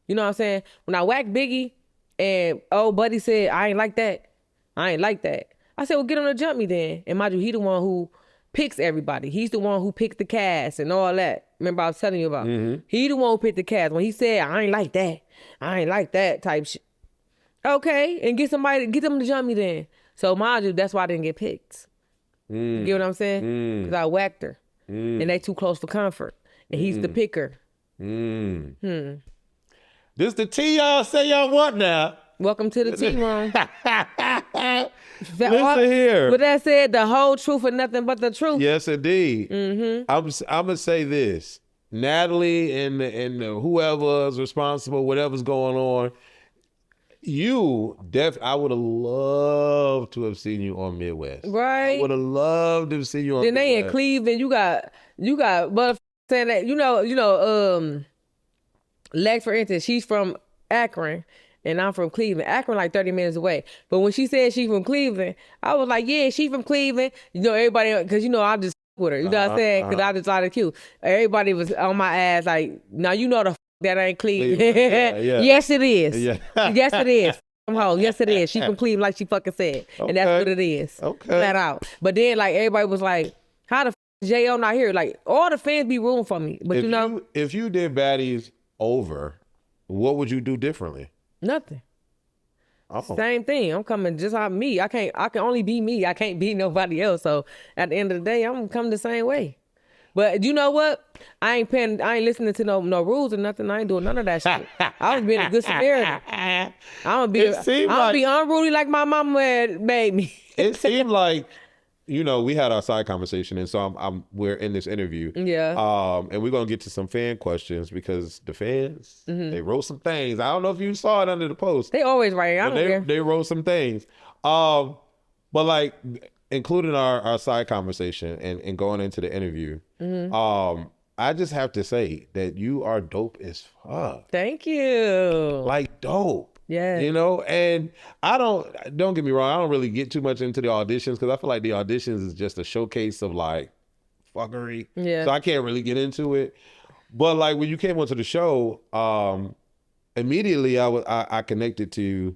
You know what I'm saying? When I whacked Biggie and old buddy said, I ain't like that. I ain't like that. I said, well, get him to jump me then. And mind you, he the one who picks everybody. He's the one who picked the cast and all that. Remember I was telling you about? He the one who picked the cast. When he said, I ain't like that. I ain't like that type shit. Okay, and get them to jump me then. So mind you, that's why I didn't get picked. You get what I'm saying? Because I whacked her. And they too close for comfort. And he's the picker. This the tea y'all say y'all want now. Welcome to the tea room. Listen here. With that said, the whole truth and nothing but the truth. Yes, indeed. I'm gonna say this: Natalie and whoever's responsible, whatever's going on, I would have loved to have seen you on Midwest. Right. I would have loved to have seen you on Then they Midwest. in Cleveland. You got motherfuckers saying that Lex, for instance, she's from Akron. And I'm from Cleveland. Akron like 30 minutes away. But when she said she's from Cleveland, I was like, yeah, she from Cleveland. You know, everybody, because, I just with her. You know what I'm saying? Because I just thought it cute. Everybody was on my ass like, now you know that ain't Cleveland. Yeah. Yes, it is. Yeah. Yes, it is. Yes, it is. She from Cleveland like she fucking said. And that's what it is. Okay. Flat out. But then, like, everybody was like, how the is J.O. not here? Like, all the fans be rooting for me. But if you did Baddies over, what would you do differently? Nothing. Oh. Same thing. I'm coming just like me. I can only be me. I can't be nobody else. So at the end of the day, I'm coming the same way. But you know what? I ain't listening to no rules or nothing. I ain't doing none of that shit. I was being a good Samaritan. I'm gonna be unruly like my mama had made me. It seemed like, we had our side conversation, and so we're in this interview. Yeah. And we're gonna get to some fan questions because the fans they wrote some things. I don't know if you saw it under the post. They always write. I don't care. They wrote some things. But like including our side conversation and going into the interview, I just have to say that you are dope as fuck. Thank you. Like dope. Yeah. And don't get me wrong, I don't really get too much into the auditions because I feel like the auditions is just a showcase of like fuckery. Yeah. So I can't really get into it. But like when you came onto the show, immediately I connected to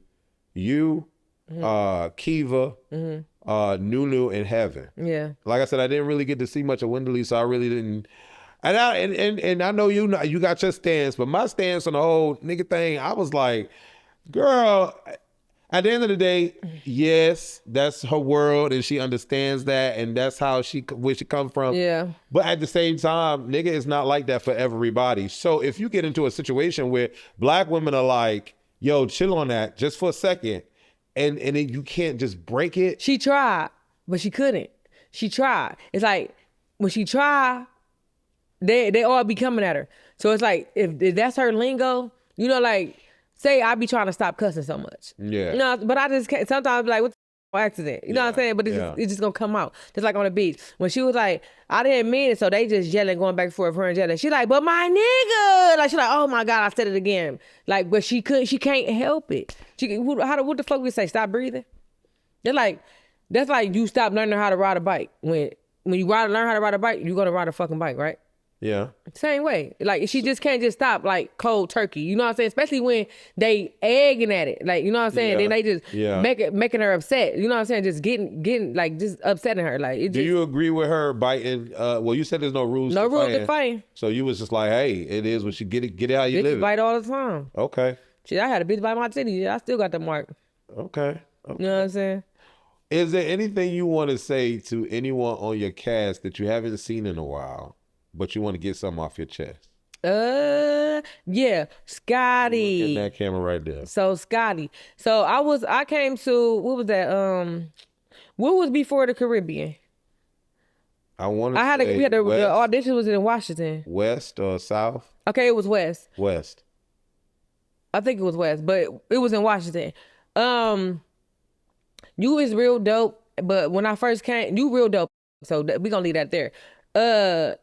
you, Kiva, Nunu, and Heaven. Yeah. Like I said, I didn't really get to see much of Wenderly, so I really didn't. And I know you got your stance, but my stance on the whole nigga thing, I was like, girl, at the end of the day, yes, that's her world and she understands that and that's where she come from. Yeah. But at the same time, nigga, it's not like that for everybody. So if you get into a situation where black women are like, yo, chill on that just for a second, and then you can't just break it. She tried, but she couldn't. She tried. It's like when she tried, they all be coming at her. So it's like if that's her lingo, like say I be trying to stop cussing so much. Yeah. But I just can't, sometimes like what the accident. You know what I'm saying? But it's just gonna come out. Just like on the beach. When she was like, I didn't mean it, so they just yelling, going back and forth, her and yelling. She like, but my nigga. Like she like, oh my God, I said it again. Like, but she can't help it. What the fuck we say? Stop breathing? That's like you stop learning how to ride a bike. When you learn how to ride a bike, you're gonna ride a fucking bike, right? Yeah. Same way. Like she just can't just stop like cold turkey. You know what I'm saying? Especially when they egging at it. Like, you know what I'm saying? Then they just making her upset. You know what I'm saying? Just getting like just upsetting her. Like Do you agree with her biting? Well, you said there's no rules. No rules to fighting. So you was just like, hey, it is what you get it how you live. Bitches bite all the time. Okay. Shit, I had a bitch bite my titty. I still got the mark. Okay. You know what I'm saying? Is there anything you want to say to anyone on your cast that you haven't seen in a while, but you want to get something off your chest? Yeah, Scotty. In that camera right there. So Scotty. So I came to, what was that? What was before the Caribbean? We had the audition was in Washington. West or South? Okay, it was West. West. I think it was West, but it was in Washington. You is real dope, but when I first came, you real dope. So we gonna leave that there.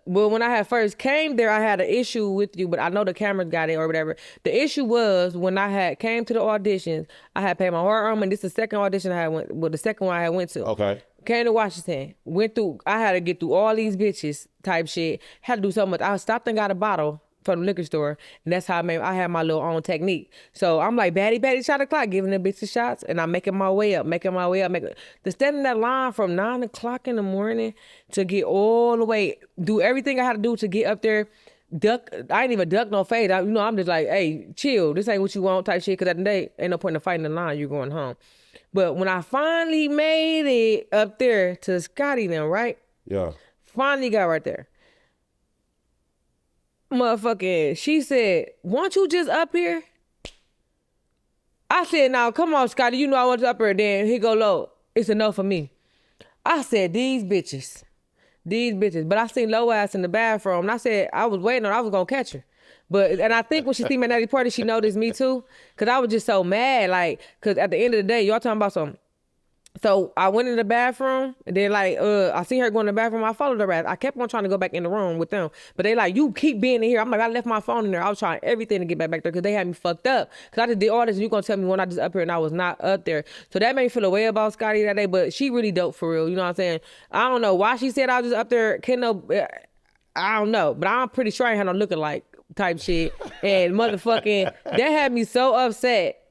well, when I had first came there, I had an issue with you, but I know the cameras got it or whatever. The issue was when I had came to the auditions, I had paid my hard earned, and this is the second audition I had went. Well, the second one I had went to. Okay. Came to Washington, went through. I had to get through all these bitches type shit. Had to do so much. I stopped and got a bottle from the liquor store, and that's how I had my little own technique. So I'm like, baddie, shot o'clock, giving the bitches shots, and I'm making my way up. To stand in that line from 9 o'clock in the morning to get all the way, do everything I had to do to get up there. Duck, I ain't even duck no fade. I'm just like, hey, chill. This ain't what you want type shit. Cause at the day, ain't no point in fighting the line. You're going home. But when I finally made it up there to Scotty then, right? Yeah. Finally got right there. Motherfucking, she said, "Want you just up here?" I said, "Now, come on, Scotty. You know I want you up here." Then he go low. It's a no for me. I said, these bitches. But I seen low ass in the bathroom. And I said, I was waiting on I was going to catch her. And I think when she seen me at Natty Party, she noticed me too. Because I was just so mad. Like, because at the end of the day, y'all talking about something. So I went in the bathroom, and then I seen her going to the bathroom. I followed her ass. I kept on trying to go back in the room with them, but they like, you keep being in here. I'm like, I left my phone in there. I was trying everything to get back there because they had me fucked up. Because I just did all this, and you gonna tell me when I just up here and I was not up there. So that made me feel a way about Scotty that day. But she really dope for real. You know what I'm saying? I don't know why she said I was just up there. I don't know, but I'm pretty sure I ain't had no looking like type shit. And motherfucking, that had me so upset.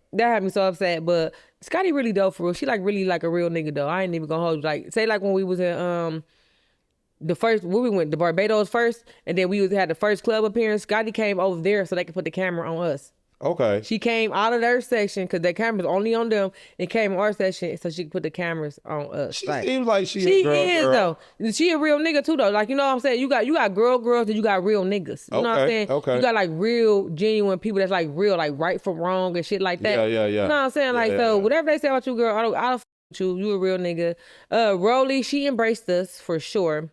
But Scotty really dope for real. She really like a real nigga though. I ain't even gonna hold you. Like, say like when we was in where we went to Barbados first, and then we had the first club appearance. Scotty came over there so they could put the camera on us. Okay. She came out of their section because the camera's only on them, and came in our section so she could put the cameras on us. She seems like she is girl. though. She a real nigga too though. Like, you know what I'm saying? You got girls and you got real niggas. You know what I'm saying? Okay. You got like real genuine people that's like real, like right from wrong and shit like that. Yeah. You know what I'm saying? Like, whatever they say about you, girl, I'll f with you. You a real nigga. Rolly, she embraced us for sure.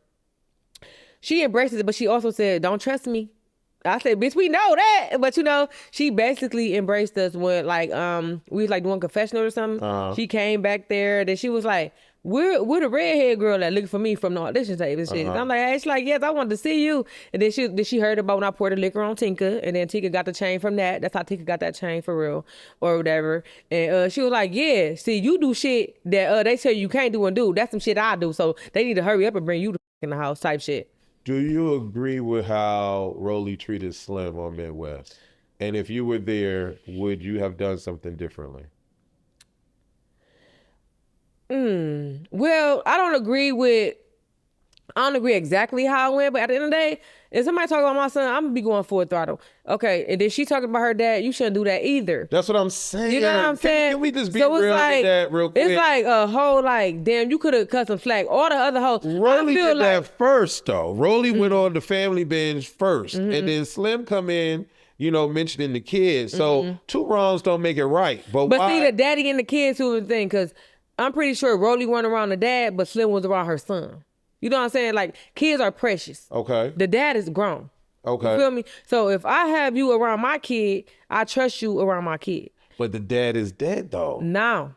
She embraced it, but she also said, "Don't trust me." I said, "Bitch, we know that." But you know, she basically embraced us when we was like doing confessional or something. She came back there, then she was like, we're the redhead girl that looked for me from the audition tape and shit. And I'm like, hey, she's like, yes, I wanted to see you. And then she heard about when I poured the liquor on Tinka, and then Tinka got the chain from that. That's how Tinka got that chain for real or whatever. And she was like, yeah, see, you do shit that they tell you can't do and do. That's some shit I do. So they need to hurry up and bring you in the house type shit. Do you agree with how Rolly treated Slim on Midwest? And if you were there, would you have done something differently? Well, I don't agree exactly how it went, but at the end of the day, if somebody talking about my son, I'm gonna be going full throttle. Okay, and then she talking about her dad, you shouldn't do that either. That's what I'm saying. You know what I'm saying? Can we just be so real with that real quick? It's like a whole damn, you could have cut some slack. All the other hoes. Rolly did that first though. Rolly went on the family binge first, and then Slim come in, mentioning the kids. So two wrongs don't make it right. But why? See, the daddy and the kids who was the thing, because I'm pretty sure Rolly went around the dad, but Slim was around her son. You know what I'm saying? Like, kids are precious. Okay. The dad is grown. Okay. You feel me? So if I have you around my kid, I trust you around my kid. But the dad is dead though. No.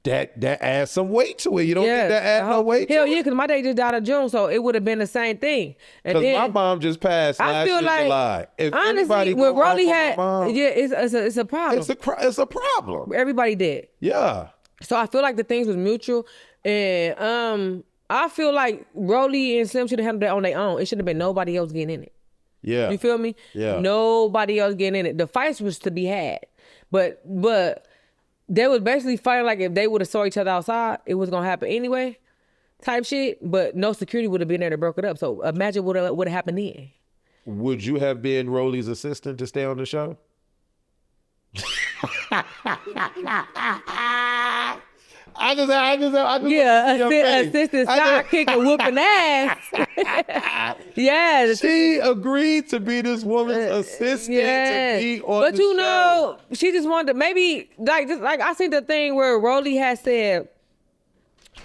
That adds some weight to it. You don't think that adds no weight to it? Hell yeah, because my dad just died in June, so it would have been the same thing. Because my mom just passed last year July. If honestly, when Rolly had, it's a problem. It's a problem. Everybody did. Yeah. So I feel like the things was mutual, and I feel like Rolly and Slim should have handled that on their own. It should have been nobody else getting in it. Yeah. You feel me? Yeah. Nobody else getting in it. The fights was to be had, but they was basically fighting like if they would have saw each other outside, it was gonna happen anyway, type shit. But no security would have been there to broke it up. So imagine what would have happened then. Would you have been Rolly's assistant to stay on the show? I just assistant sidekick and whooping ass. Yeah, she agreed to be this woman's assistant to be on the show. She just wanted to maybe like I seen the thing where Rolly had said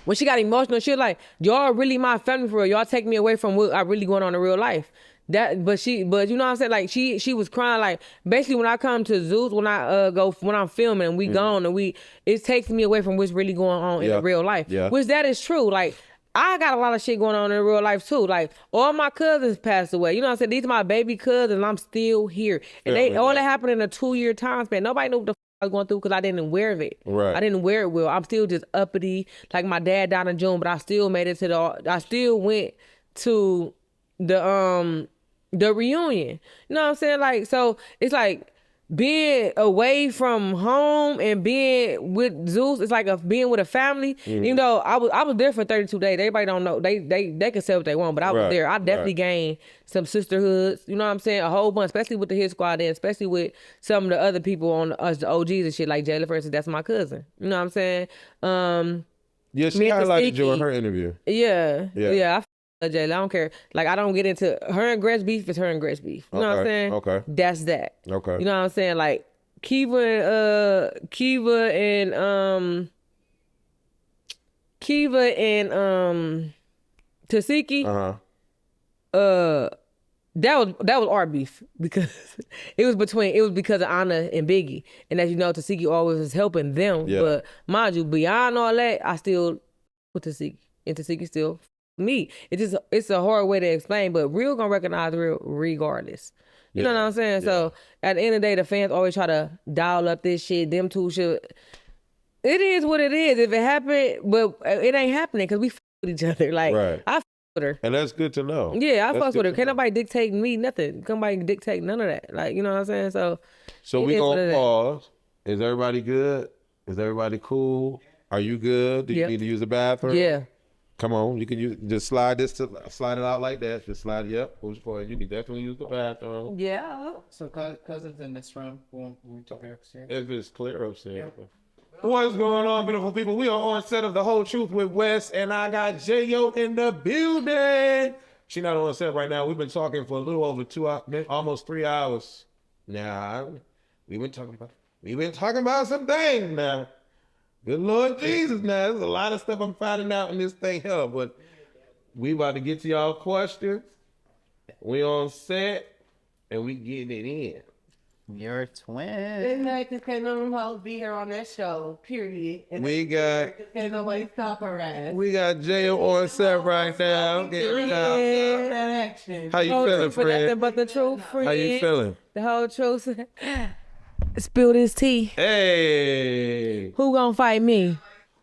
when she got emotional, she was like, "Y'all really my family for real. Y'all take me away from what I really going on in real life." But you know what I'm saying? Like she was crying. Like basically when I come to Zeus, when I'm filming and we gone and it takes me away from what's really going on in real life. Yeah. Which that is true. Like I got a lot of shit going on in real life too. Like all my cousins passed away. You know what I'm saying? These are my baby cousins. I'm still here, and they all that happened in a 2-year time span. Nobody knew what the I was going through because I didn't wear it. Right. I didn't wear it well. I'm still just uppity. Like my dad died in June, but I still made it to I still went to the reunion. You know what I'm saying? Like, so it's like being away from home and being with Zeus, it's like being with a family. You know, I was there for 32 days. Everybody don't know. They can say what they want, but I was there. I definitely gained some sisterhoods. You know what I'm saying? A whole bunch, especially with the hit squad and especially with some of the other people on us, the OGs and shit, like Jayla, for instance. That's my cousin. You know what I'm saying? Yeah, she highlighted you in her interview. Yeah. I Jayla, I don't care. Like, I don't get into her and Gretch beef. It's her and Gretch beef. You know what I'm saying? Okay. That's that. Okay. You know what I'm saying? Like Kiva and Tasiki. That was our beef because it was because of Anna and Biggie, and as you know, Tasiki always is helping them. Yeah. But mind you, beyond all that, I still with Tasiki, and Tasiki still me. It's a hard way to explain, but real gonna recognize real regardless. You know what I'm saying? Yeah. So at the end of the day, the fans always try to dial up this shit. Them two should. It is what it is. If it happened, but it ain't happening because we f with each other. Like I f with her, and that's good to know. Yeah, I fuck with her. Can't nobody dictate me nothing. Nobody dictate none of that. Like, you know what I'm saying? So we gonna pause. Is everybody good? Is everybody cool? Are you good? Do you need to use the bathroom? Yeah. Come on, you can just slide it out like that. Just slide it up, push for it. You can definitely use the bathroom. Yeah. So cousins in this room, we talk upstairs. If it's clear upstairs. What's going on, beautiful people? We are on set of The Whole Truth with Wes, and I got J.O. in the building. She not on set right now. We've been talking for a little over 2 hours, almost 3 hours. Now, we've been talking about some things now. Good Lord Jesus, now there's a lot of stuff I'm finding out in this thing here, but we about to get to y'all questions. We on set, and we getting it in. You're a twin. It's like this can't nobody be here on that show, period. And We got can't nobody stop her ass. J.O. on set right now. That action. How you feeling, For nothing friend? but the truth, friend. How you feeling? The whole truth. Spill this tea. Hey. Who gonna fight me?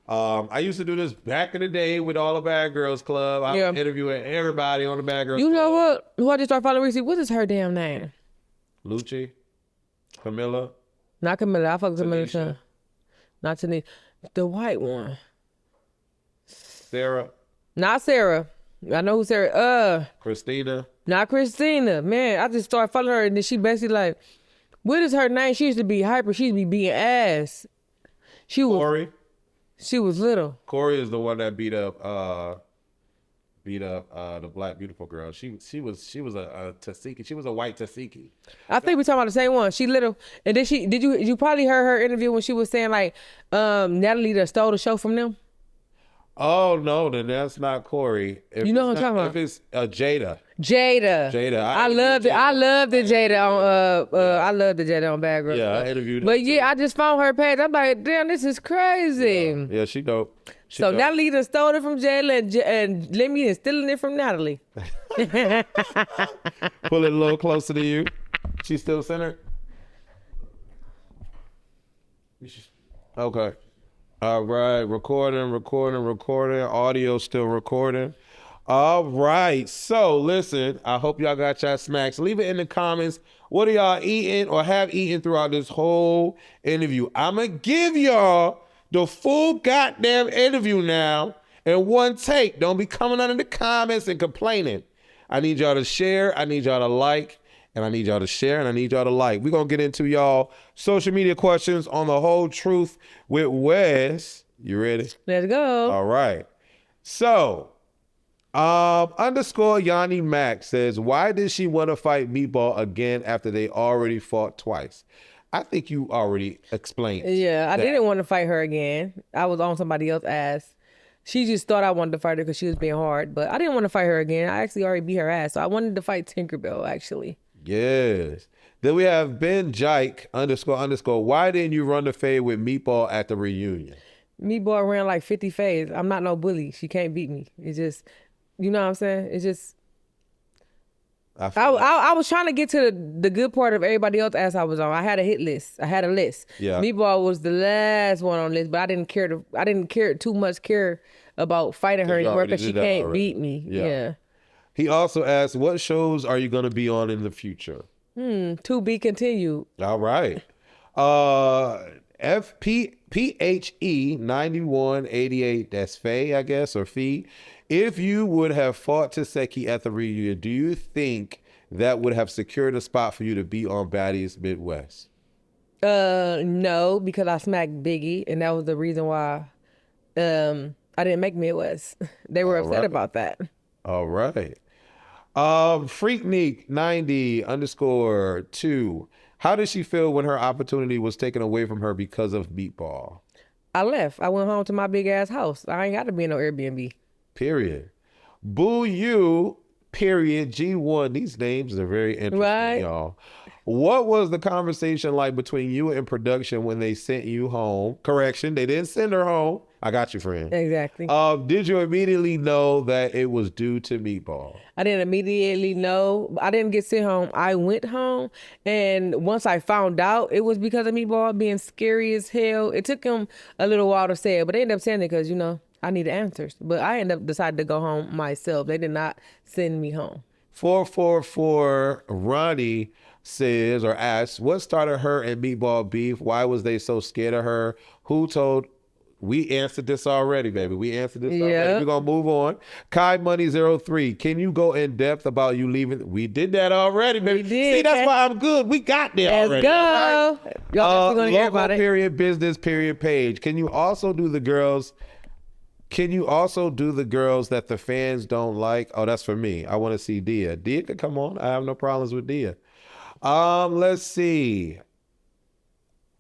I used to do this back in the day with all the Bad Girls Club. I was interviewing everybody on the Bad Girls Club. You know what? Who I just started following recently? What is her damn name? Lucci, Camilla. Not Camilla. I fuck with Camilla too. Not Tanisha. The white one. Sarah. Not Sarah. I know who Sarah. Christina. Not Christina. Man, I just started following her and then she basically like, what is her name? She used to be hyper. She used to be being ass. Corey. She was little. Corey is the one that beat up the black beautiful girl. She was a Tasiki. She was a white Tasiki. I think we're talking about the same one. She little, and then you probably heard her interview when she was saying like, Natalie that stole the show from them. Oh no, then that's not Corey. You know what I'm talking about? If it's Jada. Jada. I loved it. I loved the Jada on Bad Girls. Yeah, I interviewed her. But yeah, I just found her page. I'm like, damn, this is crazy. Yeah, she dope. So Natalie done stole it from Jada and Lemmy is stealing it from Natalie. Pull it a little closer to you. She still centered? Okay. All right, recording. Audio still recording. All right, so listen, I hope y'all got y'all smacks. Leave it in the comments. What are y'all eating or have eaten throughout this whole interview? I'm going to give y'all the full goddamn interview now in one take. Don't be coming under the comments and complaining. I need y'all to share. I need y'all to like. And I need y'all to share and I need y'all to like. We're going to get into y'all social media questions on The Whole Truth with Wes. You ready? Let's go. All right. So, _ Yanni Max says, why did she want to fight Meatball again after they already fought twice? I think you already explained. Yeah, I didn't want to fight her again. I was on somebody else's ass. She just thought I wanted to fight her because she was being hard, but I didn't want to fight her again. I actually already beat her ass, so I wanted to fight Tinkerbell, actually. Yes. Then we have Ben Jike _ why didn't you run the fade with Meatball at the reunion? Meatball ran like 50 fades. I'm not no bully. She can't beat me. It's just, you know what I'm saying? It's just, I was trying to get to the good part of everybody else as I was on. I had a hit list. I had a list. Yeah. Meatball was the last one on the list, but I didn't care too much about fighting her anymore because she can't beat me. Yeah. He also asked, what shows are you going to be on in the future? To be continued. All right. PHE 9188, that's Faye, I guess, or Fee. If you would have fought Taseki at the reunion, do you think that would have secured a spot for you to be on Baddies Midwest? No, because I smacked Biggie, and that was the reason why I didn't make Midwest. They were upset about that. All right. Freaknik 90_2. How did she feel when her opportunity was taken away from her because of Meatball? I left. I went home to my big ass house. I ain't got to be in no Airbnb. Period. Boo you, period, G1. These names are very interesting, right, y'all. What was the conversation like between you and production when they sent you home? Correction, they didn't send her home. I got you, friend. Exactly. Did you immediately know that it was due to Meatball? I didn't immediately know. I didn't get sent home. I went home, and once I found out it was because of Meatball being scary as hell, it took him a little while to say it, but they ended up saying it because, you know, I needed answers. But I ended up deciding to go home myself. They did not send me home. 444 Ronnie says or asks, what started her and Meatball beef? Why was they so scared of her? Who told? We answered this already, baby. We answered this already. We're going to move on. Kai Money 03, can you go in depth about you leaving? We did that already, baby. We did. See, that's why I'm good. We got there already. Let's go. Right? Y'all going to hear about it. Period business period page. Can you also do the girls that the fans don't like? Oh, that's for me. I want to see Dia. Dia could come on. I have no problems with Dia. Let's see.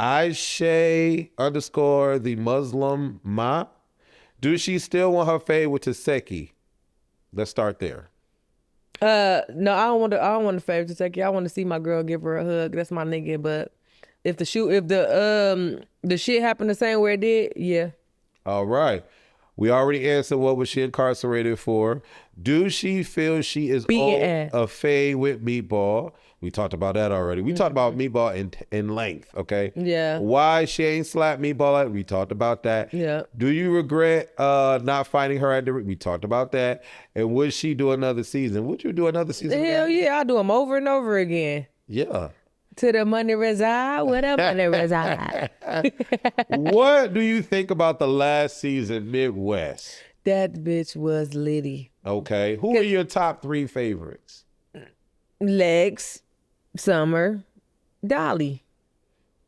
Aisha _ the Muslim Ma. Do she still want her fade with Taseki? Let's start there. No, I don't want to fade with Taseki. I want to see my girl give her a hug. That's my nigga. But if the shit happened the same way it did, yeah. All right. We already answered what was she incarcerated for. Do she feel she is on a fade with Meatball? We talked about that already. We talked about Meatball in length, okay? Yeah. Why she ain't slapped Meatball? We talked about that. Yeah. Do you regret not fighting her at the... We talked about that. And would she do another season? Would you do another season? Hell yeah, I'll do them over and over again. Yeah. To the money reside, where the money reside. What do you think about the last season, Midwest? That bitch was litty. Okay. Who are your top 3 favorites? Lex, Summer, Dolly.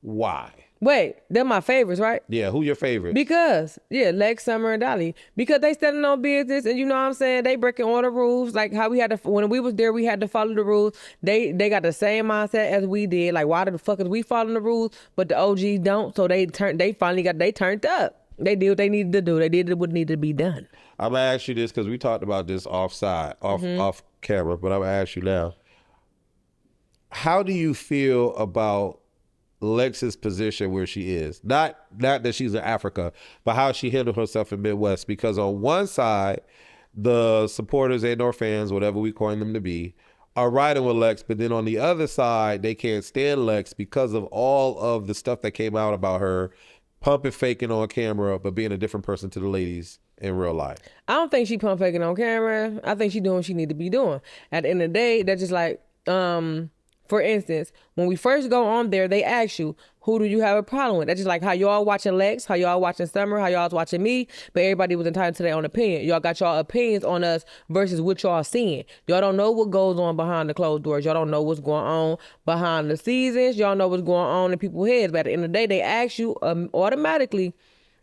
Why? Wait, they're my favorites, right? Yeah, who your favorite? Because, Lex, Summer, and Dolly. Because they standing on business, and you know what I'm saying? They breaking all the rules. Like how we had to, when we was there, we had to follow the rules. They got the same mindset as we did. Like, why the fuck is we following the rules, but the OGs don't? So they turned up. They did what they needed to do. They did what needed to be done. I'm going to ask you this because we talked about this off camera, but I'm going to ask you now. How do you feel about Lex's position where she is? Not that she's in Africa, but how she handled herself in Midwest. Because on one side, the supporters and or fans, whatever we coin them to be, are riding with Lex, but then on the other side, they can't stand Lex because of all of the stuff that came out about her pumping faking on camera, but being a different person to the ladies in real life. I don't think she pump faking on camera. I think she doing what she need to be doing. At the end of the day, that's just like, for instance, when we first go on there, they ask you, who do you have a problem with? That's just like how y'all watching Lex, how y'all watching Summer, how y'all watching me, but everybody was entitled to their own opinion. Y'all got y'all opinions on us versus what y'all seeing. Y'all don't know what goes on behind the closed doors. Y'all don't know what's going on behind the seasons. Y'all know what's going on in people's heads. But at the end of the day, they ask you automatically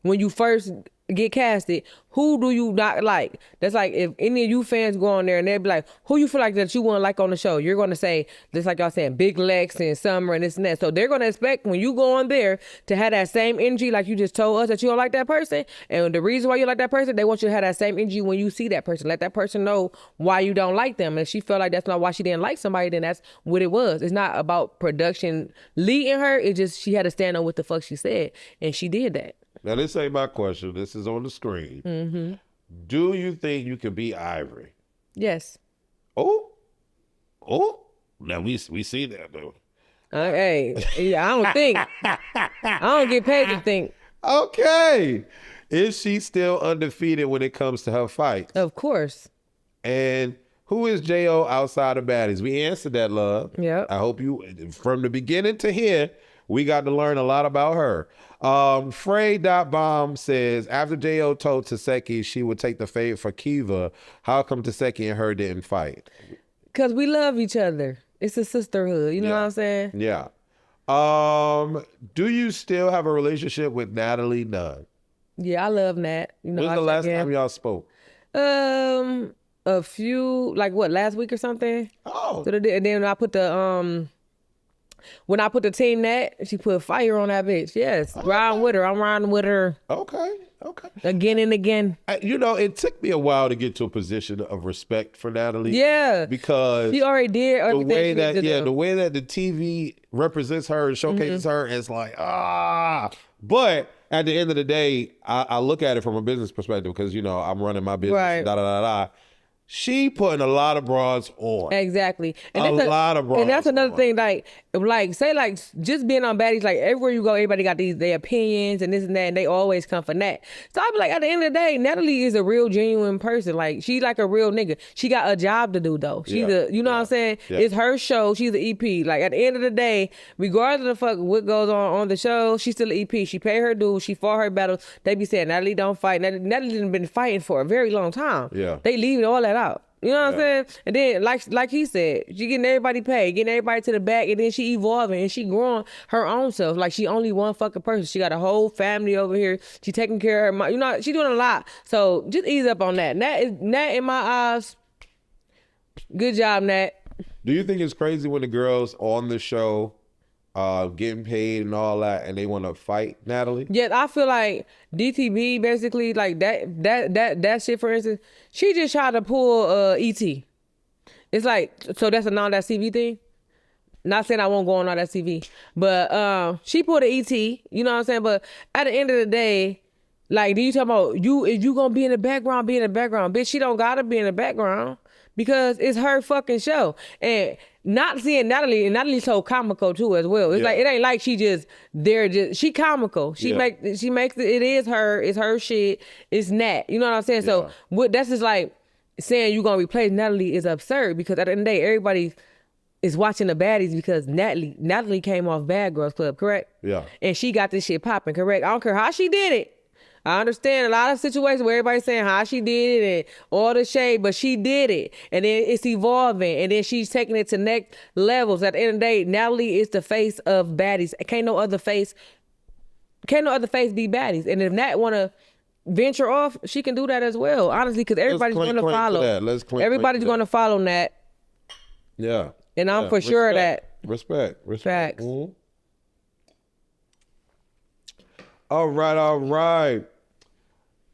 when you first get casted, who do you not like? That's like if any of you fans go on there and they'll be like, who you feel like that you want to like on the show? You're going to say, just like y'all saying, Big Lex and Summer and this and that. So they're going to expect when you go on there to have that same energy like you just told us that you don't like that person. And the reason why you like that person, they want you to have that same energy when you see that person. Let that person know why you don't like them. And if she felt like that's not why she didn't like somebody, then that's what it was. It's not about production leading her. It's just she had to stand on what the fuck she said. And she did that. Now, this ain't my question. This is on the screen. Mm-hmm. Do you think you can beat Ivory? Yes. Oh. Now, we see that, though. Hey, I don't think. I don't get paid to think. Okay. Is she still undefeated when it comes to her fights? Of course. And who is J.O. outside of Baddies? We answered that, love. Yep. I hope you, from the beginning to here, we got to learn a lot about her. Frey.bomb says, after J.O. told Taseki she would take the fade for Kiva, how come Taseki and her didn't fight? Because we love each other. It's a sisterhood. You know what I'm saying? Yeah. Do you still have a relationship with Natalie Nunn? Yeah, I love Nat. You know, When's the last time y'all spoke? A few, like what, last week or something? Oh. And then when I put the team Nat, she put fire on that bitch. Yes. Okay. Riding with her. I'm riding with her. Okay. Again and again. It took me a while to get to a position of respect for Natalie. Yeah. Because she already did everything. The way that the TV represents her and showcases her is like, But at the end of the day, I look at it from a business perspective because, I'm running my business, right. She putting a lot of broads on. Exactly. And a lot of broads. And that's another thing, like say just being on Baddies, like everywhere you go, everybody got their opinions and this and that, and they always come for Nat. So I be like, at the end of the day, Natalie is a real genuine person. Like, she's like a real nigga. She got a job to do though. She's what I'm saying? Yeah. It's her show. She's the EP. Like, at the end of the day, regardless of the fuck what goes on the show, she's still the EP. She paid her dues. She fought her battles. They be saying Natalie don't fight. Natalie done been fighting for a very long time. Yeah. They leaving all that out. You know what I'm saying? And then, like he said, she getting everybody paid, getting everybody to the back, and then she evolving and she growing her own self. Like, she only one fucking person. She got a whole family over here. She taking care of her mom. She doing a lot. So just ease up on that. Nat in my eyes, good job, Nat. Do you think it's crazy when the girls on the show getting paid and all that, and they want to fight Natalie? Yeah, I feel like DTB basically, like that shit, for instance, she just tried to pull ET. It's like, so that's a that CV thing. Not saying I won't go on all that CV, but she pulled the ET. You know what I'm saying? But at the end of the day, like, do you talk about if you gonna be in the background, be in the background, bitch? She don't gotta be in the background because it's her fucking show. And not seeing Natalie, and Natalie's so comical too as well. It's like, it ain't like she just there. She comical. She makes it. It is her. It's her shit. It's Nat. You know what I'm saying? So that's just like saying you gonna replace Natalie is absurd, because at the end of the day, everybody is watching the Baddies because Natalie came off Bad Girls Club, correct? Yeah. And she got this shit popping, correct? I don't care how she did it. I understand a lot of situations where everybody's saying how she did it and all the shade, but she did it. And then it's evolving. And then she's taking it to next levels. At the end of the day, Natalie is the face of Baddies. Can't no other face be Baddies. And if Nat want to venture off, she can do that as well. Honestly, because everybody's going to follow. Everybody's going to follow Nat. Yeah. And I'm for sure of that. Respect. Facts. Mm-hmm. All right.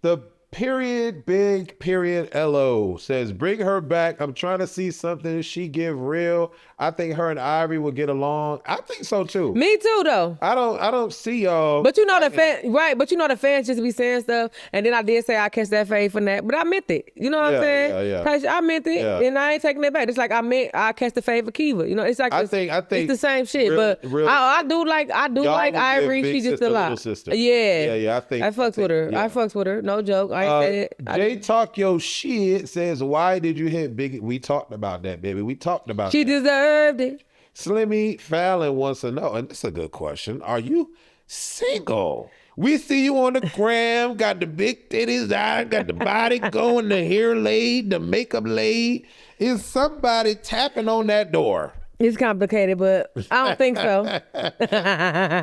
The big LO says, bring her back. I'm trying to see something she give real. I think her and Ivory will get along. I think so too. Me too, though. I don't see y'all. But you know the fan, right? But you know the fans just be saying stuff. And then I did say I catch that fade for that, but I meant it. You know what I'm saying? Yeah. I meant it, and I ain't taking it back. It's like I catch the fade for Kiva. You know, it's like I think it's the same shit. But I do like Ivory. She just a lot. Yeah. I fucks with her. Yeah. I fucks with her. No joke. I ain't said it. Jay Talk Your Shit says, why did you hit Biggie? We talked about that, baby. We talked about She deserved it. Slimmy Fallon wants to know, and it's a good question, are you single? We see you on the gram, got the big titties out, got the body going, the hair laid, the makeup laid. Is somebody tapping on that door? It's complicated, but I don't think so.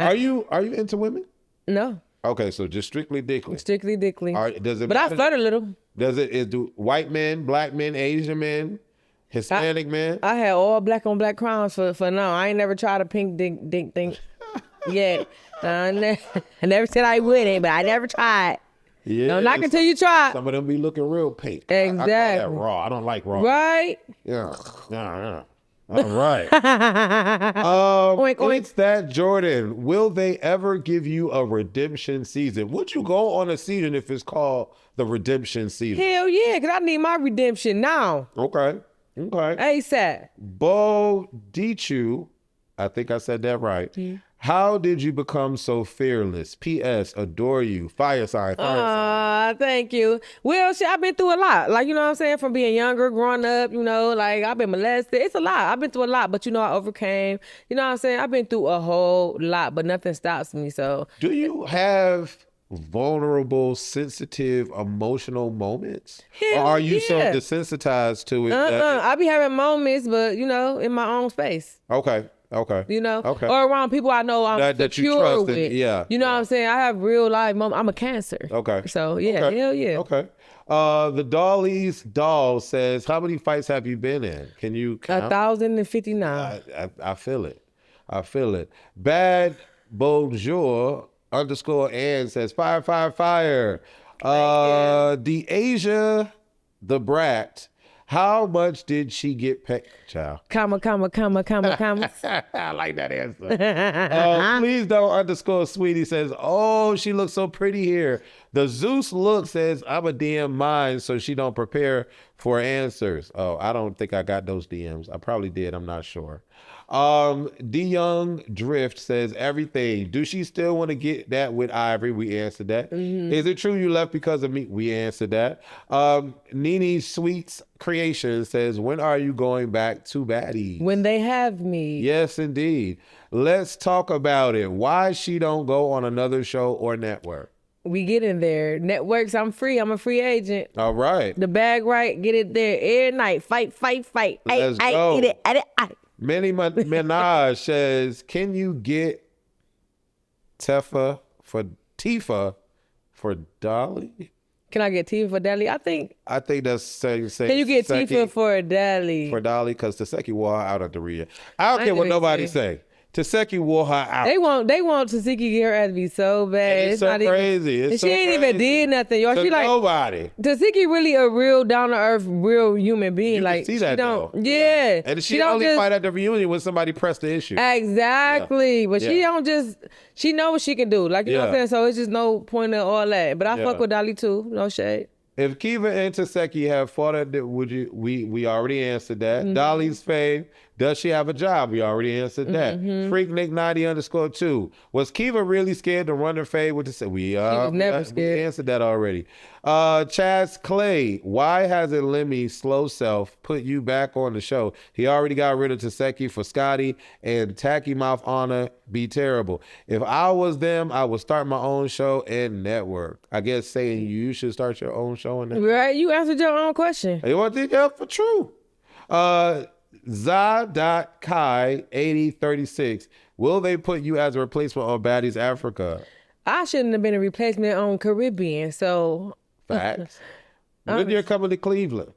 Are you into women? No. Okay, so just strictly dickly. Strictly dickly. Does it but matter? I flirt a little. Do white men, black men, Asian men, Hispanic men? I had all black on black crowns for now. I ain't never tried a pink dink thing yet. I never said I wouldn't, but I never tried. Yeah. Don't knock until you try. Some of them be looking real pink. Exactly. I call that raw. I don't like raw. Right? Yeah. All right. Oink, oink. It's that Jordan. Will they ever give you a redemption season? Would you go on a season if it's called the redemption season? Hell yeah, because I need my redemption now. Okay. ASAP. Bo Dichu, I think I said that right. Mm-hmm. How did you become so fearless? P.S. Adore you. Fire sign. Thank you. Well, shit, I've been through a lot. Like, you know what I'm saying? From being younger, growing up, you know, like I've been molested. It's a lot. I've been through a lot, but you know, I overcame. You know what I'm saying? I've been through a whole lot, but nothing stops me. So, Do you have vulnerable, sensitive, emotional moments? Hell or are you so yeah. desensitized to it? I be having moments, but you know, in my own space. Okay. You know, Okay. or around people I know I'm That you secure trust with. yeah. You know what I'm saying? I have real life moments. I'm a Cancer. Okay. So yeah, Okay. hell yeah. Okay. The Dolly's doll says, how many fights have you been in? Can you count? 1,059. I feel it. I feel it. Bad Bonjour _ Ann says, fire, fire, fire. DeAsia the Brat. How much did she get paid? Child. Comma. I like that answer. Please don't _ Sweetie says, oh, she looks so pretty here. The Zeus look says, I'm a DM mine so she don't prepare for answers. Oh, I don't think I got those DMs. I probably did. I'm not sure. D Young Drift says, everything. Do she still want to get that with Ivory? We answered that. Mm-hmm. Is it true you left because of me? We answered that. Nene Sweets Creation says, when are you going back to Baddies? When they have me. Yes, indeed. Let's talk about it. Why she don't go on another show or network? We get in there. Networks, I'm free. I'm a free agent. All right. The bag right, get it there every night. Fight. Let's go. Manny Minaj says, can you get Tifa for Dolly? Can I get Tifa for Dolly? I think that's saying. Can you get Tifa for Dolly? For Dolly, because Taseki wore her out at the Rhea. I don't care what nobody say. Taseki wore her out. They want Taseki get her ass to be so bad. It's so crazy. And she ain't even did nothing, y'all. She like nobody. Taseki really a real down to earth, real human being. You like can see that, she don't, though. yeah. And she don't only just fight at the reunion when somebody pressed the issue. Exactly, but she don't just. She know what she can do. Like you know what I'm saying. So it's just no point in all that. But I fuck with Dolly too. No shade. If Kiva and Taseki have fought at the, would you? We already answered that. Mm-hmm. Dolly's fave. Does she have a job? We already answered that. Mm-hmm. Freak Nick 90 _ 2. Was Kiva really scared to run her fade with the? We was never scared. We answered that already. Chaz Clay. Why hasn't Lemmy Slow Self put you back on the show? He already got rid of Taseki for Scotty, and Tacky Mouth Honor be terrible. If I was them, I would start my own show and network. I guess saying you should start your own show and network. Right, you answered your own question. You want to think for true. Za.Kai 8036. Will they put you as a replacement on Baddies Africa? I shouldn't have been a replacement on Caribbean. So Facts. When you're coming to Cleveland?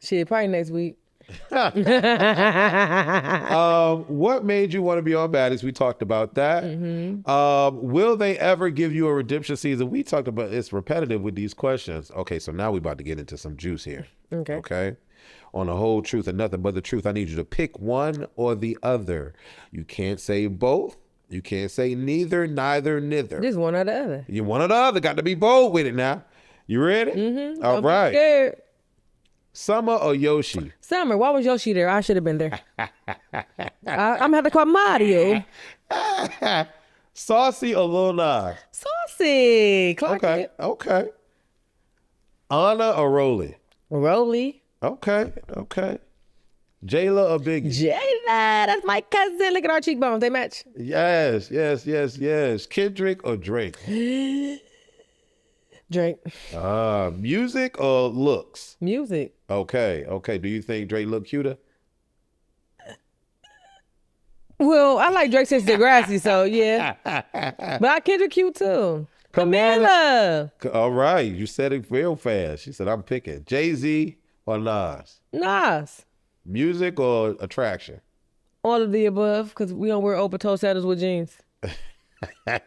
shit, probably next week. What made you want to be on Baddies? We talked about that. Mm-hmm. Will they ever give you a redemption season? We talked about it's repetitive with these questions. Okay, so now we're about to get into some juice here. Okay. On the whole truth and nothing but the truth, I need you to pick one or the other. You can't say both. You can't say neither, neither. Just one or the other. You one or the other. Got to be bold with it now. You ready? Mm-hmm. All right. Scared. Summer or Yoshi? Summer. Why was Yoshi there? I should have been there. I'm gonna have to call Mario. Saucy or Lil Nas? Saucy. Clark Okay. it. Okay. Anna or Rolly? Rolly. Okay. Jayla or Biggie? Jayla. That's my cousin. Look at our cheekbones. They match. Yes. Kendrick or Drake? Drake. Music or looks? Music. Okay. Do you think Drake look cuter? Well, I like Drake since Degrassi, so yeah. But I Kendrick cute too. Camila. All right. You said it real fast. She said, I'm picking Jay-Z or Nas? Nas. Music or attraction? All of the above, because we don't wear open-toe sandals with jeans. And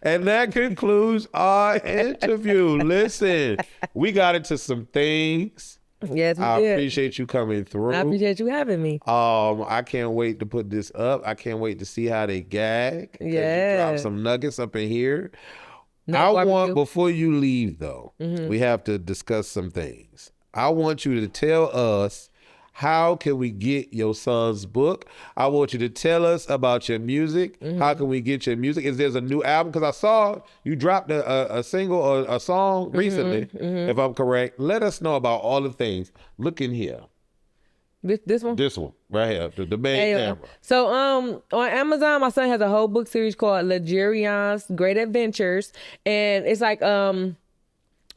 that concludes our interview. Listen, we got into some things Yes, we I did. appreciate you coming through. I appreciate you having me. I can't wait to put this up. I can't wait to see how they gag. 'Cause Yeah. you drop some nuggets up in here. No I barbecue. want, before you leave though, we have to discuss some things. I want you to tell us, how can we get your son's book? I want you to tell us about your music. How can we get your music? Is there a new album? Because I saw you dropped a single or a song recently, if I'm correct. Let us know about all the things. Look in here. This one? This one right here, the main camera. So on Amazon, my son has a whole book series called Legerian's Great Adventures, and it's like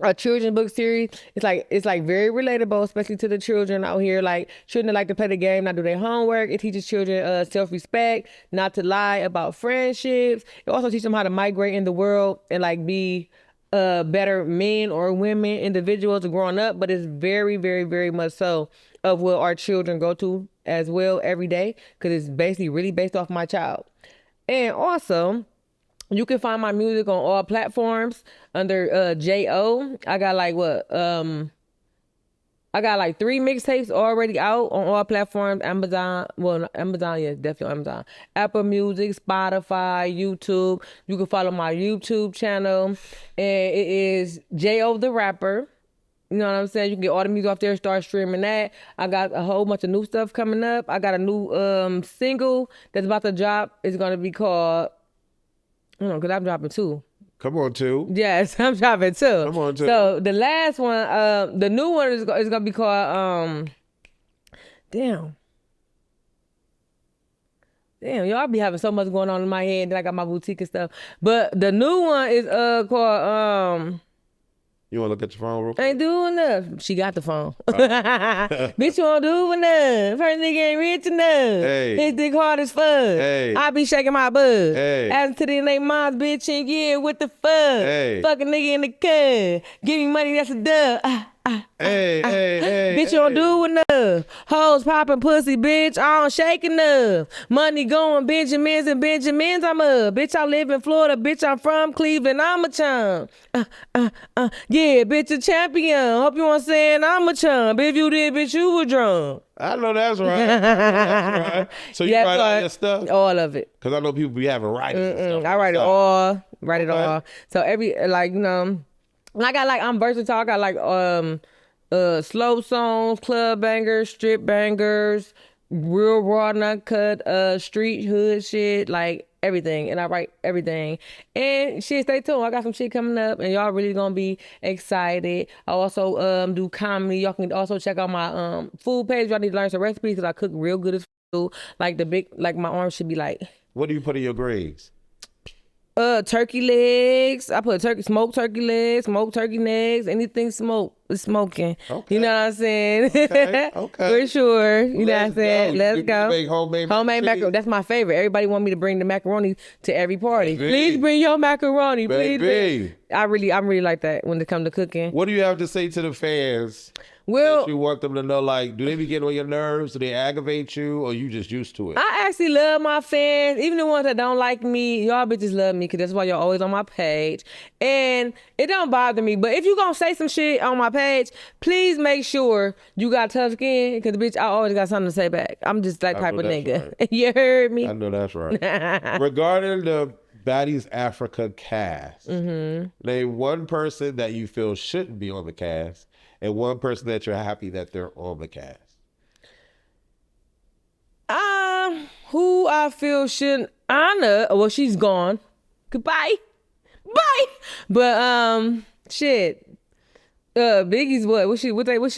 a children's book series. It's like very relatable, especially to the children out here. Like children that like to play the game, not do their homework. It teaches children self-respect, not to lie about friendships. It also teaches them how to migrate in the world and like be better men or women, individuals growing up. But it's very, very, very much so of what our children go to as well every day, because it's basically really based off my child. And also, you can find my music on all platforms under J.O. I got like I got like 3 mixtapes already out on all platforms. Amazon, yeah, definitely Amazon. Apple Music, Spotify, YouTube. You can follow my YouTube channel. And it is J.O. the Rapper. You know what I'm saying? You can get all the music off there, start streaming that. I got a whole bunch of new stuff coming up. I got a new single that's about to drop. It's going to be called... because I'm dropping 2. Come on, 2. Yes, I'm dropping 2. Come on, 2. So the last one, the new one is gonna be called damn, y'all be having so much going on in my head. Then I got my boutique and stuff. But the new one is called You want to look at your phone real quick? Ain't doing enough. She got the phone. Bitch, you won't do enough. Her nigga ain't rich enough. Hey. His dick hard as fuck. Hey. I be shaking my butt. Hey. Asking to the name mom's bitch and yeah, what the fuck? Hey. Fucking nigga in the cut. Give me money, that's a dub. Hey, bitch, you don't do enough. Hoes popping pussy, bitch. I don't shake enough. Money going Benjamins and Benjamins, I'm up. Bitch, I live in Florida. Bitch, I'm from Cleveland. I'm a chump. Yeah, bitch, a champion. Hope you want saying I'm a chump. If you did, bitch, you were drunk. I know that's right. That's right. So you write all your stuff? All of it. Because I know people be having writings and stuff. I write it all. Write it all. So every, like, you know, I got like, I'm versatile. I got like slow songs, club bangers, strip bangers, real raw, not cut, street hood shit, like everything. And I write everything. And shit, stay tuned. I got some shit coming up and y'all really gonna be excited. I also do comedy. Y'all can also check out my food page. Y'all need to learn some recipes because I cook real good as food. Like my arms should be like. What do you put in your grades? Turkey legs. I put smoked turkey legs, smoked turkey necks, anything smoked is smoking. Okay. You know what I'm saying? Okay. For sure. You know what I'm saying? Let's go. Make homemade macaroni. That's my favorite. Everybody want me to bring the macaroni to every party. Baby. Please bring your macaroni. Please. I really like that when it comes to cooking. What do you have to say to the fans? Well, you want them to know, like, do they be getting on your nerves? Do they aggravate you, or you just used to it? I actually love my fans, even the ones that don't like me. Y'all bitches love me because that's why y'all always on my page, and it don't bother me. But if you gonna say some shit on my page, please make sure you got tough skin because bitch, I always got something to say back. I'm just that type of nigga. Right. You heard me? I know that's right. Regarding the Baddies Africa cast, name one person that you feel shouldn't be on the cast. And one person that you're happy that they're on the cast. Who I feel shouldn't honor. Well, she's gone. Goodbye. Bye. But shit. Biggie's what? What's she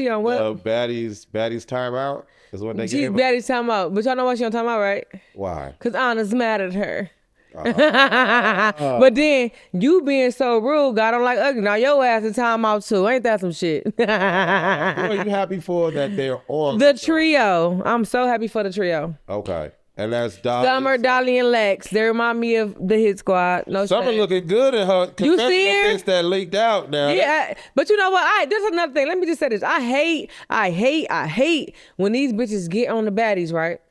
on what? Baddies timeout is what they She's gave her. Baddies timeout. But y'all know why she on timeout, right? Why? Cause Anna's mad at her. But then you being so rude, God, I'm like ugly. Now your ass in timeout too. Ain't that some shit? Who are you happy for that they're on? The trio. I'm so happy for the trio. Okay. And that's Dolly. Summer, Dolly, and Lex. They remind me of the Hit Squad. No Summer shame. looking good in her. You see her? Things that leaked out now. Yeah, but you know what? There's another thing. Let me just say this. I hate when these bitches get on the baddies, right?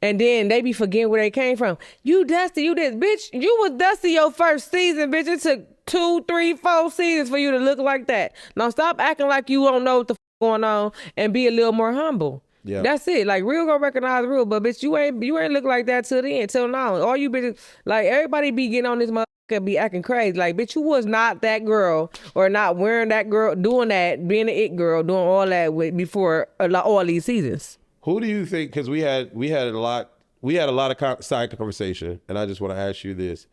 And then they be forgetting where they came from. You dusty, you this. Bitch, you was dusty your first season, bitch. It took 2, 3, 4 seasons for you to look like that. Now stop acting like you don't know what the going on and be a little more humble. Yeah. That's it. Like, real gonna recognize real, but bitch, you ain't look like that till the end, till now. All you bitches, like, everybody be getting on this motherfucker, be acting crazy. Like, bitch, you was not that girl, or not wearing that girl, doing that, being an it girl, doing all that before all these seasons. Who do you think? Because we had a lot of side conversation, and I just want to ask you this: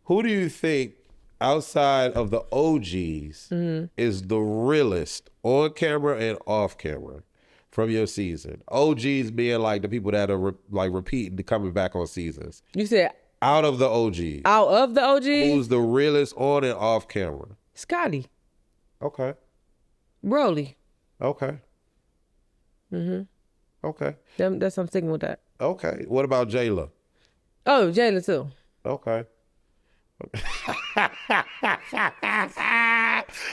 who do you think outside of the OGs is the realest on camera and off camera from your season? OGs being like the people that are like repeating, coming back on seasons. You said out of the OGs. Out of the OGs? Who's the realest on and off camera? Scotty. Okay. Broly. Okay. Okay. That's I'm sticking with that. Okay. What about Jayla? Oh, Jayla too. Okay.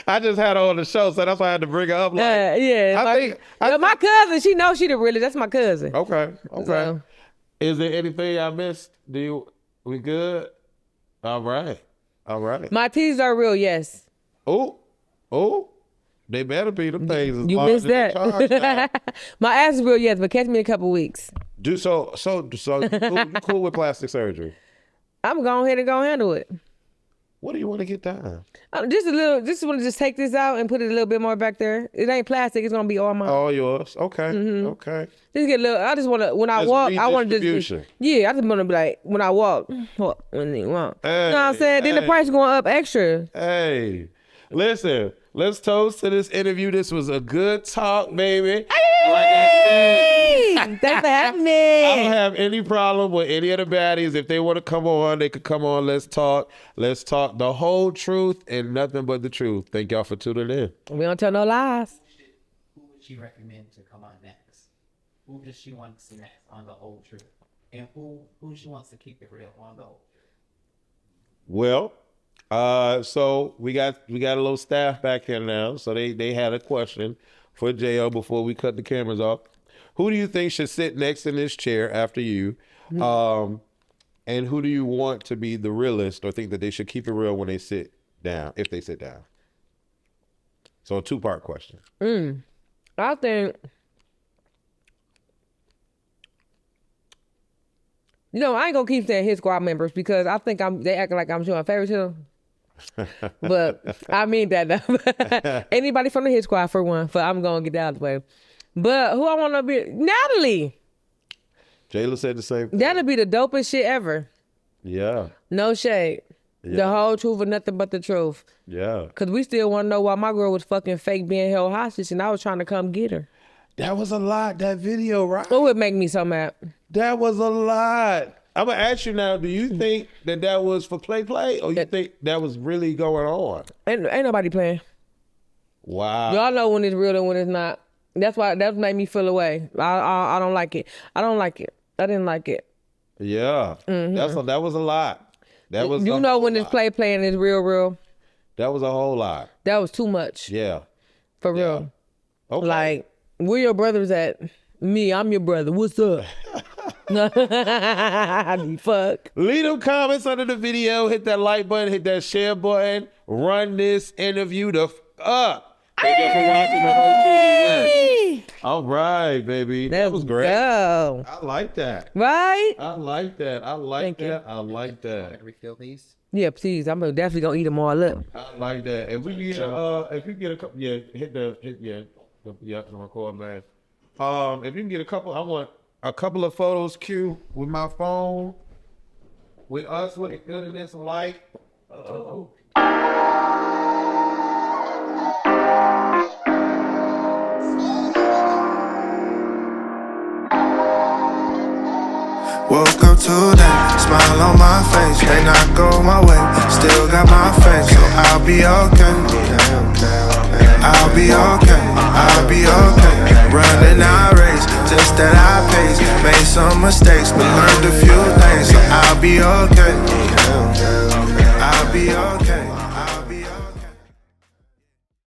I just had her on the show, so that's why I had to bring her up. Like, My cousin, she knows she the realest. That's my cousin. Okay. So. Is there anything I missed? We good? All right. My teeth are real, yes. Oh. They better be them things. You missed that. My ass is real, yes, but catch me in a couple weeks. So you cool with plastic surgery? I'm going ahead and go handle it. What do you want to get done? Just want to just take this out and put it a little bit more back there. It ain't plastic. It's gonna be all mine. All yours. Okay. Okay. Just get a little. I just want to when I walk. I want to just. Yeah, I just want to be like when I walk. When they walk. Hey, you know what I'm saying? Then the price going up extra. Hey, listen. Let's toast to this interview. This was a good talk, baby. Hey, thanks for having me. I don't have any problem with any of the baddies. If they want to come on, they could come on. Let's talk. Let's talk the whole truth and nothing but the truth. Thank y'all for tuning in. We don't tell no lies. Who would she recommend to come on next? Who does she want to see next on the whole truth? And who she wants to keep it real on the whole truth? Well, so we got a little staff back here now. So they had a question for JL before we cut the cameras off. Who do you think should sit next in this chair after you? And who do you want to be the realest or think that they should keep it real when they sit down, if they sit down? So a 2-part question. I think, I ain't gonna keep saying his squad members because I think they acting like I'm showing favoritism. But I mean that. Anybody from the hit squad for one. I'm gonna get that out of the way. But who I want to be? Natalie. Jayla said the same thing. That'll be the dopest shit ever. Yeah. No shade. Yeah. The whole truth and nothing but the truth. Yeah. Because we still want to know why my girl was fucking fake being held hostage and I was trying to come get her. That was a lot, that video, right? It would make me so mad. That was a lot. I'm going to ask you now, do you think that was for play, or you think that was really going on? Ain't nobody playing. Wow. Y'all know when it's real and when it's not. That made me feel away. I don't like it. I don't like it. I didn't like it. Yeah. That was a lot. That was when it's play and it's real. That was a whole lot. That was too much. Yeah. For real. Okay. Like, where your brothers at? Me, I'm your brother. What's up? Fuck. Leave them comments under the video. Hit that like button. Hit that share button. Run this interview up. Thank you for watching the whole thing. All right, baby. That was great. Go. I like that. Right? I like that. I like that. I like that. Can I refill these? Yeah, please. I'm definitely gonna eat them all up. I like that. If we get a couple, hit the record, man. If you can get a couple, I want a couple of photos, Q, with my phone, with us looking good in this light. Woke up today, smile on my face. May not go my way, still got my face. So I'll be okay. I'll be okay. I'll be okay. Running our race, just that I pace. Made some mistakes, but learned a few things. So I'll be okay.